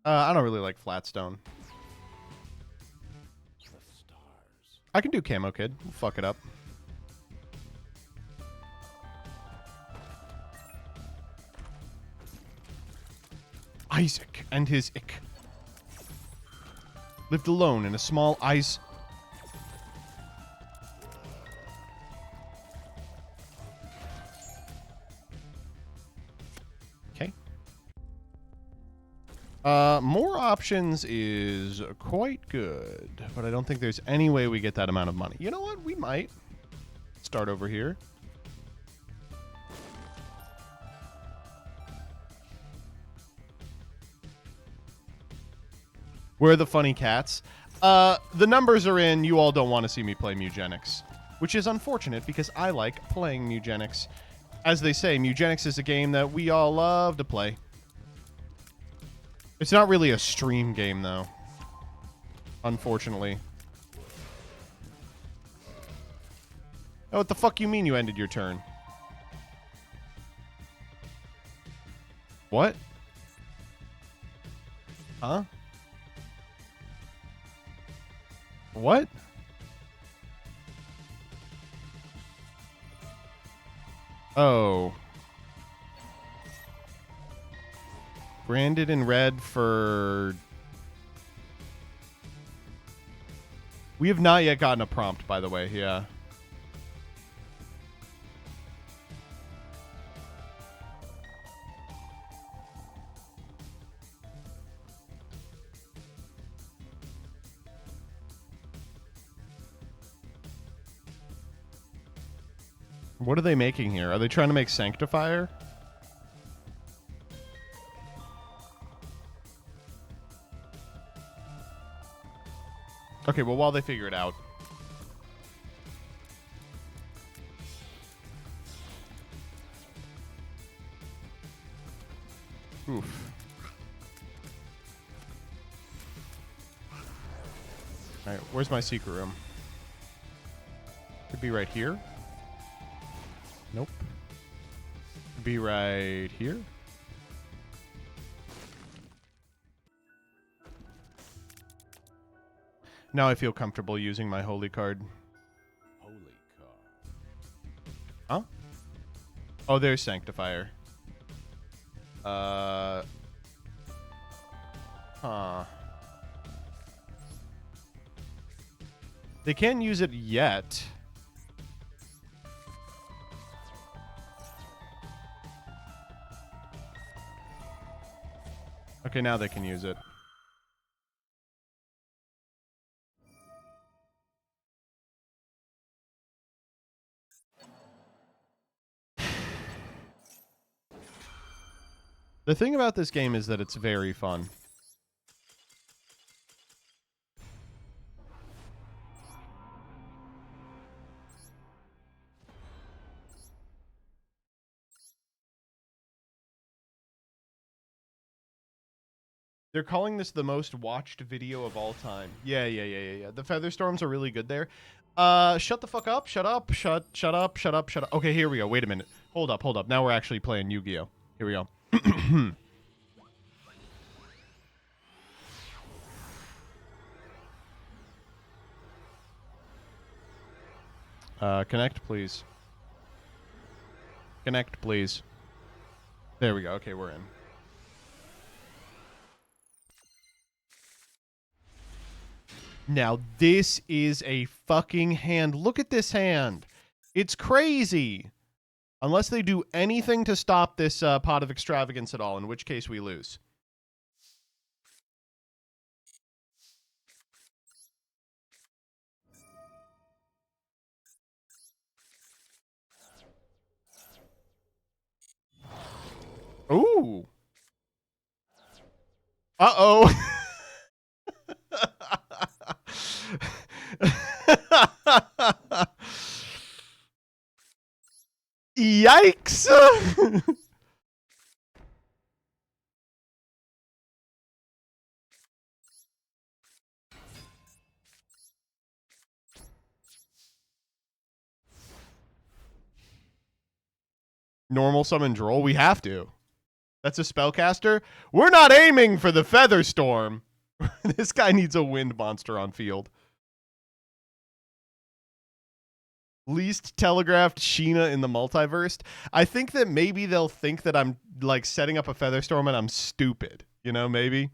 I don't really like Flatstone. I can do Camo Kid. We'll fuck it up. Isaac and his ick lived alone in a small ice. Okay. More options is quite good, but I don't think there's any way we get that amount of money. You know what? We might start over here. Where are the funny cats? The numbers are in. You all don't want to see me play Mugenics, which is unfortunate because I like playing Mugenics. As they say, Mugenics is a game that we all love to play. It's not really a stream game, though. Unfortunately. Oh, what the fuck you mean you ended your turn? What? Huh? What? Oh. Branded in red for... We have not yet gotten a prompt, by the way, yeah. What are they making here? Are they trying to make Sanctifier? Okay, well, while they figure it out. Oof. Alright, where's my secret room? Could be right here. Nope. Could be right here. Now I feel comfortable using my holy card. Holy card. Huh? Oh, there's Sanctifier. Huh. They can't use it yet. Okay, now they can use it. The thing about this game is that it's very fun. They're calling this the most watched video of all time. Yeah. The Featherstorms are really good there. Shut the fuck up. Shut up. Shut up. Okay, here we go. Wait a minute. Hold up. Now we're actually playing Yu-Gi-Oh. Here we go. Connect, please. Connect, please. There we go. Okay, we're in. Now, this is a fucking hand. Look at this hand. It's crazy. Unless they do anything to stop this pot of extravagance at all, in which case we lose. Ooh. Uh-oh. Yikes. Normal summon droll? We have to. That's a spellcaster? We're not aiming for the Feather Storm. This guy needs a wind monster on field. Least telegraphed Sheena in the multiverse. I think that maybe they'll think that I'm like setting up a Feather Storm and I'm stupid. You know, maybe.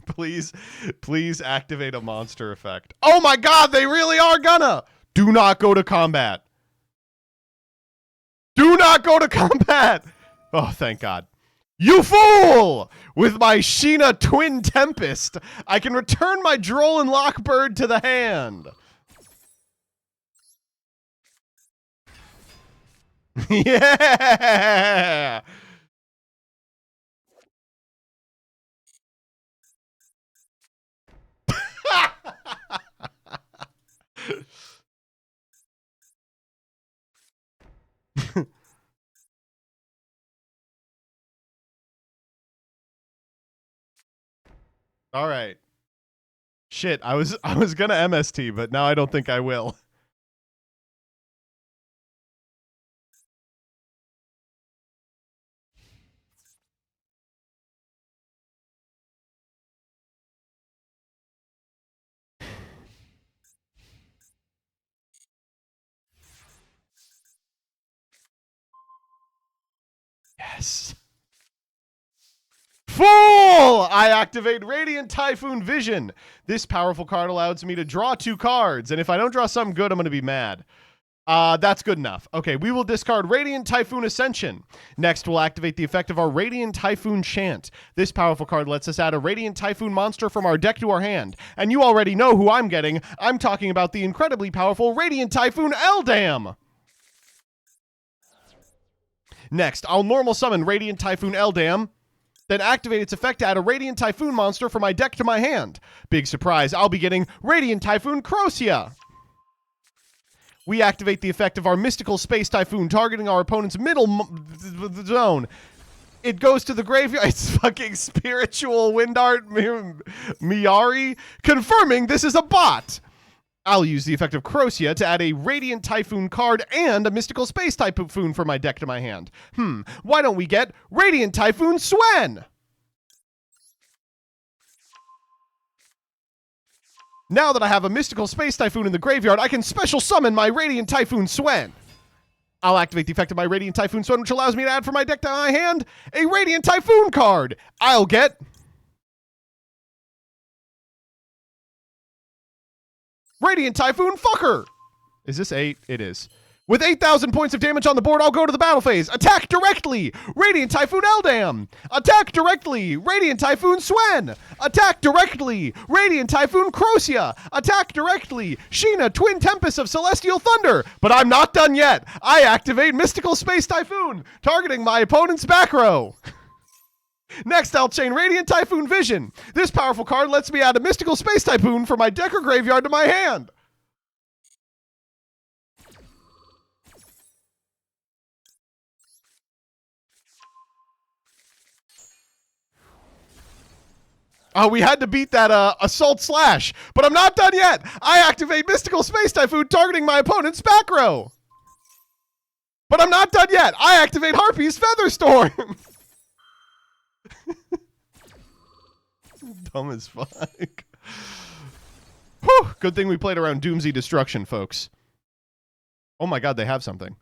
please activate a monster effect. Oh my god, they really are gonna! Do not go to combat. Do not go to combat! Oh, thank god. You fool! With my Sheena Twin Tempest, I can return my Droll and Lockbird to the hand. Yeah! All right. Shit, I was gonna MST, but now I don't think I will. Yes. Fool! I activate Radiant Typhoon Vision. This powerful card allows me to draw 2 cards, and if I don't draw something good, I'm going to be mad. That's good enough. Okay, we will discard Radiant Typhoon Ascension. Next, we'll activate the effect of our Radiant Typhoon Chant. This powerful card lets us add a Radiant Typhoon monster from our deck to our hand. And you already know who I'm getting. I'm talking about the incredibly powerful Radiant Typhoon Eldam. Next, I'll normal summon Radiant Typhoon Eldam, then activate its effect to add a Radiant Typhoon monster from my deck to my hand. Big surprise, I'll be getting Radiant Typhoon Crocia. We activate the effect of our Mystical Space Typhoon, targeting our opponent's middle zone. It goes to the graveyard. It's fucking Spiritual Wind Art Miari, confirming this is a bot. I'll use the effect of Crocia to add a Radiant Typhoon card and a Mystical Space Typhoon for my deck to my hand. Why don't we get Radiant Typhoon Swen? Now that I have a Mystical Space Typhoon in the graveyard, I can special summon my Radiant Typhoon Swen. I'll activate the effect of my Radiant Typhoon Swen, which allows me to add for my deck to my hand a Radiant Typhoon card. I'll get Radiant Typhoon Fucker. Is this 8? It is. With 8,000 points of damage on the board, I'll go to the battle phase. Attack directly! Radiant Typhoon Eldam! Attack directly! Radiant Typhoon Swen! Attack directly! Radiant Typhoon Crocia! Attack directly! Sheena, Twin Tempest of Celestial Thunder! But I'm not done yet! I activate Mystical Space Typhoon, targeting my opponent's back row. Next, I'll chain Radiant Typhoon Vision. This powerful card lets me add a Mystical Space Typhoon from my deck or graveyard to my hand. Oh, we had to beat that Assault Slash, but I'm not done yet. I activate Mystical Space Typhoon, targeting my opponent's back row. But I'm not done yet. I activate Harpy's Feather Storm. Dumb as fuck. Whew, good thing we played around Doomsday Destruction, folks. Oh my god, they have something.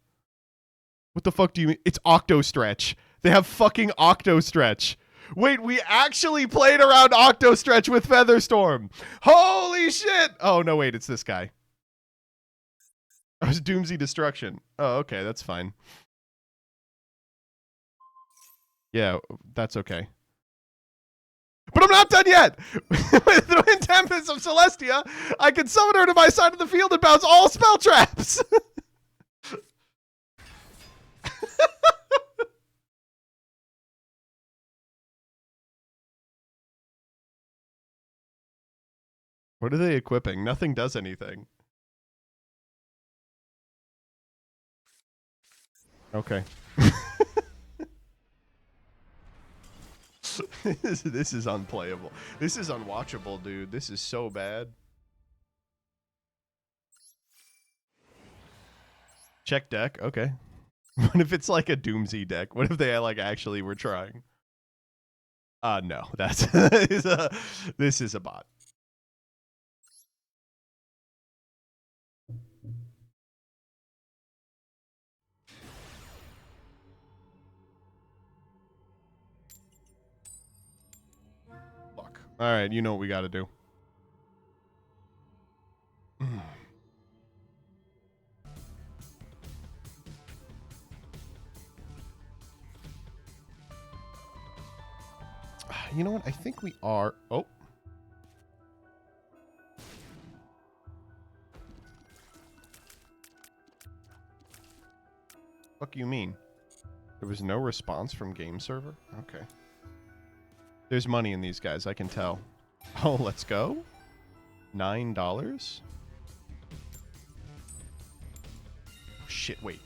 What the fuck do you mean? It's Octo Stretch. They have fucking Octo Stretch. Wait, we actually played around Octo Stretch with Featherstorm. Holy shit! Oh, no, wait, it's this guy. It was Doomsday Destruction. Oh, okay, that's fine. Yeah, that's okay. But I'm not done yet. With the Wind Tempest of Celestia, I can summon her to my side of the field and bounce all spell traps. What are they equipping? Nothing does anything. Okay. This is unplayable. This is unwatchable, dude. This is so bad. Check deck. Okay. What if it's like a Doomsday deck? What if they like actually were trying? No. That's this is a bot. Fuck. All right, you know what we got to do. You know what? I think we are. Oh. Fuck you mean? There was no response from game server? Okay. There's money in these guys, I can tell. Oh, let's go. $9? Oh, shit, wait.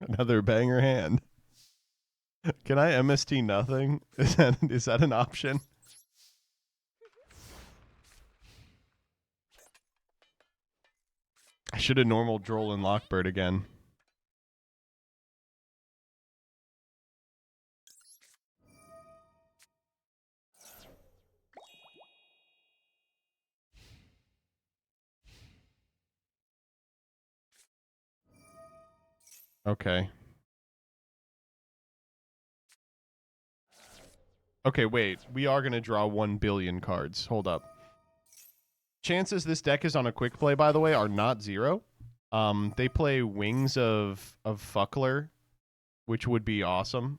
Another banger hand. Can I MST nothing? Is that an option? I should have normal Droll and Lockbird again. Okay. Okay, wait. We are going to draw 1 billion cards. Hold up. Chances this deck is on a quick play, by the way, are not 0. They play Wings of Fuckler, which would be awesome.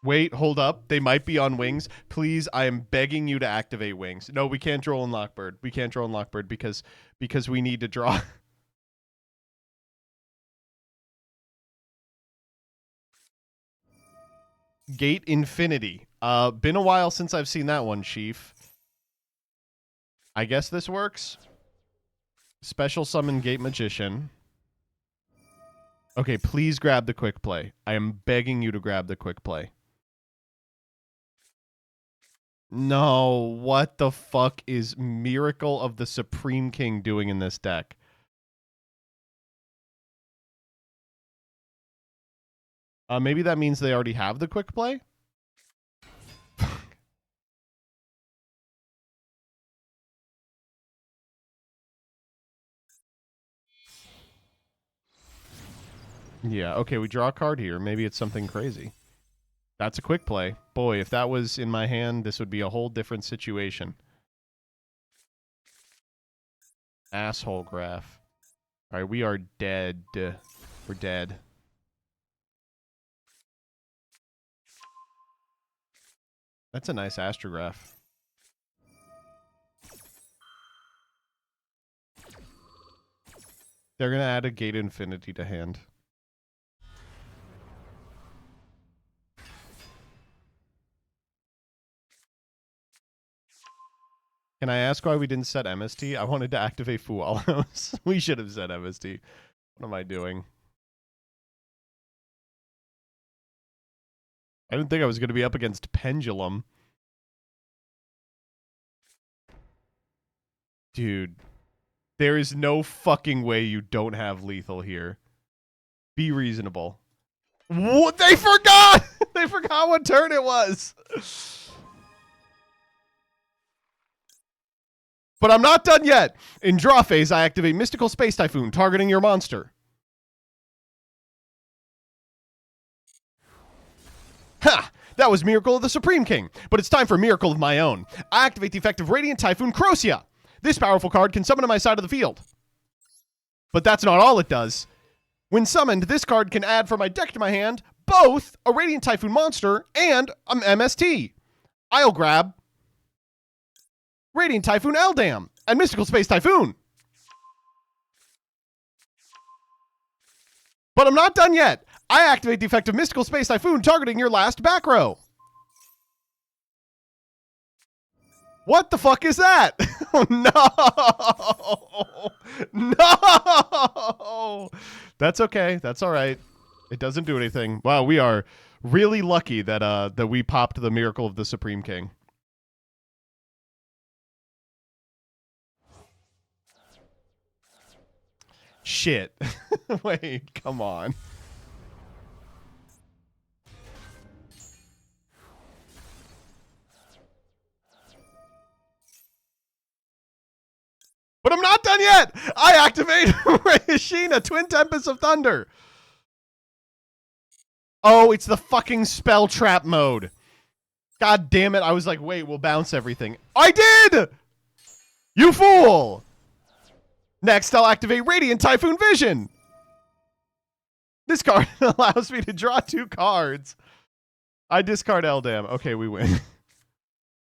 Wait, hold up. They might be on Wings. Please, I am begging you to activate Wings. No, we can't draw in Lockbird. We can't draw in Lockbird because we need to draw. Gate Infinity. Been a while since I've seen that one, Chief. I guess this works. Special summon Gate Magician. Okay, please grab the quick play. I am begging you to grab the quick play. No, what the fuck is Miracle of the Supreme King doing in this deck? Maybe that means they already have the quick play? Yeah, okay, we draw a card here. Maybe it's something crazy. That's a quick play. Boy, if that was in my hand, this would be a whole different situation. Asshole graph. All right, we are dead. We're dead. That's a nice astrograph. They're going to add a Gate Infinity to hand. Can I ask why we didn't set MST? I wanted to activate Fualos. We should have set MST. What am I doing? I didn't think I was going to be up against Pendulum. Dude. There is no fucking way you don't have lethal here. Be reasonable. What? They forgot! They forgot what turn it was! But I'm not done yet. In draw phase, I activate Mystical Space Typhoon, targeting your monster. Ha! That was Miracle of the Supreme King, but it's time for a miracle of my own. I activate the effect of Radiant Typhoon Crocia. This powerful card can summon to my side of the field. But that's not all it does. When summoned, this card can add from my deck to my hand both a Radiant Typhoon monster and an MST. I'll grab Radiant Typhoon Eldam and Mystical Space Typhoon. But I'm not done yet. I activate the effect of Mystical Space Typhoon targeting your last back row. What the fuck is that? Oh, no. No. That's okay. That's all right. It doesn't do anything. Wow, we are really lucky that that we popped the Miracle of the Supreme King. Shit. Wait, come on. But I'm not done yet! I activate Rayashina, Twin Tempest of Thunder. Oh, it's the fucking spell trap mode. God damn it. I was like, wait, we'll bounce everything. I did! You fool! Next, I'll activate Radiant Typhoon Vision. This card allows me to draw 2 cards. I discard Eldam. Okay, we win.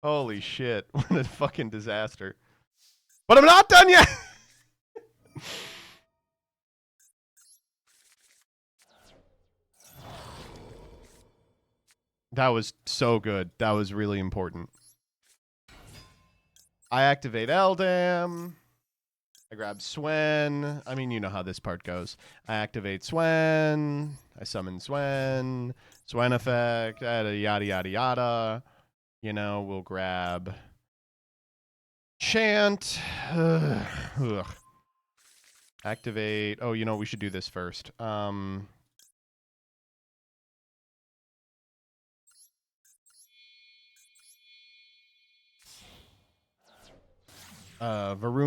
Holy shit. What a fucking disaster. But I'm not done yet! That was so good. That was really important. I activate Eldam. I grab Swen. I mean, you know how this part goes. I activate Swen. I summon Swen. Swen effect. Yada, yada, yada. You know, we'll grab Chant. Ugh. Activate. Oh, you know, we should do this first. Varun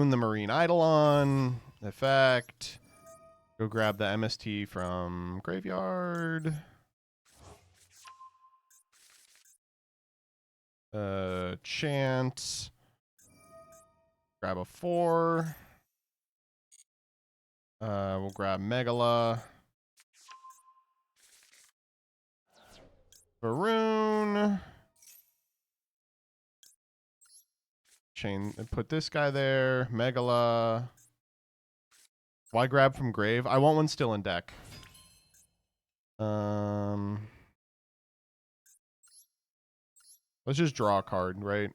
the Marine Eidolon. Effect. Go grab the MST from Graveyard. Chant. Grab a 4. We'll grab Megala. Varun. Chain. Put this guy there. Megala. Why grab from grave? I want one still in deck. Let's just draw a card, right?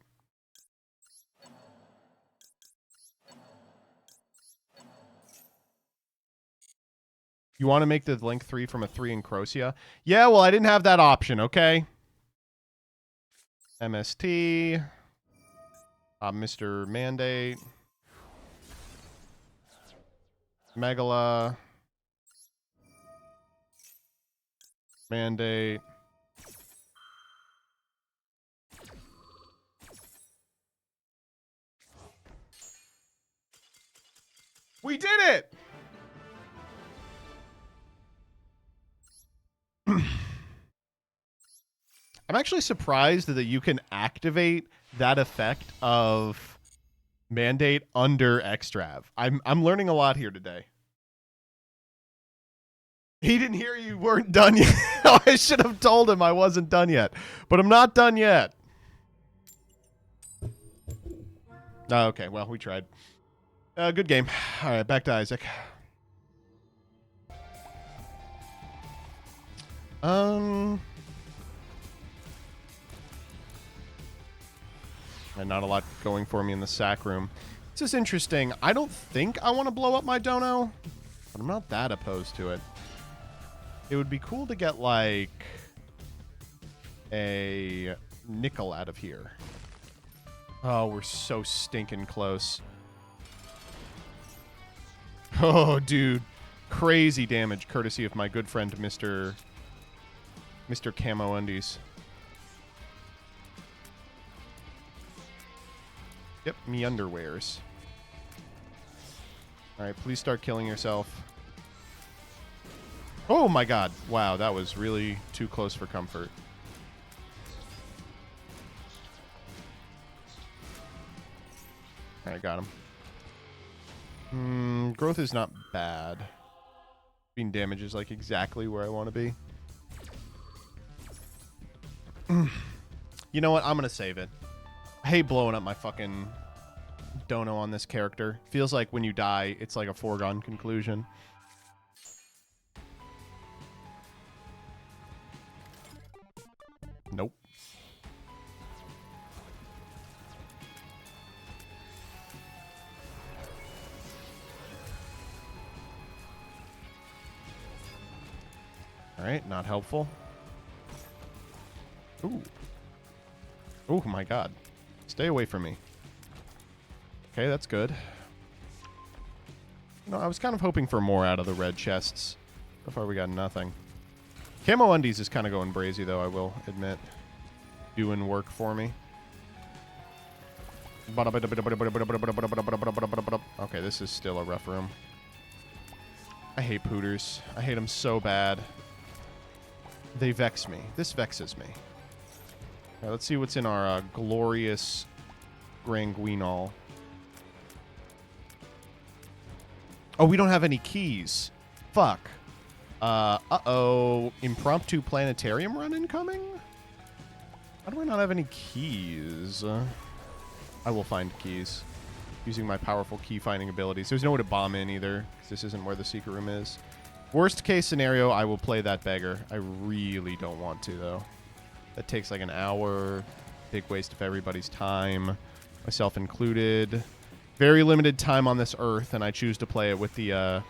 You want to make the link 3 from a 3 in Crocia? Yeah, well, I didn't have that option, okay? MST. Mr. Mandate. Megala. Mandate. We did it! I'm actually surprised that you can activate that effect of Mandate under Xtrav. I'm learning a lot here today. He didn't hear you weren't done yet. I should have told him I wasn't done yet. But I'm not done yet. Oh, okay, well, we tried. Good game. All right, back to Isaac. And not a lot going for me in the sack room. This is interesting. I don't think I want to blow up my dono, but I'm not that opposed to it. It would be cool to get, like, a nickel out of here. Oh, we're so stinking close. Oh, dude. Crazy damage, courtesy of my good friend, Mr. Camo Undies. Yep, me underwears. Alright, please start killing yourself. Oh my god. Wow, that was really too close for comfort. All right, got him. Growth is not bad. Being damage is like exactly where I want to be. You know what? I'm going to save it. I hate blowing up my fucking dono on this character. Feels like when you die, it's like a foregone conclusion. Nope. All right, not helpful. Ooh. Oh my god. Stay away from me. Okay, that's good. You know, I was kind of hoping for more out of the red chests. So far we got nothing. Camo undies is kind of going brazy, though, I will admit. Doing work for me. Okay, this is still a rough room. I hate pooters. I hate them so bad. They vex me. This vexes me. All right, let's see what's in our glorious Granguinol. Oh, we don't have any keys. Fuck. Uh-oh. Impromptu planetarium run incoming? How do I not have any keys? I will find keys. Using my powerful key finding abilities. There's nowhere to bomb in either, because this isn't where the secret room is. Worst case scenario, I will play that beggar. I really don't want to, though. That takes like an hour. Big waste of everybody's time. Myself included. Very limited time on this earth, and I choose to play it with the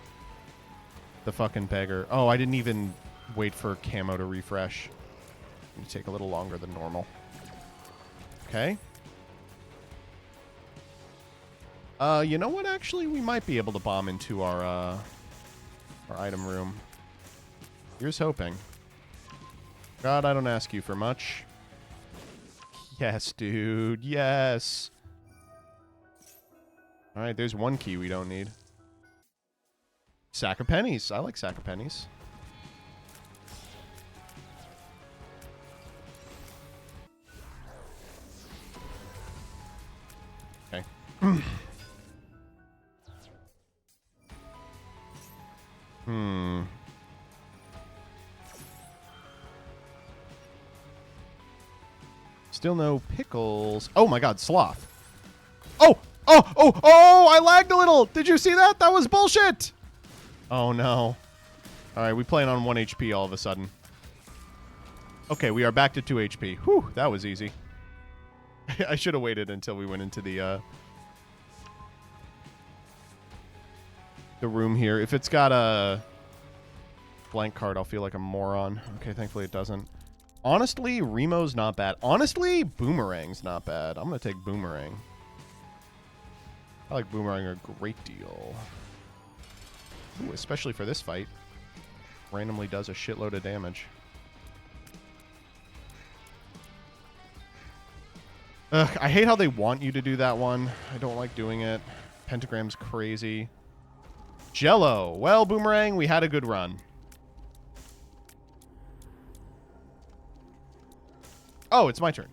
fucking beggar. Oh, I didn't even wait for camo to refresh. It'll take a little longer than normal. Okay. You know what? Actually, we might be able to bomb into our item room. Here's hoping. God, I don't ask you for much. Yes, dude. Yes. All right, there's one key we don't need. Sack of pennies. I like sack of pennies. Okay. Still no pickles. Oh my god, sloth. Oh! Oh! I lagged a little! Did you see that? That was bullshit! Oh no. Alright, we playing on 1 HP all of a sudden. Okay, we are back to 2 HP. Whew, that was easy. I should have waited until we went into the room here. If it's got a blank card, I'll feel like a moron. Okay, thankfully it doesn't. Honestly, Remo's not bad. Honestly, Boomerang's not bad. I'm going to take Boomerang. I like Boomerang a great deal. Ooh, especially for this fight. Randomly does a shitload of damage. Ugh, I hate how they want you to do that one. I don't like doing it. Pentagram's crazy. Jello. Well, Boomerang, we had a good run. Oh, it's my turn.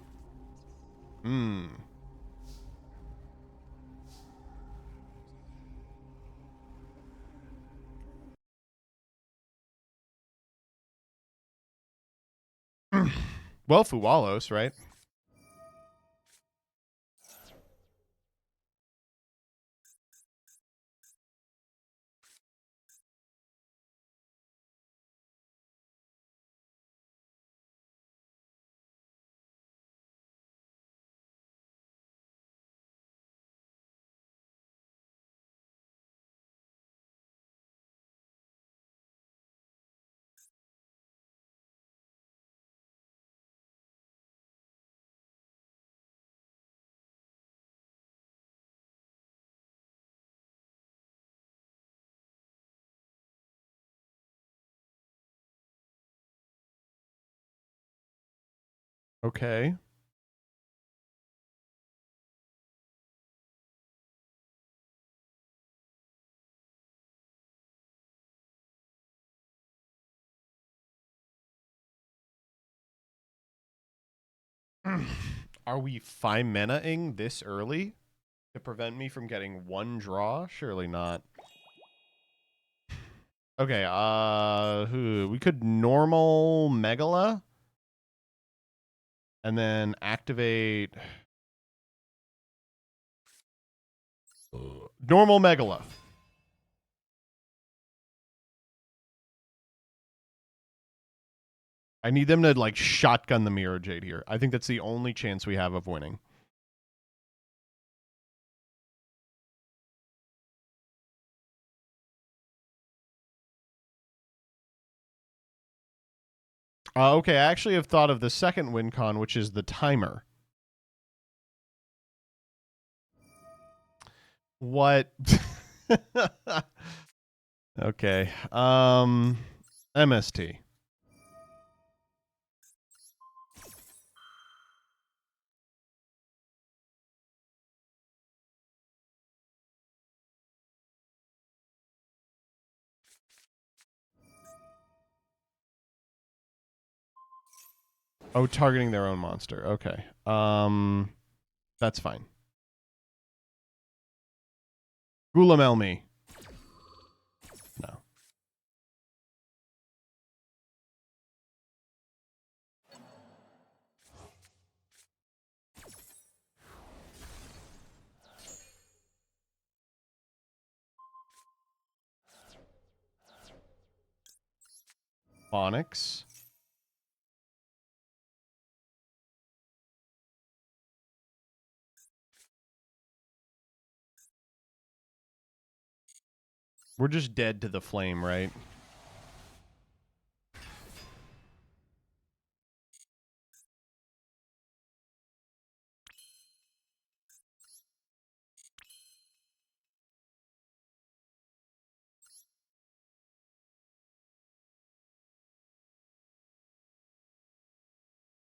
Well, Fuwalos, right? Okay. Are we 5 mana-ing this early? To prevent me from getting one draw? Surely not. Okay, we could normal Megala. And then activate... normal Megala. I need them to, like, shotgun the Mirror Jade here. I think that's the only chance we have of winning. Okay, I actually have thought of the second win con, which is the timer. What? Okay. MST. Oh, targeting their own monster. Okay. That's fine. Gulamel me. No. Onyx. We're just dead to the flame, right?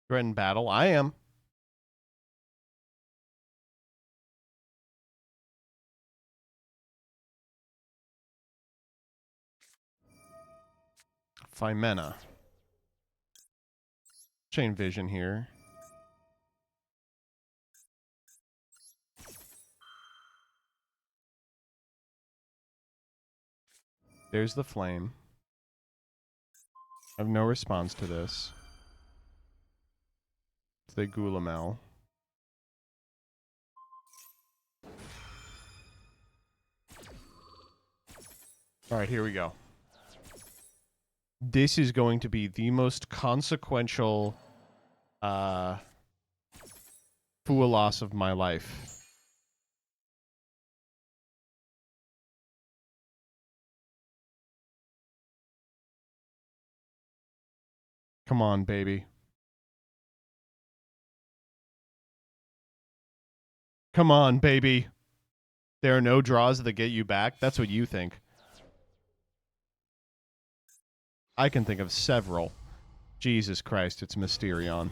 You're in battle. I am. Phimena. Chain vision here. There's the flame. I have no response to this. It's the Gulamel. Alright, here we go. This is going to be the most consequential Fua loss of my life. Come on, baby. Come on, baby. There are no draws that get you back? That's what you think. I can think of several. Jesus Christ, it's Mysterion.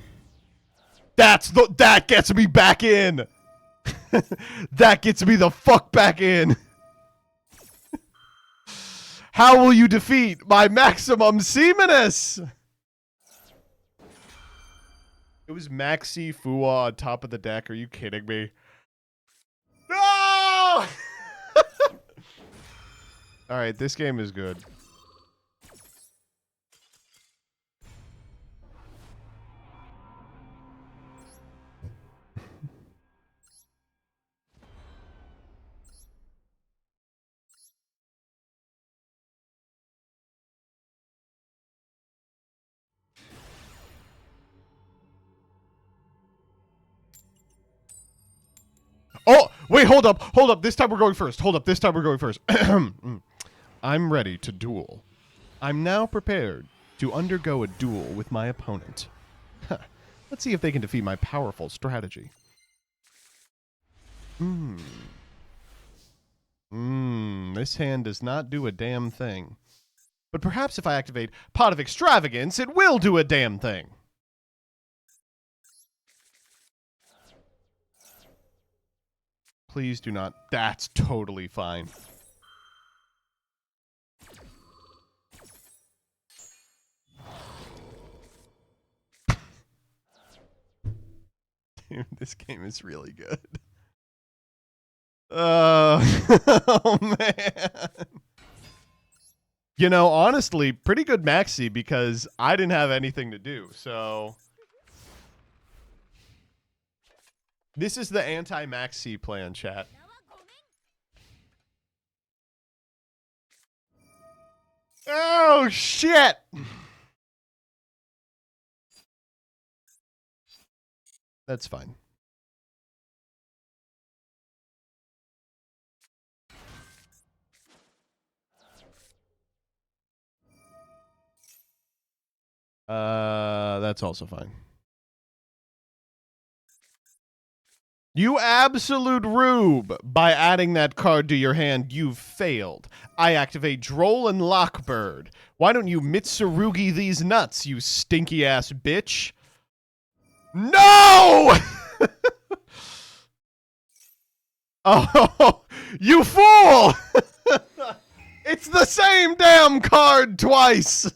That gets me back in! That gets me the fuck back in! How will you defeat my maximum seaminess? It was Maxi Fua on top of the deck. Are you kidding me? No! Alright, this game is good. Oh, wait, hold up. Hold up. This time we're going first. Hold up. This time we're going first. I'm ready to duel. I'm now prepared to undergo a duel with my opponent. Let's see if they can defeat my powerful strategy. This hand does not do a damn thing. But perhaps if I activate Pot of Extravagance, it will do a damn thing. Please do not. That's totally fine. Dude, this game is really good. Oh, man. You know, honestly, pretty good maxi because I didn't have anything to do, so... This is the anti-maxi plan, chat. Oh, shit! That's fine. That's also fine. You absolute rube! By adding that card to your hand, you've failed. I activate Droll and Lockbird. Why don't you Mitsurugi these nuts, you stinky ass bitch? No! Oh, you fool! It's the same damn card twice!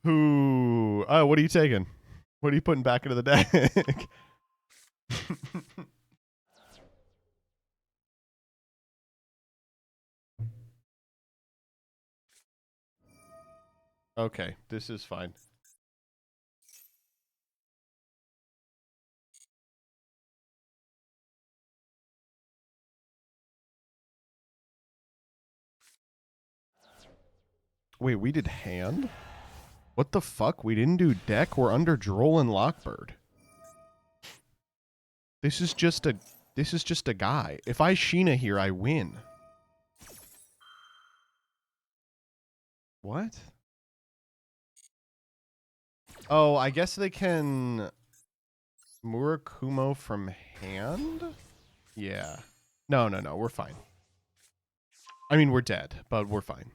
Ooh. Oh, what are you taking? What are you putting back into the deck? Okay, this is fine. Wait, we did hand? What the fuck? We didn't do deck? We're under Droll and Lockbird. This is just a guy. If I Sheena here, I win. What? Oh, I guess they can Murakumo from hand? Yeah. No, we're fine. I mean, we're dead, but we're fine.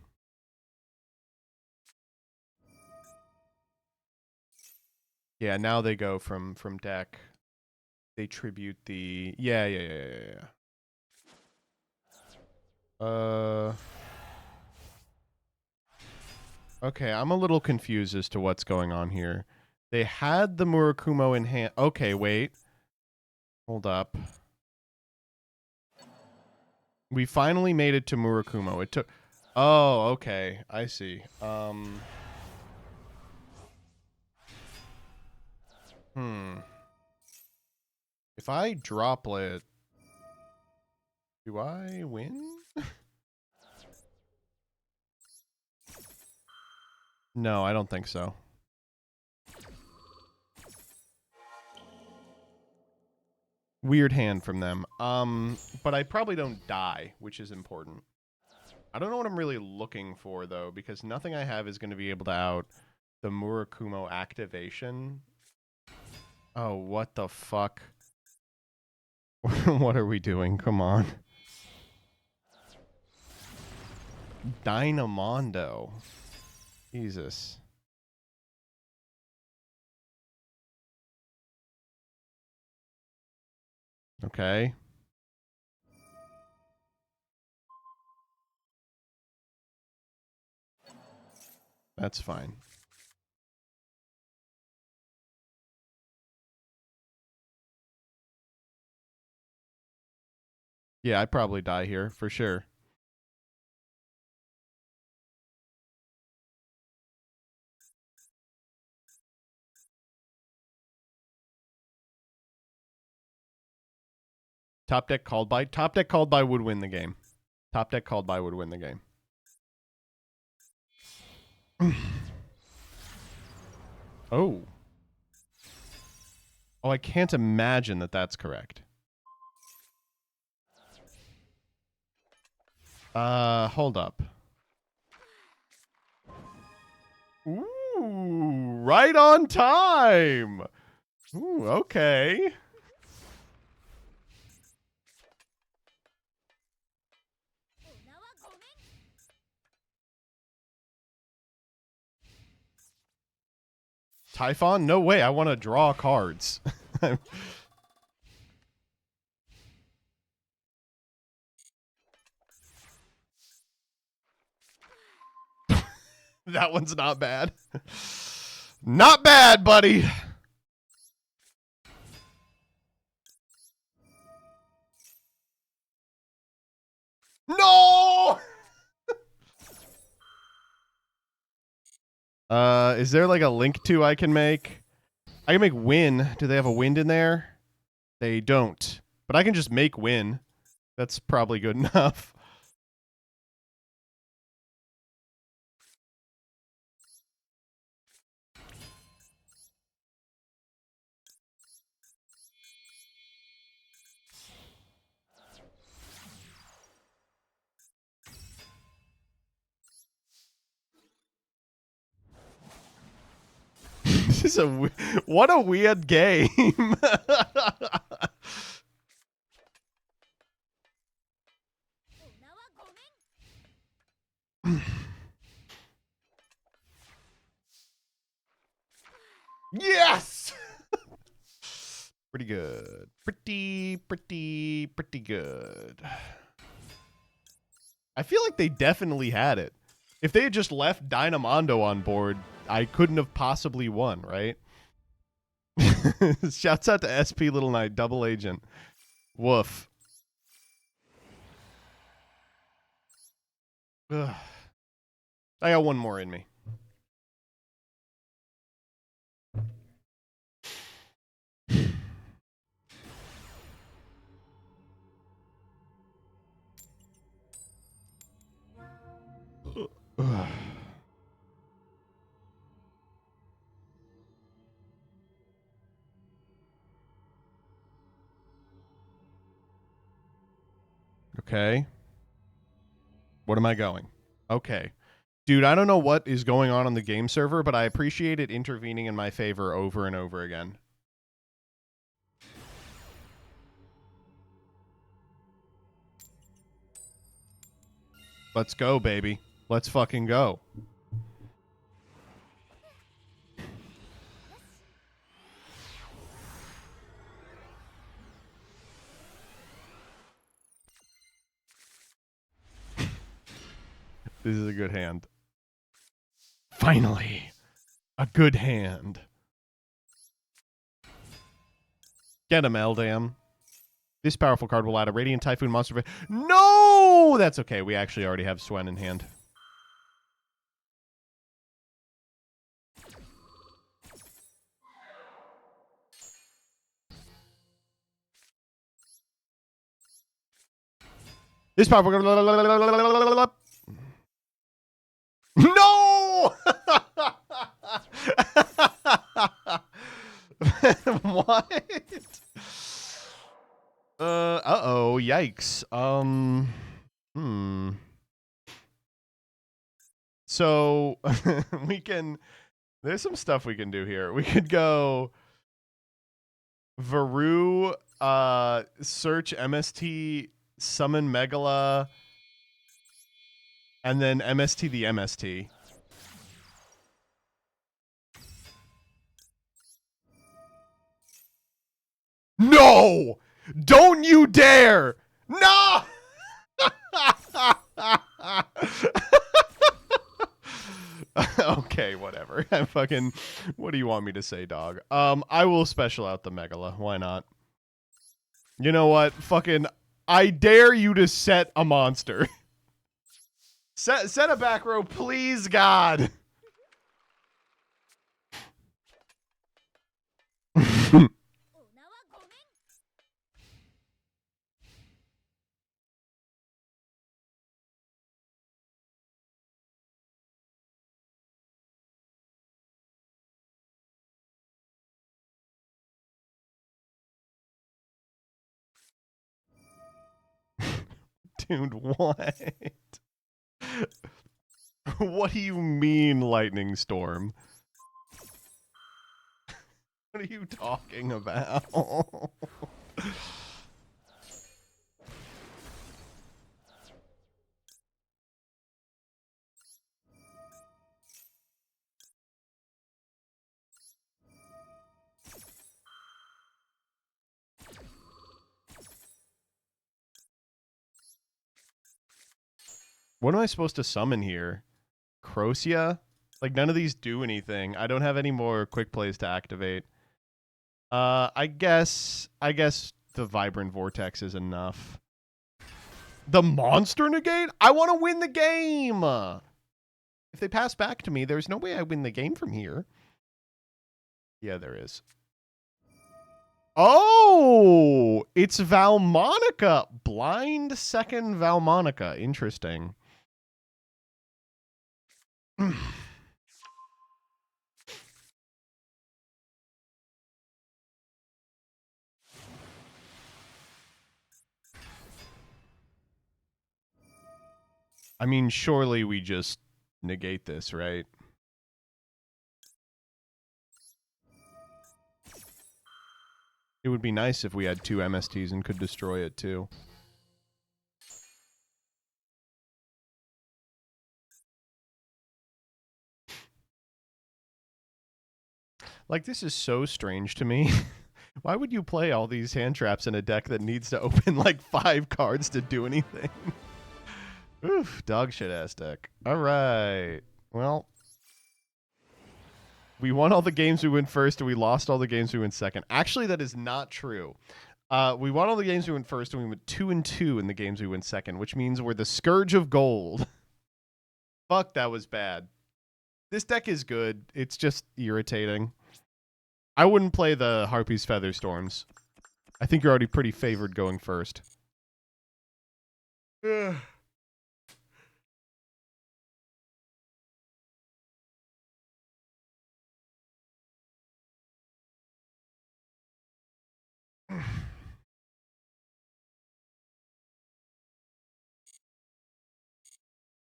Yeah, now they go from deck. They tribute the... Yeah. Okay, I'm a little confused as to what's going on here. They had the Murakumo in hand. Okay, wait. Hold up. We finally made it to Murakumo. It took... Oh, okay. I see. If I droplet, do I win? No, I don't think so. Weird hand from them. But I probably don't die, which is important. I don't know what I'm really looking for, though, because nothing I have is going to be able to out the Murakumo activation. Oh, what the fuck? What are we doing? Come on. Dynamondo. Jesus. Okay. That's fine. Yeah, I'd probably die here, for sure. Top deck called by? Top deck called by would win the game. Top deck called by would win the game. Oh. Oh, I can't imagine that that's correct. Hold up. Ooh, right on time. Ooh, okay. Typhon? No way. I want to draw cards. That one's not bad. Not bad, buddy. I No! Is there like a link to I can make? I can make win. Do they have a wind in there? They don't. But I can just make win. That's probably good enough. This is what a weird game. Yes! Pretty good. Pretty good. I feel like they definitely had it. If they had just left Dynamondo on board, I couldn't have possibly won, right? Shouts out to SP Little Knight, double agent. Woof. Ugh. I got one more in me. Okay. What am I going? Okay. Dude, I don't know what is going on the game server, but I appreciate it intervening in my favor over and over again. Let's go, baby. Let's fucking go. This is a good hand. Finally, a good hand. Get him, Eldam. This powerful card will add a Radiant Typhoon monster. No! That's okay. We actually already have Swen in hand. This powerful card. No! What? Uh-oh, yikes. So we can, there's some stuff we can do here. We could go Varu, search MST, summon Megala, and then MST the MST. No! Don't you dare! No! Okay, whatever. I fucking, what do you want me to say, dog? I will special out the Megala. Why not? You know what? Fucking, I dare you to set a monster. Set a back row, please, God. Dude, what? What do you mean, lightning storm? What are you talking about? What am I supposed to summon here? Crocia? Like, none of these do anything. I don't have any more quick plays to activate. I guess the Vibrant Vortex is enough. The monster negate? I want to win the game. If they pass back to me, there's no way I win the game from here. Yeah, there is. Oh, it's Valmonica. Blind second Valmonica. Interesting. I mean, surely we just negate this, right? It would be nice if we had 2 MSTs and could destroy it too. Like, this is so strange to me. Why would you play all these hand traps in a deck that needs to open like 5 cards to do anything? Oof, dog shit ass deck. All right. Well, we won all the games we went first, and we lost all the games we went second. Actually, that is not true. We won all the games we went first, and we went 2-2 in the games we went second, which means we're the Scourge of Gold. Fuck, that was bad. This deck is good. It's just irritating. I wouldn't play the Harpy's Feather Storms. I think you're already pretty favored going first.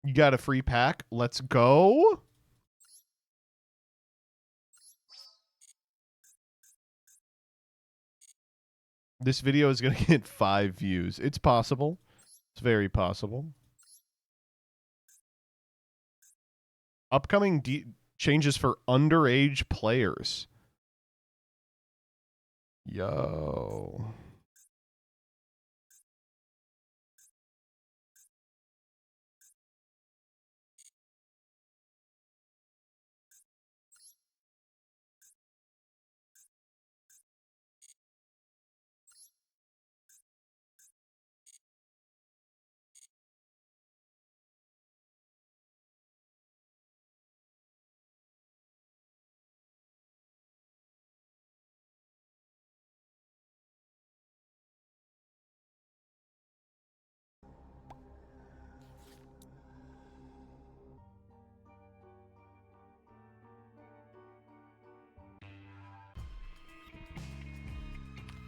You got a free pack. Let's go. This video is going to get 5 views. It's possible. It's very possible. Upcoming changes for underage players. Yo.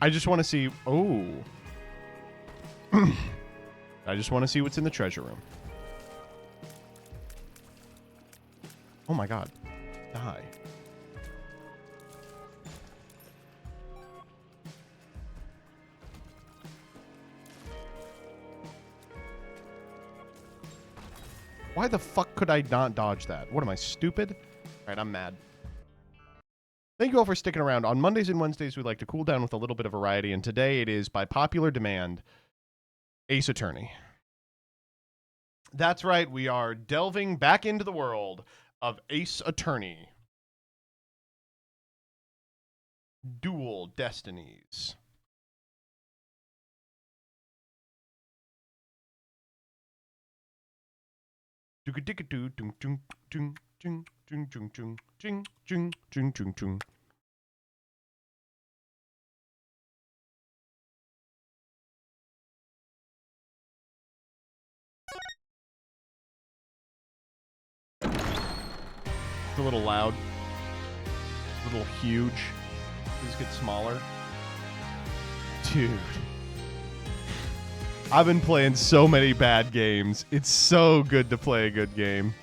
I just want to see... Oh. I just want to see what's in the treasure room. Oh my god. Die. Why the fuck could I not dodge that? What am I, stupid? Alright, I'm mad. Thank you all for sticking around. On Mondays and Wednesdays, we like to cool down with a little bit of variety, and today it is, by popular demand, AceAttorney. That's right, we are delving back into the world of AceAttorney. Dual Destinies. It's a little loud. A little huge. These get smaller. Dude. I've been playing so many bad games. It's so good to play a good game.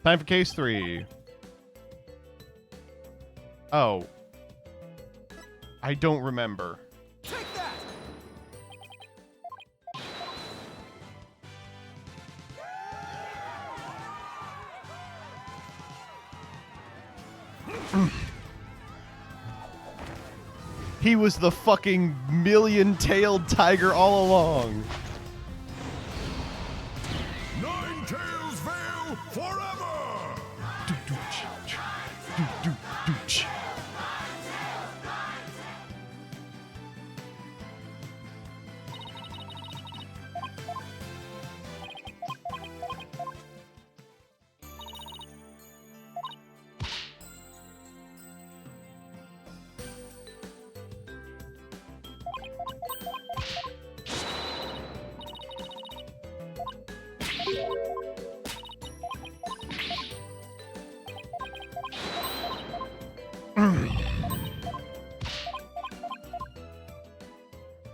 Time for case 3. Oh. I don't remember. He was the fucking million-tailed tiger all along. Nine Tails Vale forever!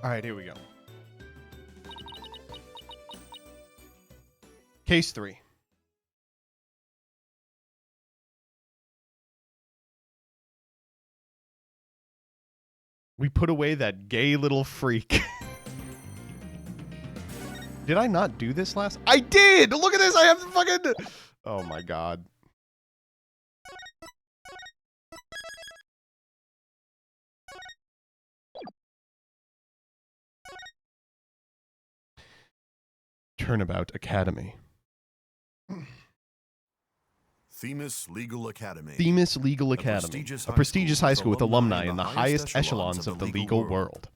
All right, here we go. Case 3. We put away that gay little freak. Did I not do this last? I did! Look at this! I have the fucking... Oh my god. Turnabout Academy. Themis Legal Academy. Themis Legal Academy. A prestigious high school with alumni in the highest echelons of the legal world.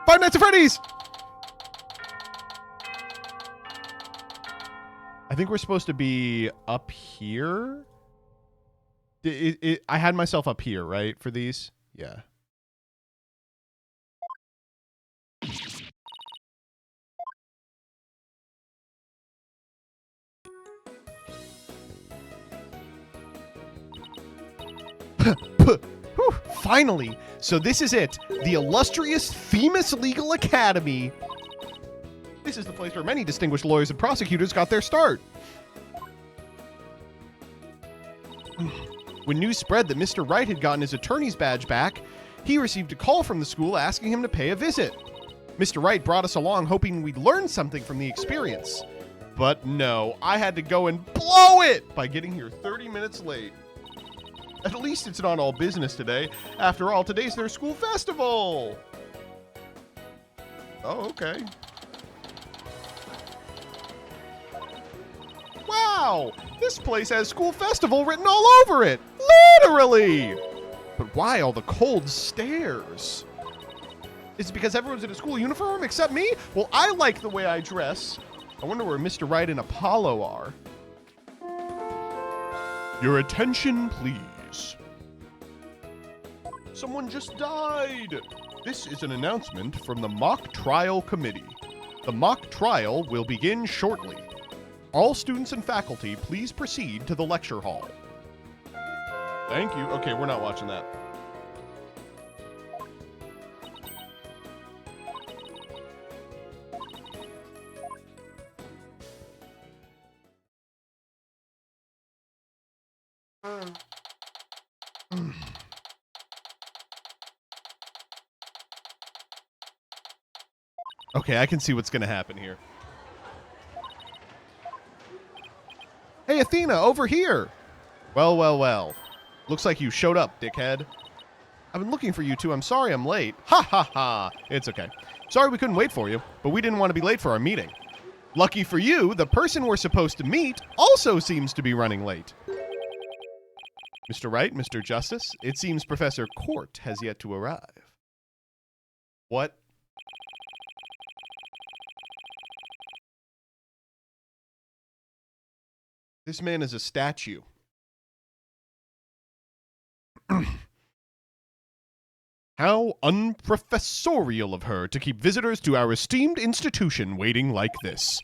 Five Nights at Freddy's! I think we're supposed to be up here. I had myself up here, right, for these? Yeah. Whew, finally! So this is it. The illustrious Themis Legal Academy. This is the place where many distinguished lawyers and prosecutors got their start. When news spread that Mr. Wright had gotten his attorney's badge back, he received a call from the school asking him to pay a visit. Mr. Wright brought us along hoping we'd learn something from the experience. But no, I had to go and blow it by getting here 30 minutes late. At least it's not all business today. After all, today's their school festival. Oh, okay. Wow! This place has school festival written all over it! Literally! But why all the cold stares? Is it because everyone's in a school uniform except me? Well, I like the way I dress. I wonder where Mr. Wright and Apollo are. Your attention, please. Someone just died. This is an announcement from the Mock Trial Committee. The mock trial will begin shortly. All students and faculty, please proceed to the lecture hall. Thank you. Okay, we're not watching that. Okay, I can see what's going to happen here. Hey, Athena, over here! Well, well, well. Looks like you showed up, dickhead. I've been looking for you two. I'm sorry I'm late. Ha ha ha! It's okay. Sorry we couldn't wait for you, but we didn't want to be late for our meeting. Lucky for you, the person we're supposed to meet also seems to be running late. Mr. Wright, Mr. Justice, it seems Professor Court has yet to arrive. What? This man is a statue. How unprofessorial of her to keep visitors to our esteemed institution waiting like this.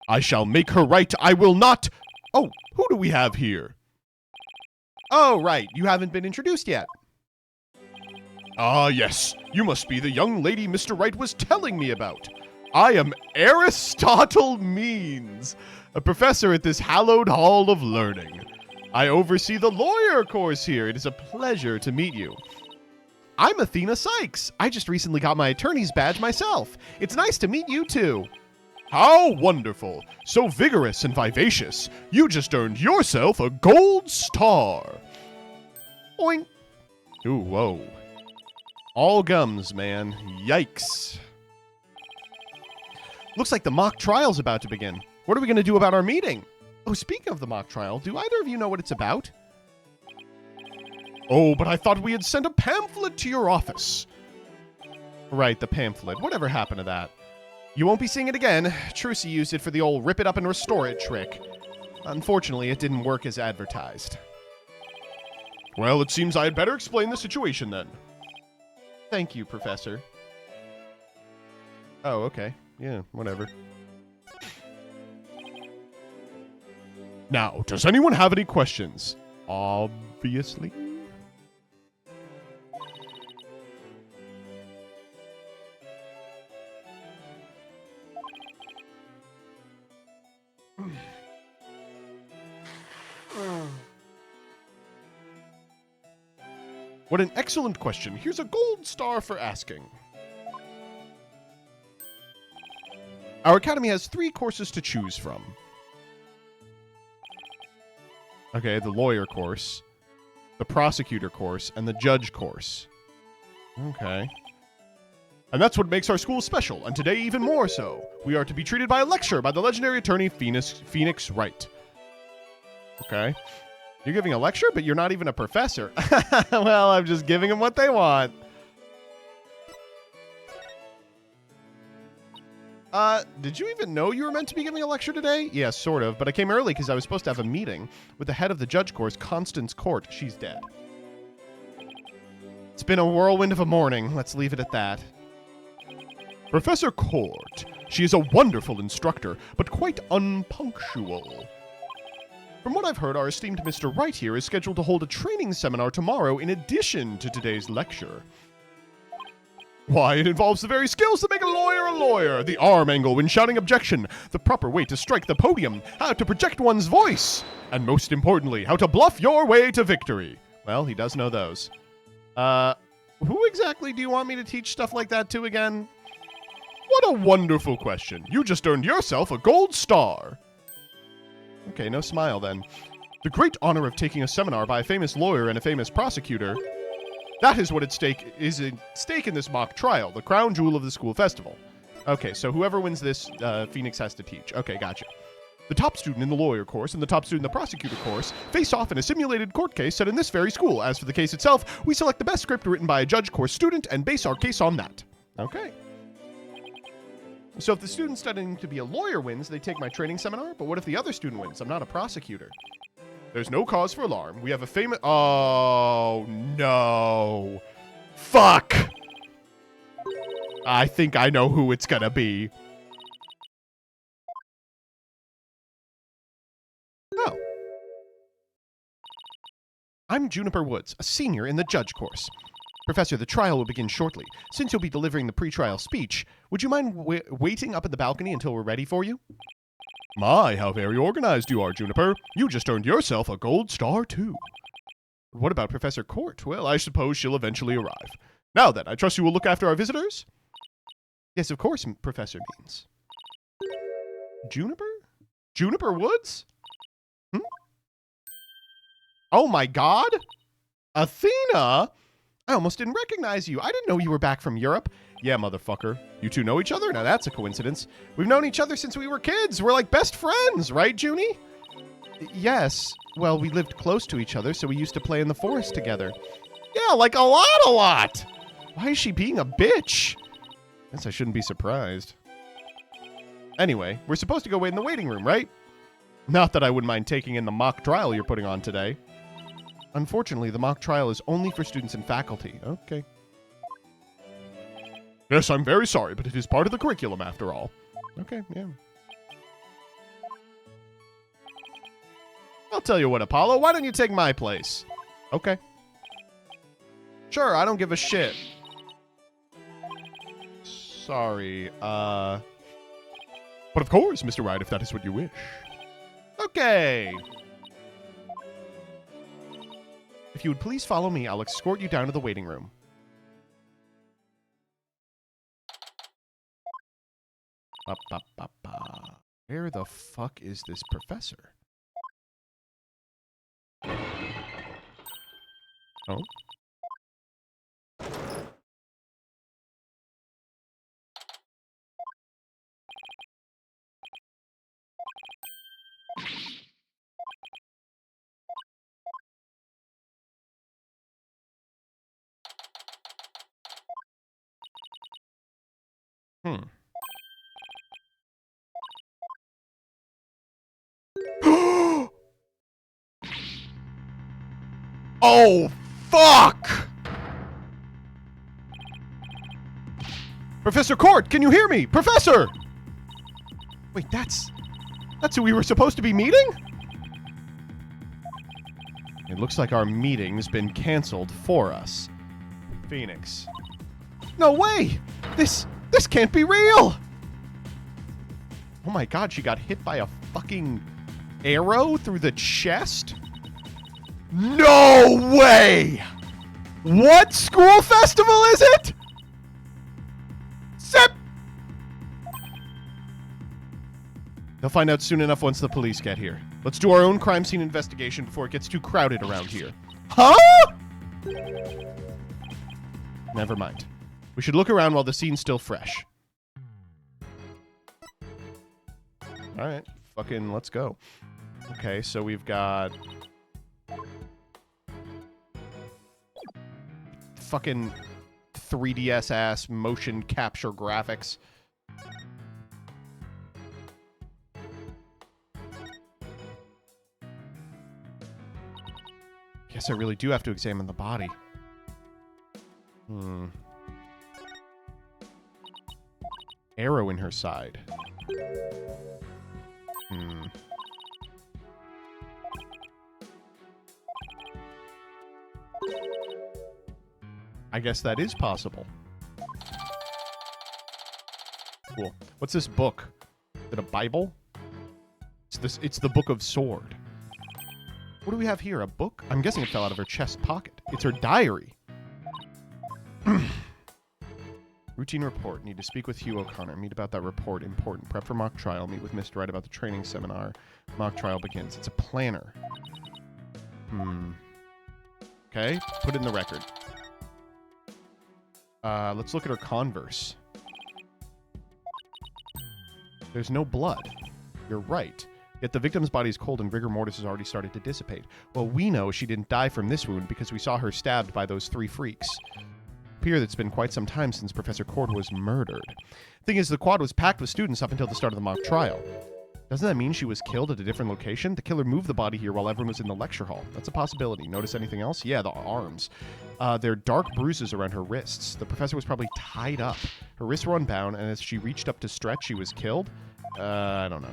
I shall make her right. I will not. Oh, who do we have here? Oh, right. You haven't been introduced yet. Ah, yes. You must be the young lady Mr. Wright was telling me about. I am Aristotle Means, a professor at this hallowed hall of learning. I oversee the lawyer course here. It is a pleasure to meet you. I'm Athena Sykes. I just recently got my attorney's badge myself. It's nice to meet you, too. How wonderful. So vigorous and vivacious. You just earned yourself a gold star. Oink. Ooh, whoa. All gums, man. Yikes. Looks like the mock trial's about to begin. What are we going to do about our meeting? Oh, speaking of the mock trial, do either of you know what it's about? Oh, but I thought we had sent a pamphlet to your office. Right, the pamphlet. Whatever happened to that? You won't be seeing it again. Trucy used it for the old rip it up and restore it trick. Unfortunately, it didn't work as advertised. Well, it seems I had better explain the situation then. Thank you, Professor. Oh, okay. Yeah, whatever. Now, does anyone have any questions? Obviously. What an excellent question. Here's a gold star for asking. Our academy has 3 courses to choose from. Okay, the lawyer course, the prosecutor course, and the judge course. Okay. And that's what makes our school special, and today even more so. We are to be treated by a lecture by the legendary attorney Phoenix Wright. Okay. You're giving a lecture, but you're not even a professor. Well, I'm just giving them what they want. Did you even know you were meant to be giving a lecture today? Yeah, sort of, but I came early because I was supposed to have a meeting with the head of the judge course, Constance Court. She's dead. It's been a whirlwind of a morning. Let's leave it at that. Professor Court. She is a wonderful instructor, but quite unpunctual. From what I've heard, our esteemed Mr. Wright here is scheduled to hold a training seminar tomorrow in addition to today's lecture. Why, it involves the very skills that make a lawyer, the arm angle when shouting objection, the proper way to strike the podium, how to project one's voice, and most importantly, how to bluff your way to victory. Well, he does know those. Who exactly do you want me to teach stuff like that to again? What a wonderful question. You just earned yourself a gold star. Okay, no smile then. The great honor of taking a seminar by a famous lawyer and a famous prosecutor. That is what is at stake in this mock trial, the crown jewel of the school festival. Okay, so whoever wins this, Phoenix has to teach. Okay, gotcha. The top student in the lawyer course and the top student in the prosecutor course face off in a simulated court case set in this very school. As for the case itself, we select the best script written by a judge course student and base our case on that. Okay. So if the student studying to be a lawyer wins, they take my training seminar, but what if the other student wins? I'm not a prosecutor. There's no cause for alarm. We have a famous... Oh, no. Fuck! I think I know who it's gonna be. Oh. I'm Juniper Woods, a senior in the judge course. Professor, the trial will begin shortly. Since you'll be delivering the pre-trial speech, would you mind waiting up at the balcony until we're ready for you? My, how very organized you are, Juniper. You just earned yourself a gold star, too. What about Professor Court? Well, I suppose she'll eventually arrive. Now then, I trust you will look after our visitors? Yes, of course, Professor Means. Juniper? Juniper Woods? Oh my god! Athena? I almost didn't recognize you. I didn't know you were back from Europe. Yeah, motherfucker. You two know each other? Now that's a coincidence. We've known each other since we were kids. We're like best friends, right, Junie? Yes. Well, we lived close to each other, so we used to play in the forest together. Yeah, like a lot. Why is she being a bitch? Guess I shouldn't be surprised. Anyway, we're supposed to go wait in the waiting room, right? Not that I wouldn't mind taking in the mock trial you're putting on today. Unfortunately, the mock trial is only for students and faculty. Okay. Yes, I'm very sorry, but it is part of the curriculum after all. Okay, yeah. I'll tell you what, Apollo, why don't you take my place? Okay. Sure, I don't give a shit. Sorry, But of course, Mr. Wright, if that is what you wish. Okay. If you would please follow me, I'll escort you down to the waiting room. Where the fuck is this professor? Oh. Oh, fuck! Professor Court, can you hear me? Professor! Wait, that's who we were supposed to be meeting? It looks like our meeting's been canceled for us. Phoenix. No way! This can't be real! Oh my god, she got hit by a fucking arrow through the chest? No way! What school festival is it? Zip! They'll find out soon enough once the police get here. Let's do our own crime scene investigation before it gets too crowded around here. Huh? Never mind. We should look around while the scene's still fresh. Alright, fucking let's go. Okay, so we've got... fucking 3DS ass motion capture graphics. Guess I really do have to examine the body. Arrow in her side. I guess that is possible. Cool. What's this book? Is it a Bible? It's the Book of Sword. What do we have here? A book? I'm guessing it fell out of her chest pocket. It's her diary. Routine report. Need to speak with Hugh O'Connor. Meet about that report. Important. Prep for mock trial. Meet with Mr. Wright about the training seminar. Mock trial begins. It's a planner. Okay. Put it in the record. Let's look at her Converse. There's no blood. You're right. Yet the victim's body is cold and rigor mortis has already started to dissipate. Well, we know she didn't die from this wound because we saw her stabbed by those 3 freaks. It appears it's been quite some time since Professor Cord was murdered. Thing is, the quad was packed with students up until the start of the mock trial. Doesn't that mean she was killed at a different location? The killer moved the body here while everyone was in the lecture hall. That's a possibility. Notice anything else? Yeah, the arms. There are dark bruises around her wrists. The professor was probably tied up. Her wrists were unbound, and as she reached up to stretch, she was killed? I don't know.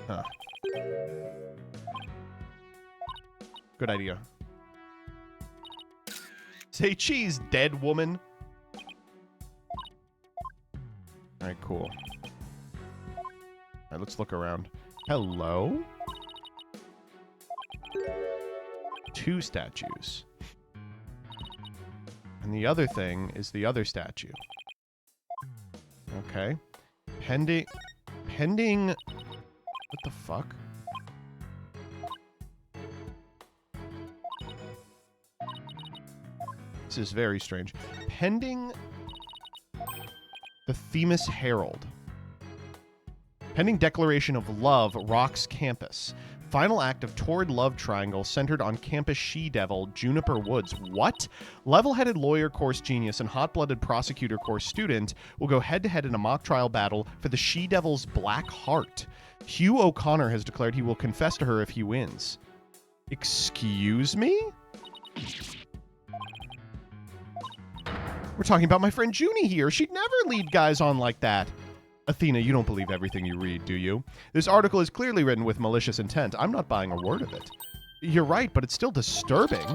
Huh. Good idea. Say cheese, dead woman. Alright, cool. Alright, let's look around. Hello? 2 statues. And the other thing is the other statue. Okay. Pending... What the fuck? This is very strange. Pending... The Themis Herald. Pending declaration of love rocks campus. Final act of torrid love triangle centered on campus she-devil Juniper Woods. What? Level-headed lawyer course genius and hot-blooded prosecutor course student will go head-to-head in a mock trial battle for the she-devil's black heart. Hugh O'Connor has declared he will confess to her if he wins. Excuse me? We're talking about my friend Junie here. She'd never lead guys on like that. Athena, you don't believe everything you read, do you? This article is clearly written with malicious intent. I'm not buying a word of it. You're right, but it's still disturbing.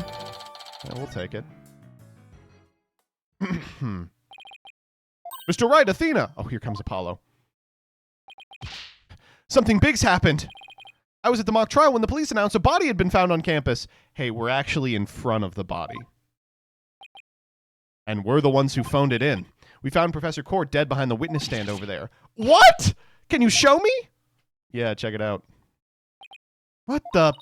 Yeah, we'll take it. Mr. Wright, Athena! Oh, here comes Apollo. Something big's happened! I was at the mock trial when the police announced a body had been found on campus. Hey, we're actually in front of the body. And we're the ones who phoned it in. We found Professor Court dead behind the witness stand over there. What? Can you show me? Yeah, check it out. What the...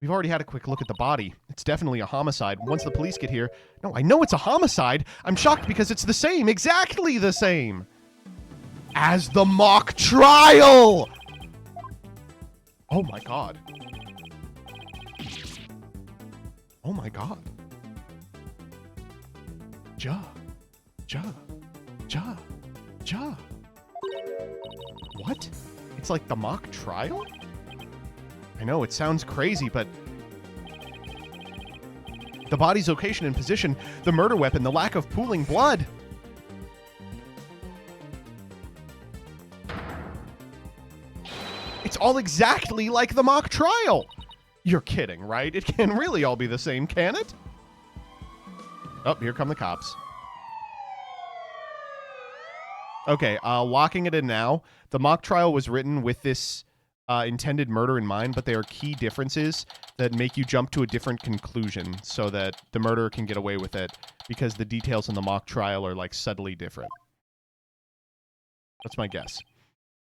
We've already had a quick look at the body. It's definitely a homicide. Once the police get here... No, I know it's a homicide. I'm shocked because it's the same. Exactly the same. As the mock trial! Oh my god. Oh my god. Ja. What? It's like the mock trial? I know, it sounds crazy, but... The body's location and position, the murder weapon, the lack of pooling blood. It's all exactly like the mock trial. You're kidding, right? It can really all be the same, can it? Oh, here come the cops. Okay, locking it in now. The mock trial was written with this intended murder in mind, but there are key differences that make you jump to a different conclusion so that the murderer can get away with it because the details in the mock trial are, like, subtly different. That's my guess.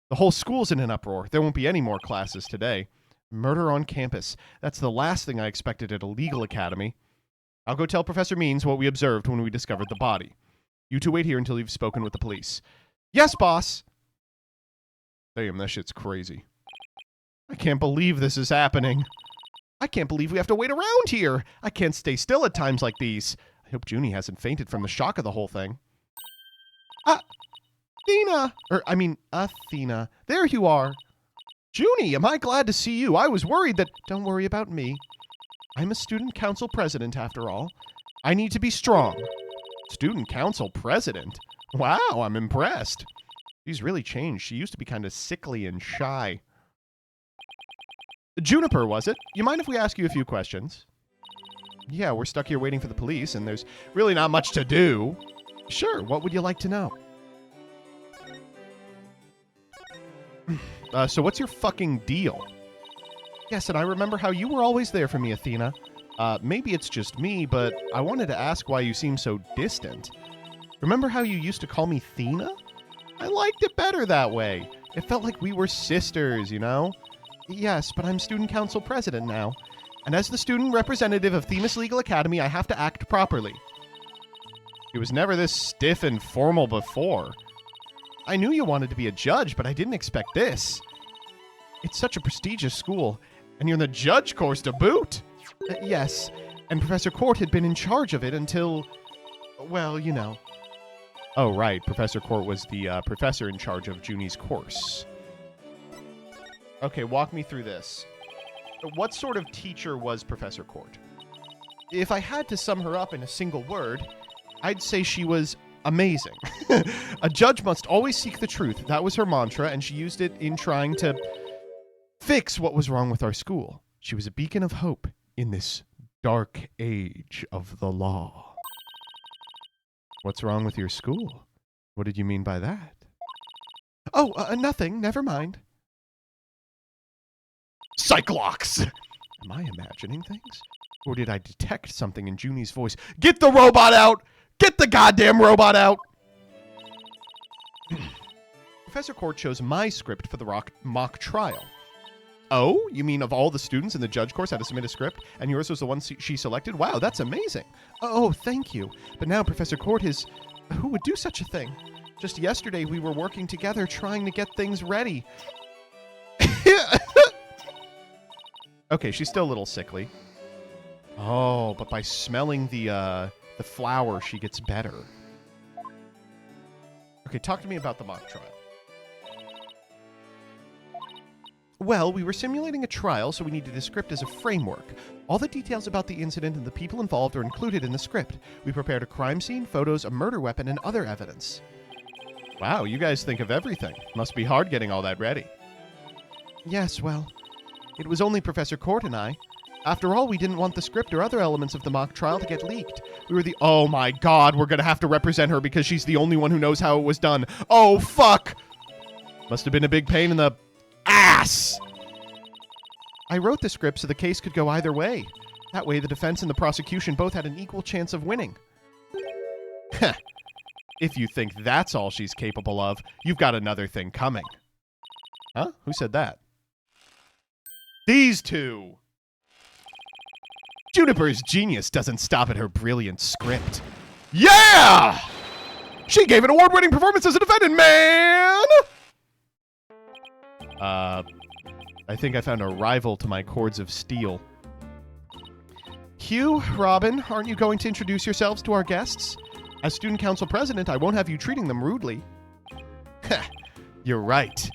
The whole school's in an uproar. There won't be any more classes today. Murder on campus. That's the last thing I expected at a legal academy. I'll go tell Professor Means what we observed when we discovered the body. You two wait here until you've spoken with the police. Yes, boss! Damn, that shit's crazy. I can't believe this is happening. I can't believe we have to wait around here. I can't stay still at times like these. I hope Junie hasn't fainted from the shock of the whole thing. Athena. There you are. Junie, am I glad to see you? I was worried that... Don't worry about me. I'm a student council president, after all. I need to be strong. Student council president? Wow, I'm impressed. She's really changed. She used to be kind of sickly and shy. Juniper, was it? You mind if we ask you a few questions? Yeah, we're stuck here waiting for the police, and there's really not much to do. Sure, what would you like to know? So what's your fucking deal? Yes, and I remember how you were always there for me, Athena. Maybe it's just me, but I wanted to ask why you seem so distant. Remember how you used to call me Thena? I liked it better that way. It felt like we were sisters, you know? Yes, but I'm student council president now. And as the student representative of Themis Legal Academy, I have to act properly. It was never this stiff and formal before. I knew you wanted to be a judge, but I didn't expect this. It's such a prestigious school, and you're in the judge course to boot. Yes, and Professor Court had been in charge of it until, well, you know. Oh, right, Professor Court was the professor in charge of Junie's course. Okay, walk me through this. What sort of teacher was Professor Court? If I had to sum her up in a single word, I'd say she was amazing. A judge must always seek the truth. That was her mantra, and she used it in trying to fix what was wrong with our school. She was a beacon of hope in this dark age of the law. What's wrong with your school? What did you mean by that? Oh, nothing. Never mind. Cyclox! Am I imagining things? Or did I detect something in Junie's voice? Get the robot out! Get the goddamn robot out! Professor Court chose my script for the mock trial. Oh? You mean of all the students in the judge course had to submit a script, and yours was the one she selected? Wow, that's amazing. Oh, thank you. But now Professor Court is... Who would do such a thing? Just yesterday we were working together trying to get things ready. Okay, she's still a little sickly. Oh, but by smelling the flower, she gets better. Okay, talk to me about the mock trial. Well, we were simulating a trial, so we needed a script as a framework. All the details about the incident and the people involved are included in the script. We prepared a crime scene, photos, a murder weapon, and other evidence. Wow, you guys think of everything. Must be hard getting all that ready. Yes, well, it was only Professor Court and I. After all, we didn't want the script or other elements of the mock trial to get leaked. We were the— oh my god, we're gonna have to represent her because she's the only one who knows how it was done. Oh, fuck! Must have been a big pain in the ass! I wrote the script so the case could go either way. That way, the defense and the prosecution both had an equal chance of winning. Heh. If you think that's all she's capable of, you've got another thing coming. Huh? Who said that? These two! Juniper's genius doesn't stop at her brilliant script. Yeah! She gave an award-winning performance as a defendant, man! I think I found a rival to my cords of steel. Hugh, Robin, aren't you going to introduce yourselves to our guests? As student council president, I won't have you treating them rudely. Heh, you're right.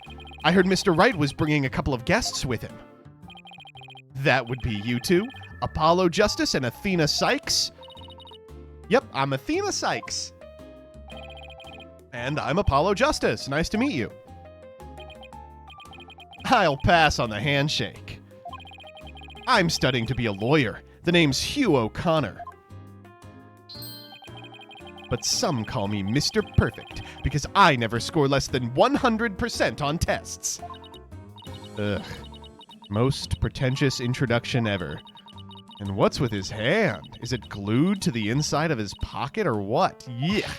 I heard Mr. Wright was bringing a couple of guests with him. That would be you two, Apollo Justice and Athena Sykes. Yep, I'm Athena Sykes. And I'm Apollo Justice. Nice to meet you. I'll pass on the handshake. I'm studying to be a lawyer. The name's Hugh O'Connor. But some call me Mr. Perfect because I never score less than 100% on tests. Ugh. Most pretentious introduction ever. And what's with his hand? Is it glued to the inside of his pocket or what? Yeah.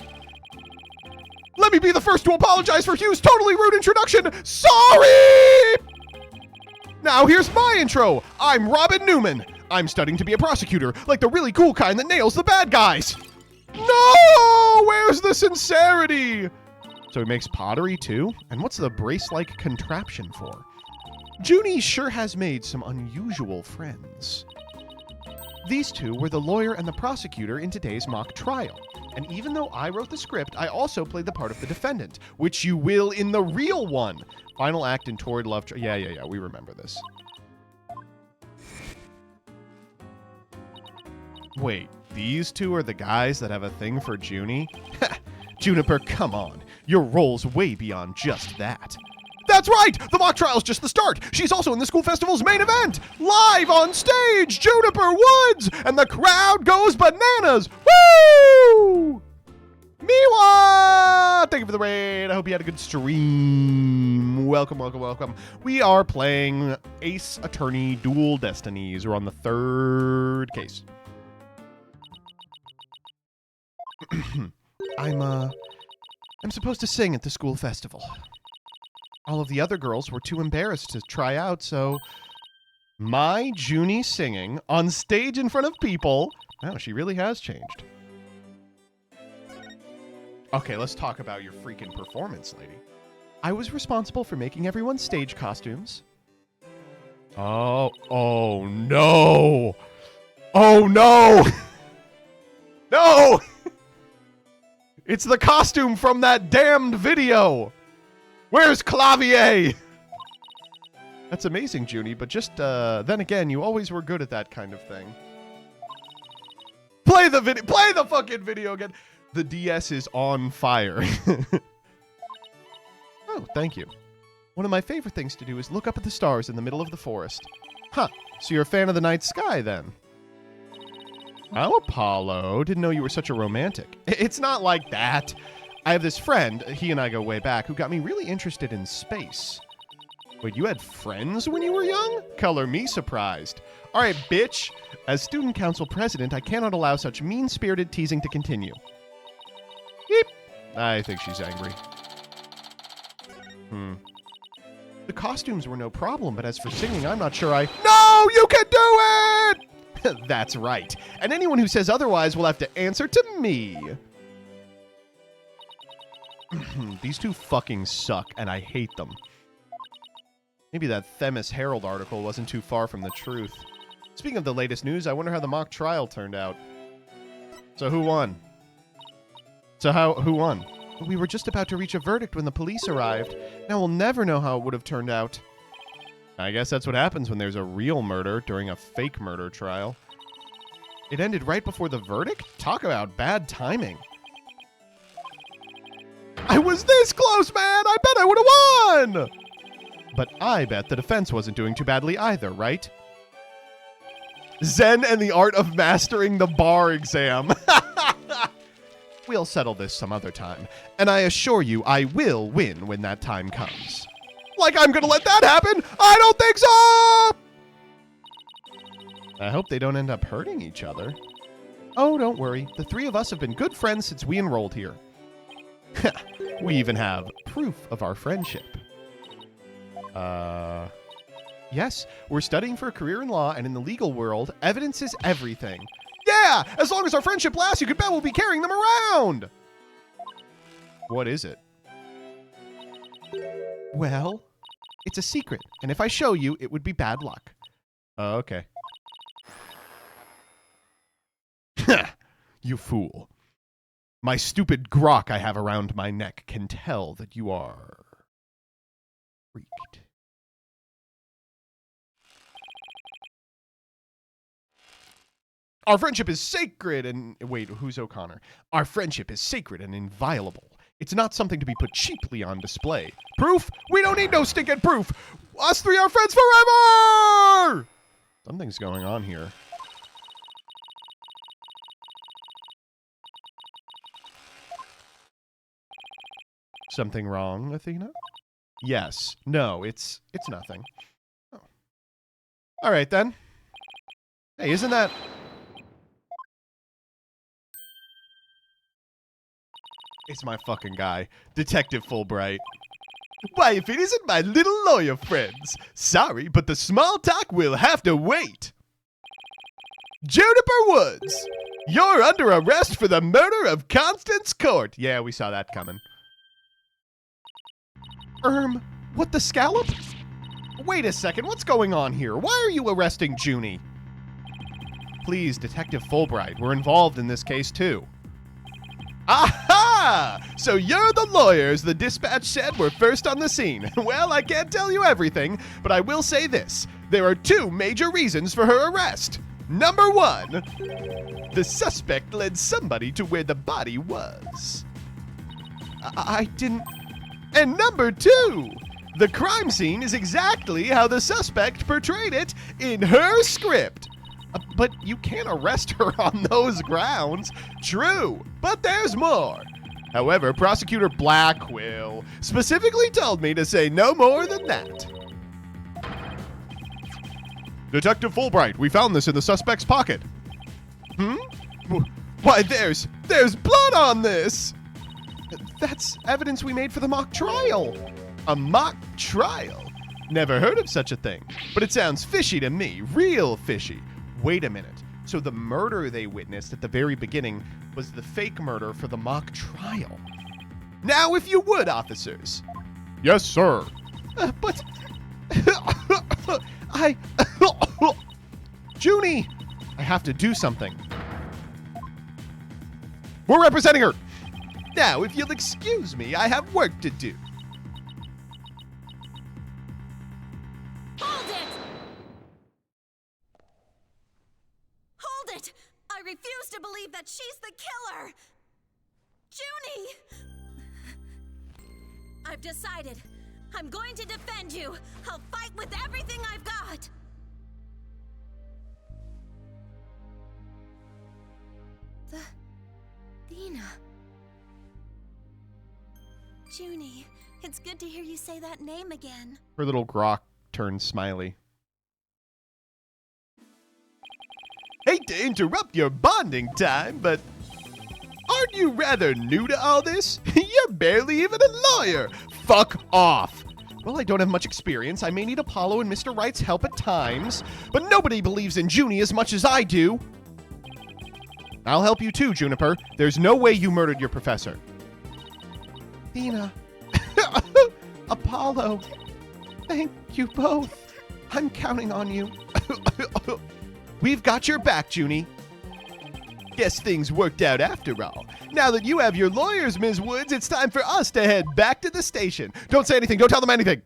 Let me be the first to apologize for Hugh's totally rude introduction. Sorry! Now here's my intro. I'm Robin Newman. I'm studying to be a prosecutor, like the really cool kind that nails the bad guys. No! Where's the sincerity? So he makes pottery too? And what's the brace-like contraption for? Junie sure has made some unusual friends. These two were the lawyer and the prosecutor in today's mock trial. And even though I wrote the script, I also played the part of the defendant, which you will in the real one. Final act in Torrid Love Trial. Yeah, we remember this. Wait, these two are the guys that have a thing for Junie? Juniper, come on. Your role's way beyond just that. That's right! The mock trial's just the start! She's also in the school festival's main event! Live on stage, Juniper Woods! And the crowd goes bananas! Woo! Miwa! Thank you for the raid. I hope you had a good stream. Welcome, welcome, welcome. We are playing Ace Attorney Dual Destinies. We're on the third case. I'm supposed to sing at the school festival. All of the other girls were too embarrassed to try out, so my Junie singing on stage in front of people. Wow, she really has changed. Okay, let's talk about your freaking performance, lady. I was responsible for making everyone's stage costumes. Oh no. Oh no. No! It's the costume from that damned video. Where's Clavier? That's amazing, Junie, but just, then again, you always were good at that kind of thing. Play the fucking video again. The DS is on fire. Oh, thank you. One of my favorite things to do is look up at the stars in the middle of the forest. Huh, so you're a fan of the night sky, then? I'm Apollo. Didn't know you were such a romantic. It's not like that. I have this friend, he and I go way back, who got me really interested in space. Wait, you had friends when you were young? Color me surprised. All right, bitch. As student council president, I cannot allow such mean-spirited teasing to continue. Yeep. I think she's angry. The costumes were no problem, but as for singing, I'm not sure I... No, you can do it! That's right. And anyone who says otherwise will have to answer to me. These two fucking suck, and I hate them. Maybe that Themis Herald article wasn't too far from the truth. Speaking of the latest news, I wonder how the mock trial turned out. So who won? Who won? We were just about to reach a verdict when the police arrived. Now we'll never know how it would have turned out. I guess that's what happens when there's a real murder during a fake murder trial. It ended right before the verdict? Talk about bad timing. I was this close, man! I bet I would have won! But I bet the defense wasn't doing too badly either, right? Zen and the art of mastering the bar exam. We'll settle this some other time, and I assure you I will win when that time comes. Like I'm gonna let that happen? I don't think so! I hope they don't end up hurting each other. Oh, don't worry. The three of us have been good friends since we enrolled here. We even have proof of our friendship. Yes, we're studying for a career in law, and in the legal world, evidence is everything. Yeah! As long as our friendship lasts, you could bet we'll be carrying them around! What is it? Well, it's a secret, and if I show you, it would be bad luck. Oh, okay. You fool. My stupid grok I have around my neck can tell that you are freaked. Our friendship is sacred and... Wait, who's O'Connor? Our friendship is sacred and inviolable. It's not something to be put cheaply on display. Proof? We don't need no stinking proof! Us three are friends forever! Something's going on here. Something wrong, Athena? Yes. No, it's nothing. Oh. All right, then. Hey, isn't that... It's my fucking guy, Detective Fulbright. Why, if it isn't my little lawyer friends. Sorry, but the small talk will have to wait. Juniper Woods, you're under arrest for the murder of Constance Court. Yeah, we saw that coming. What the scallop? Wait a second, what's going on here? Why are you arresting Junie? Please, Detective Fulbright, we're involved in this case too. Aha! So you're the lawyers the dispatch said were first on the scene. Well, I can't tell you everything, but I will say this. There are two major reasons for her arrest. Number one, the suspect led somebody to where the body was. I didn't... And number two, the crime scene is exactly how the suspect portrayed it in her script. But you can't arrest her on those grounds. True, but there's more. However, Prosecutor Blackwell specifically told me to say no more than that. Detective Fulbright, we found this in the suspect's pocket. Why, there's blood on this! That's evidence we made for the mock trial. A mock trial? Never heard of such a thing, but it sounds fishy to me, real fishy. Wait a minute. So the murder they witnessed at the very beginning was the fake murder for the mock trial. Now, if you would, officers. Yes, sir. But... Junie! I have to do something. We're representing her! Now, if you'll excuse me, I have work to do. Hold it! Hold it! I refuse to believe that she's the killer! Junie! I've decided. I'm going to defend you. I'll fight with everything I've got. Athena. Junie, it's good to hear you say that name again. Her little grok turned smiley. Hate to interrupt your bonding time, but aren't you rather new to all this? You're barely even a lawyer. Fuck off. Well, I don't have much experience. I may need Apollo and Mr. Wright's help at times, but nobody believes in Junie as much as I do. I'll help you too, Juniper. There's no way you murdered your professor. Athena. Apollo. Thank you both. I'm counting on you. We've got your back, Junie. Guess things worked out after all. Now that you have your lawyers, Ms. Woods, it's time for us to head back to the station. Don't say anything. Don't tell them anything.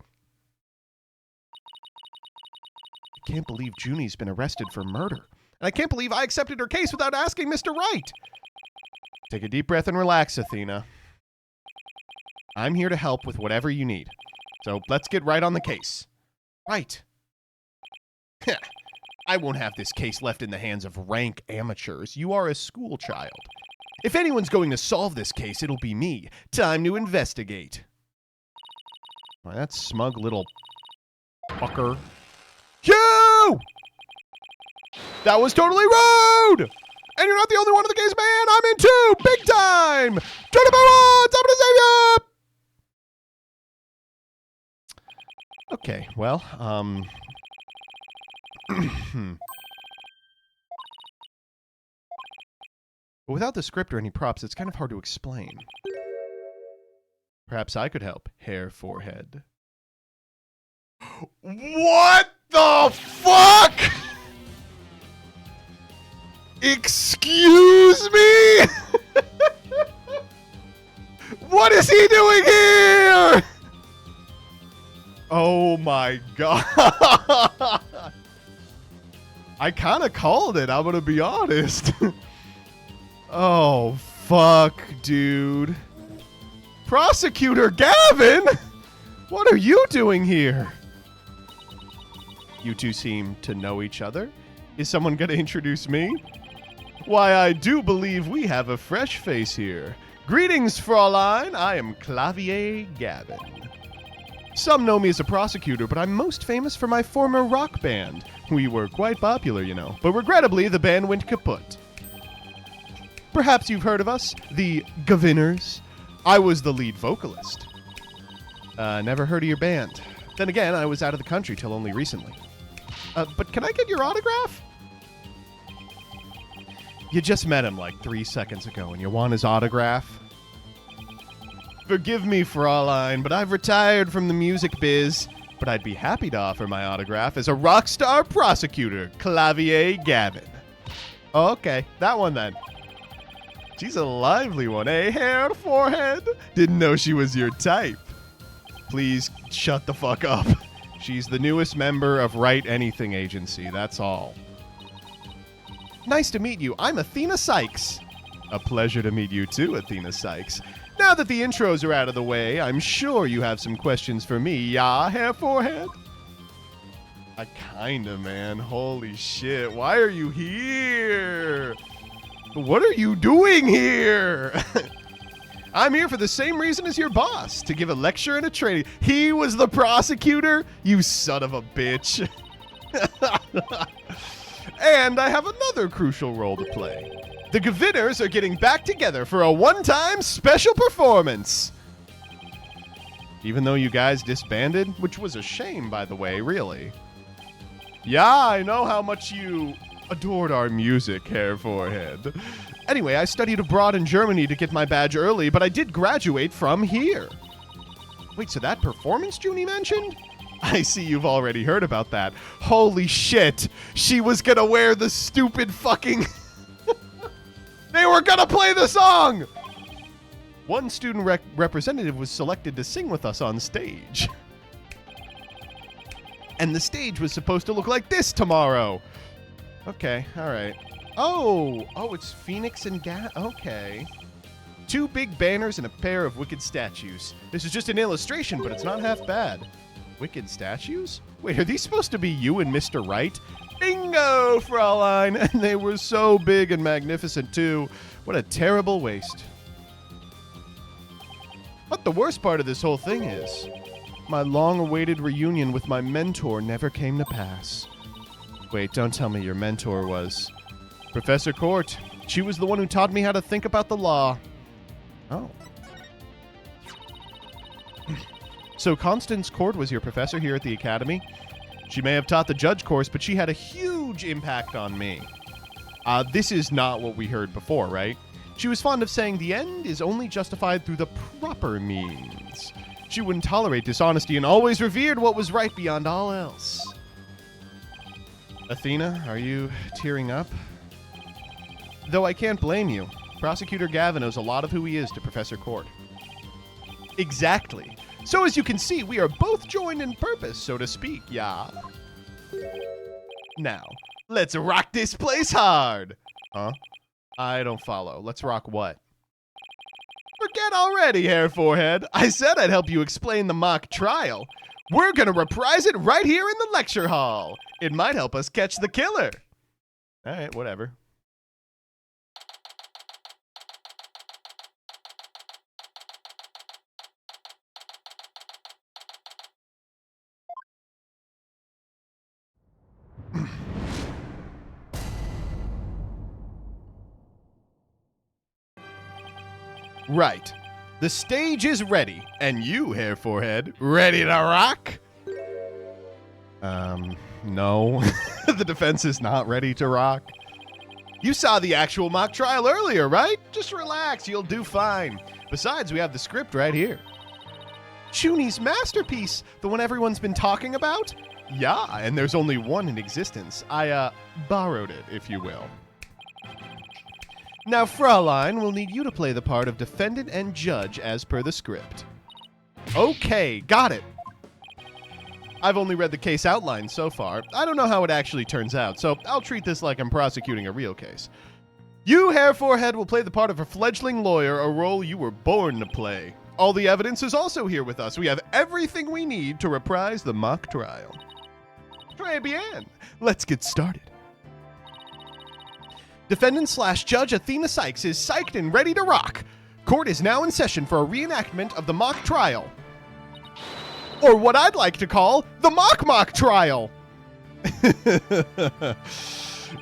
I can't believe Junie's been arrested for murder. And I can't believe I accepted her case without asking Mr. Wright. Take a deep breath and relax, Athena. I'm here to help with whatever you need. So let's get right on the case. Right. I won't have this case left in the hands of rank amateurs. You are a school child. If anyone's going to solve this case, it'll be me. Time to investigate. Why, that smug little fucker. You! That was totally rude! And you're not the only one in the case, man! I'm in too! Big time! Turn about once! I'm gonna save you! Okay, well, But without the script or any props, it's kind of hard to explain. Perhaps I could help, hair, forehead. What the fuck? Excuse me? What is he doing here? Oh my god. I kind of called it, I'm gonna be honest. Oh, fuck, dude. Prosecutor Gavin? What are you doing here? You two seem to know each other. Is someone going to introduce me? Why, I do believe we have a fresh face here. Greetings, Fraulein. I am Clavier Gavin. Some know me as a prosecutor, but I'm most famous for my former rock band. We were quite popular, you know, but regrettably, the band went kaput. Perhaps you've heard of us, the Gaviners. I was the lead vocalist. Never heard of your band. Then again, I was out of the country till only recently. But can I get your autograph? You just met him like 3 seconds ago and you want his autograph? Forgive me, Fraulein, but I've retired from the music biz. But I'd be happy to offer my autograph as a rock star prosecutor, Clavier Gavin. Okay, that one then. She's a lively one, eh, hair, forehead? Didn't know she was your type. Please shut the fuck up. She's the newest member of Write Anything Agency, that's all. Nice to meet you. I'm Athena Sykes. A pleasure to meet you too, Athena Sykes. Now that the intros are out of the way, I'm sure you have some questions for me, yeah, hair, forehead? I kinda, man. Holy shit. Why are you here? What are you doing here? I'm here for the same reason as your boss, to give a lecture and a training. He was the prosecutor? You son of a bitch. And I have another crucial role to play. The Gaviners are getting back together for a one-time special performance. Even though you guys disbanded, which was a shame, by the way, really. Yeah, I know how much you adored our music, hair, forehead. Anyway, I studied abroad in Germany to get my badge early, but I did graduate from here. Wait, so that performance Junie mentioned? I see you've already heard about that. Holy shit! She was gonna wear the stupid fucking... They were gonna play the song! One student representative was selected to sing with us on stage. And the stage was supposed to look like this tomorrow. Okay, alright. Oh, it's Phoenix and okay. 2 big banners and a pair of wicked statues. This is just an illustration, but it's not half bad. Wicked statues? Wait, are these supposed to be you and Mr. Right? Bingo, Fraulein! And they were so big and magnificent, too. What a terrible waste. But the worst part of this whole thing is, my long-awaited reunion with my mentor never came to pass. Wait, don't tell me your mentor was Professor Court. She was the one who taught me how to think about the law. Oh. So Constance Court was your professor here at the Academy? She may have taught the judge course, but she had a huge impact on me. This is not what we heard before, right? She was fond of saying the end is only justified through the proper means. She wouldn't tolerate dishonesty and always revered what was right beyond all else. Athena, are you tearing up? Though I can't blame you. Prosecutor Gavin owes a lot of who he is to Professor Court. Exactly. So as you can see, we are both joined in purpose, so to speak, yeah. Now, let's rock this place hard. Huh? I don't follow. Let's rock what? Forget already, hair, forehead. I said I'd help you explain the mock trial. We're gonna reprise it right here in the lecture hall. It might help us catch the killer. All right, whatever. Right. The stage is ready. And you, Hair Forehead, ready to rock? No. The defense is not ready to rock. You saw the actual mock trial earlier, right? Just relax, you'll do fine. Besides, we have the script right here. Chuni's masterpiece, the one everyone's been talking about? Yeah, and there's only one in existence. I, borrowed it, if you will. Now, Fraulein will need you to play the part of defendant and judge as per the script. Okay, got it. I've only read the case outline so far. I don't know how it actually turns out, so I'll treat this like I'm prosecuting a real case. You, Hair Forehead, will play the part of a fledgling lawyer, a role you were born to play. All the evidence is also here with us. We have everything we need to reprise the mock trial. Très bien. Let's get started. Defendant/Judge Athena Sykes is psyched and ready to rock. Court is now in session for a reenactment of the mock trial. Or what I'd like to call the mock trial.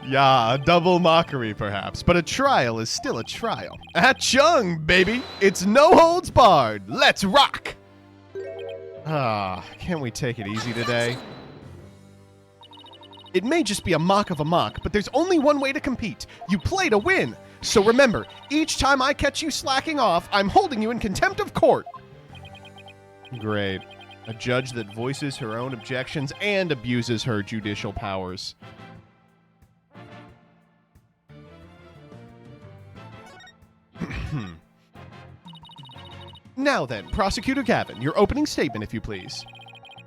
Yeah, a double mockery perhaps, but a trial is still a trial. Chung, baby. It's no holds barred. Let's rock. Can't we take it easy today? It may just be a mock of a mock, but there's only one way to compete. You play to win. So remember, each time I catch you slacking off, I'm holding you in contempt of court. Great. A judge that voices her own objections and abuses her judicial powers. Now then, Prosecutor Gavin, your opening statement, if you please.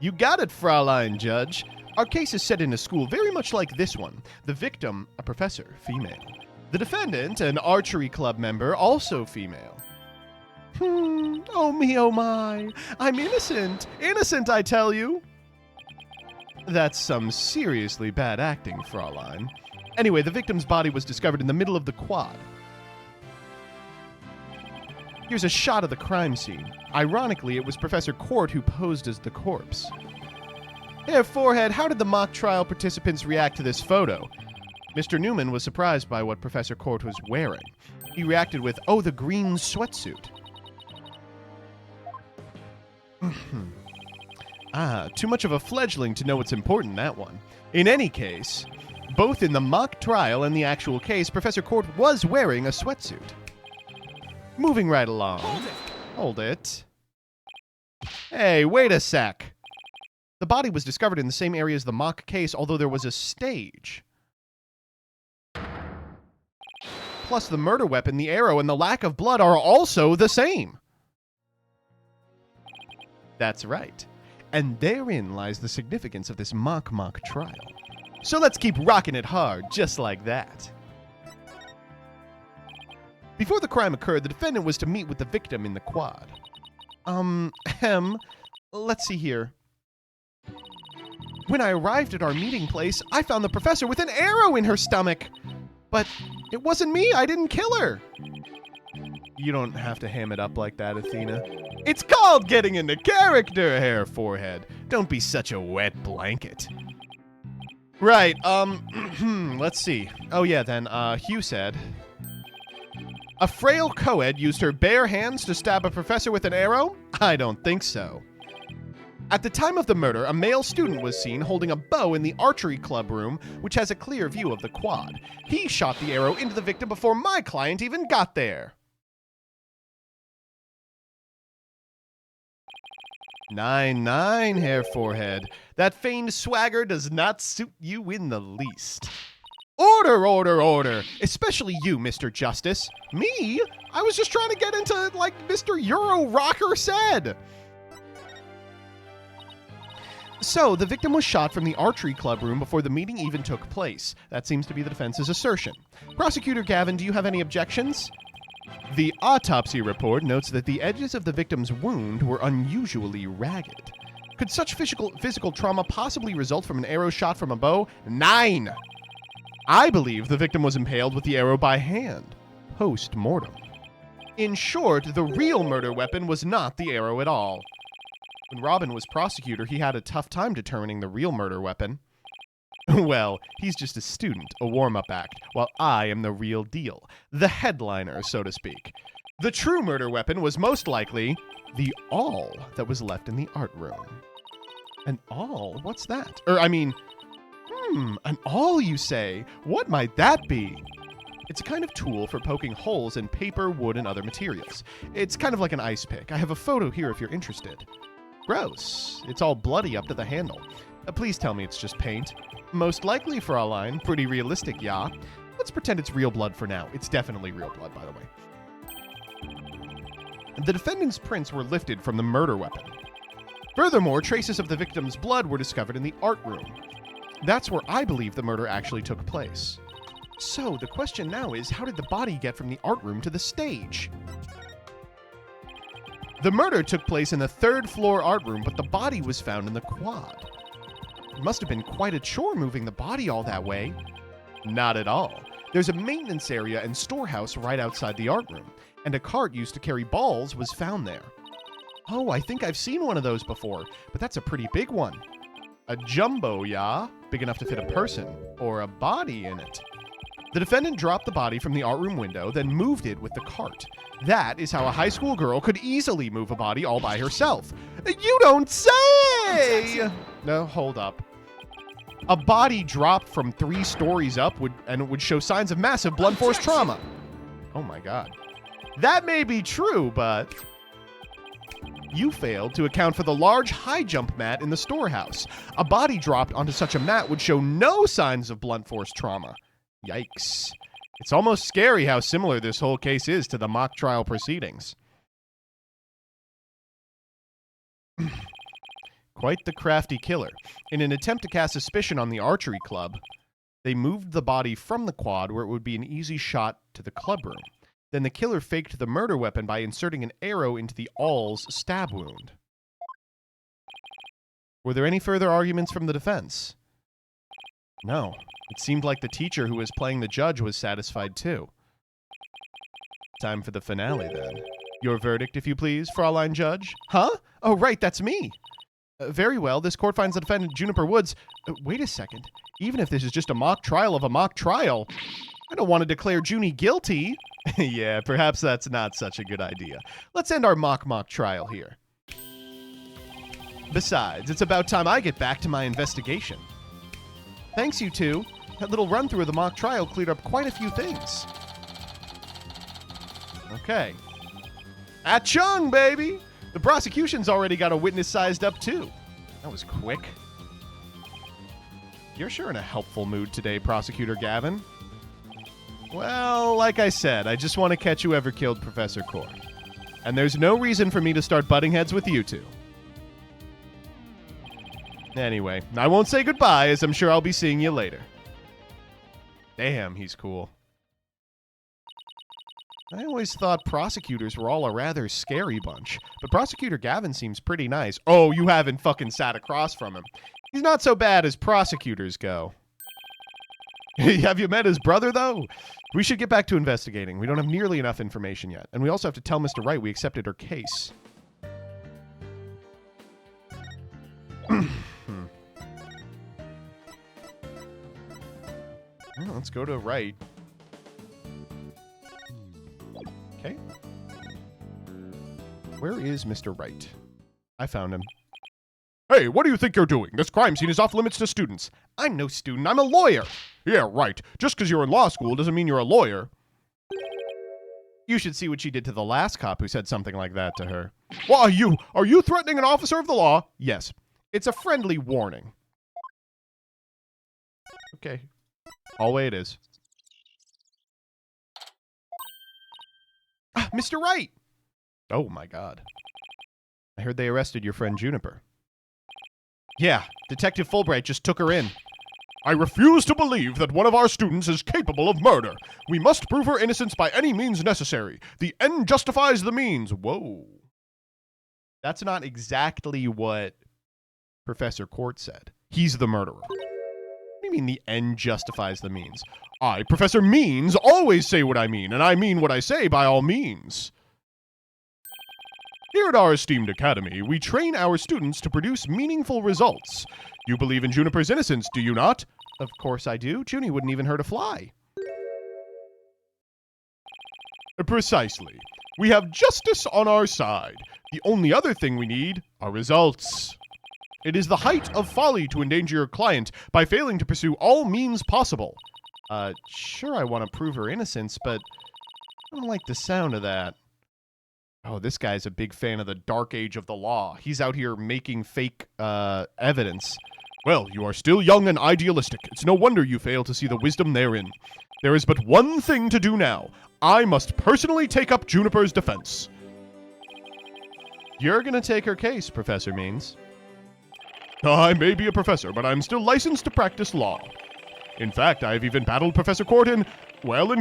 You got it, Fraulein Judge. Our case is set in a school very much like this one. The victim, a professor, female. The defendant, an archery club member, also female. Oh me, oh my. I'm innocent. Innocent, I tell you. That's some seriously bad acting, Fraulein. Anyway, the victim's body was discovered in the middle of the quad. Here's a shot of the crime scene. Ironically, it was Professor Court who posed as the corpse. Hair Forehead, how did the mock trial participants react to this photo? Mr. Newman was surprised by what Professor Court was wearing. He reacted with, oh, the green sweatsuit. Too much of a fledgling to know what's important, that one. In any case, both in the mock trial and the actual case, Professor Court was wearing a sweatsuit. Moving right along. Hold it. Hey, wait a sec. The body was discovered in the same area as the mock case, although there was a stage. Plus, the murder weapon, the arrow, and the lack of blood are also the same. That's right. And therein lies the significance of this mock trial. So let's keep rocking it hard, just like that. Before the crime occurred, the defendant was to meet with the victim in the quad. Let's see here. When I arrived at our meeting place, I found the professor with an arrow in her stomach. But it wasn't me. I didn't kill her. You don't have to ham it up like that, Athena. It's called getting into character, Hair Forehead. Don't be such a wet blanket. Right, let's see. Oh yeah, then, Hugh said... A frail co-ed used her bare hands to stab a professor with an arrow? I don't think so. At the time of the murder, a male student was seen holding a bow in the archery club room, which has a clear view of the quad. He shot the arrow into the victim before my client even got there. 9-9, Hair Forehead. That feigned swagger does not suit you in the least. Order, order, order! Especially you, Mr. Justice. Me? I was just trying to get into, like Mr. Euro Rocker said. So, the victim was shot from the archery club room before the meeting even took place. That seems to be the defense's assertion. Prosecutor Gavin, do you have any objections? The autopsy report notes that the edges of the victim's wound were unusually ragged. Could such physical trauma possibly result from an arrow shot from a bow? 9. I believe the victim was impaled with the arrow by hand, post-mortem. In short, the real murder weapon was not the arrow at all. When Robin was prosecutor, he had a tough time determining the real murder weapon. Well, he's just a student, a warm-up act, while I am the real deal, the headliner, so to speak. The true murder weapon was most likely the awl that was left in the art room. An awl? What's that? An awl, you say? What might that be? It's a kind of tool for poking holes in paper, wood, and other materials. It's kind of like an ice pick. I have a photo here if you're interested. Gross. It's all bloody up to the handle. Please tell me it's just paint. Most likely, Fraulein. Pretty realistic, yeah. Let's pretend it's real blood for now. It's definitely real blood, by the way. The defendant's prints were lifted from the murder weapon. Furthermore, traces of the victim's blood were discovered in the art room. That's where I believe the murder actually took place. So, the question now is, how did the body get from the art room to the stage? The murder took place in the 3rd floor art room, but the body was found in the quad. It must have been quite a chore moving the body all that way. Not at all. There's a maintenance area and storehouse right outside the art room, and a cart used to carry balls was found there. Oh, I think I've seen one of those before, but that's a pretty big one. A jumbo, yeah? Big enough to fit a person, or a body in it. The defendant dropped the body from the art room window, then moved it with the cart. That is how a high school girl could easily move a body all by herself. You don't say! No, hold up. A body dropped from 3 stories up would show signs of massive blunt force trauma. Oh my god. That may be true, but you failed to account for the large high jump mat in the storehouse. A body dropped onto such a mat would show no signs of blunt force trauma. Yikes. It's almost scary how similar this whole case is to the mock trial proceedings. Quite the crafty killer. In an attempt to cast suspicion on the archery club, they moved the body from the quad where it would be an easy shot to the clubroom. Then the killer faked the murder weapon by inserting an arrow into the awl's stab wound. Were there any further arguments from the defense? No. It seemed like the teacher who was playing the judge was satisfied too. Time for the finale then. Your verdict, if you please, Fraulein Judge. Huh? Oh, right, that's me. Very well, this court finds the defendant Juniper Woods. Wait a second. Even if this is just a mock trial of a mock trial, I don't want to declare Junie guilty. Yeah, perhaps that's not such a good idea. Let's end our mock trial here. Besides, it's about time I get back to my investigation. Thanks, you two. That little run-through of the mock trial cleared up quite a few things. Okay. Achung, baby! The prosecution's already got a witness sized up, too. That was quick. You're sure in a helpful mood today, Prosecutor Gavin. Well, like I said, I just want to catch whoever killed Professor Core. And there's no reason for me to start butting heads with you two. Anyway, I won't say goodbye, as I'm sure I'll be seeing you later. Damn, he's cool. I always thought prosecutors were all a rather scary bunch, but Prosecutor Gavin seems pretty nice. Oh, you haven't fucking sat across from him. He's not so bad as prosecutors go. Have you met his brother, though? We should get back to investigating. We don't have nearly enough information yet, and we also have to tell Mr. Wright we accepted her case. Well, let's go to Wright. Okay. Where is Mr. Wright? I found him. Hey, what do you think you're doing? This crime scene is off limits to students. I'm no student. I'm a lawyer. Yeah, right. Just because you're in law school doesn't mean you're a lawyer. You should see what she did to the last cop who said something like that to her. Well, are you threatening an officer of the law? Yes. It's a friendly warning. Okay. All way it is. Ah, Mr. Wright! Oh my god. I heard they arrested your friend Juniper. Yeah, Detective Fulbright just took her in. I refuse to believe that one of our students is capable of murder. We must prove her innocence by any means necessary. The end justifies the means. Whoa. That's not exactly what Professor Court said. He's the murderer. What do you mean the end justifies the means? I, Professor Means, always say what I mean, and I mean what I say by all means. Here at our esteemed academy, we train our students to produce meaningful results. You believe in Juniper's innocence, do you not? Of course I do. Junie wouldn't even hurt a fly. Precisely. We have justice on our side. The only other thing we need are results. It is the height of folly to endanger your client by failing to pursue all means possible. Sure I want to prove her innocence, but I don't like the sound of that. Oh, this guy's a big fan of the dark age of the law. He's out here making fake, evidence. Well, you are still young and idealistic. It's no wonder you fail to see the wisdom therein. There is but one thing to do now. I must personally take up Juniper's defense. You're gonna take her case, Professor Means. I may be a professor, but I'm still licensed to practice law. In fact, I've even battled Professor Court in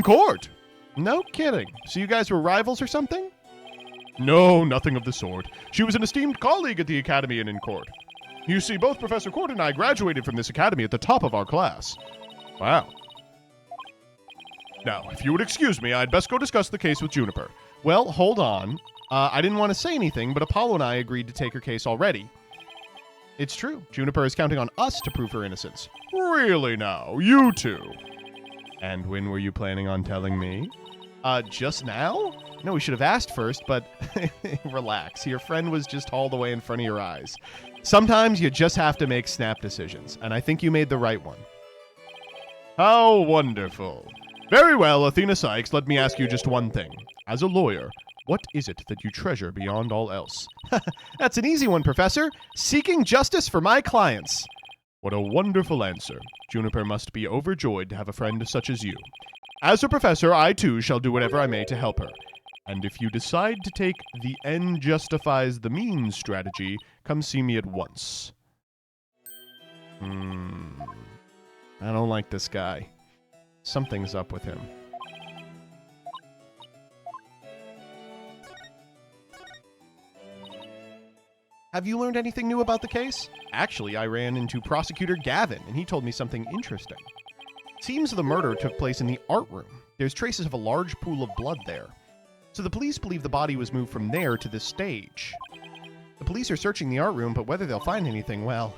court. No kidding. So you guys were rivals or something? No, nothing of the sort. She was an esteemed colleague at the academy and in court. You see, both Professor Court and I graduated from this academy at the top of our class. Wow. Now, if you would excuse me, I'd best go discuss the case with Juniper. Well, hold on. I didn't want to say anything, but Apollo and I agreed to take her case already. It's true. Juniper is counting on us to prove her innocence. Really now? You two? And when were you planning on telling me? Just now? No, we should have asked first, but relax. Your friend was just hauled away in front of your eyes. Sometimes you just have to make snap decisions, and I think you made the right one. How wonderful. Very well, Athena Sykes, let me ask you just one thing. As a lawyer, what is it that you treasure beyond all else? That's an easy one, Professor. Seeking justice for my clients. What a wonderful answer. Juniper must be overjoyed to have a friend such as you. As a professor, I too shall do whatever I may to help her. And if you decide to take the end justifies the means strategy, come see me at once. I don't like this guy. Something's up with him. Have you learned anything new about the case? Actually, I ran into Prosecutor Gavin, and he told me something interesting. Seems the murder took place in the art room. There's traces of a large pool of blood there. So the police believe the body was moved from there to this stage. The police are searching the art room, but whether they'll find anything, well...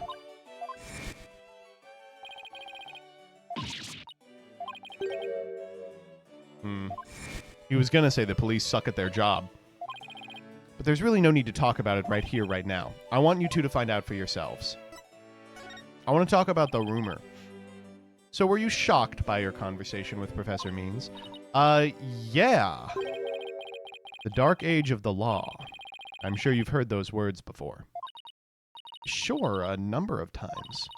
He was gonna say the police suck at their job. But there's really no need to talk about it right here, right now. I want you two to find out for yourselves. I want to talk about the rumor. So were you shocked by your conversation with Professor Means? Yeah. The dark age of the law. I'm sure you've heard those words before. Sure, a number of times.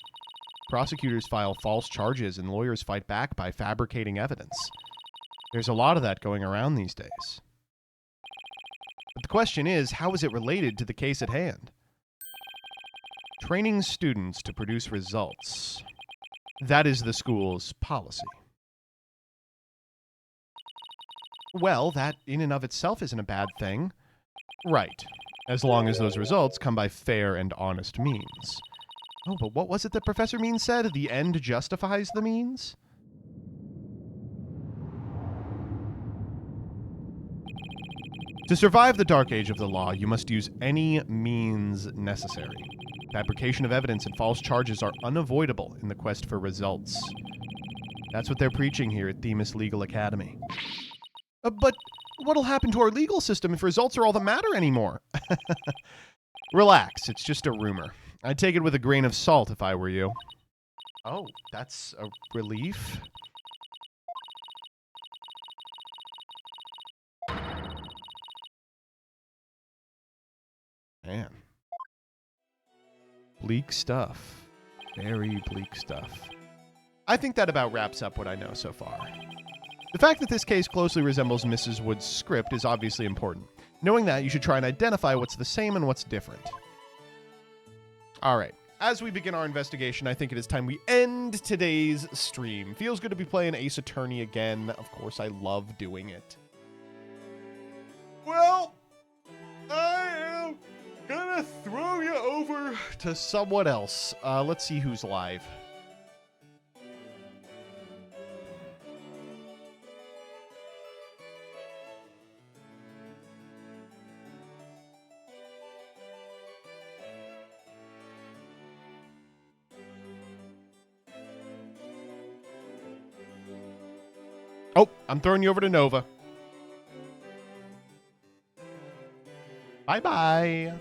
Prosecutors file false charges and lawyers fight back by fabricating evidence. There's a lot of that going around these days. But the question is, how is it related to the case at hand? Training students to produce results. That is the school's policy. Well, that in and of itself isn't a bad thing. Right. As long as those results come by fair and honest means. Oh, but what was it that Professor Means said? The end justifies the means? To survive the dark age of the law, you must use any means necessary. Fabrication of evidence and false charges are unavoidable in the quest for results. That's what they're preaching here at Themis Legal Academy. But what'll happen to our legal system if results are all that matter anymore? Relax, it's just a rumor. I'd take it with a grain of salt if I were you. Oh, that's a relief. Man. Bleak stuff. Very bleak stuff. I think that about wraps up what I know so far. The fact that this case closely resembles Mrs. Wood's script is obviously important. Knowing that, you should try and identify what's the same and what's different. Alright, as we begin our investigation, I think it is time we end today's stream. Feels good to be playing Ace Attorney again. Of course, I love doing it. Well, I am gonna throw you over to to someone else. Let's see who's live. Oh, I'm throwing you over to Nova. Bye-bye.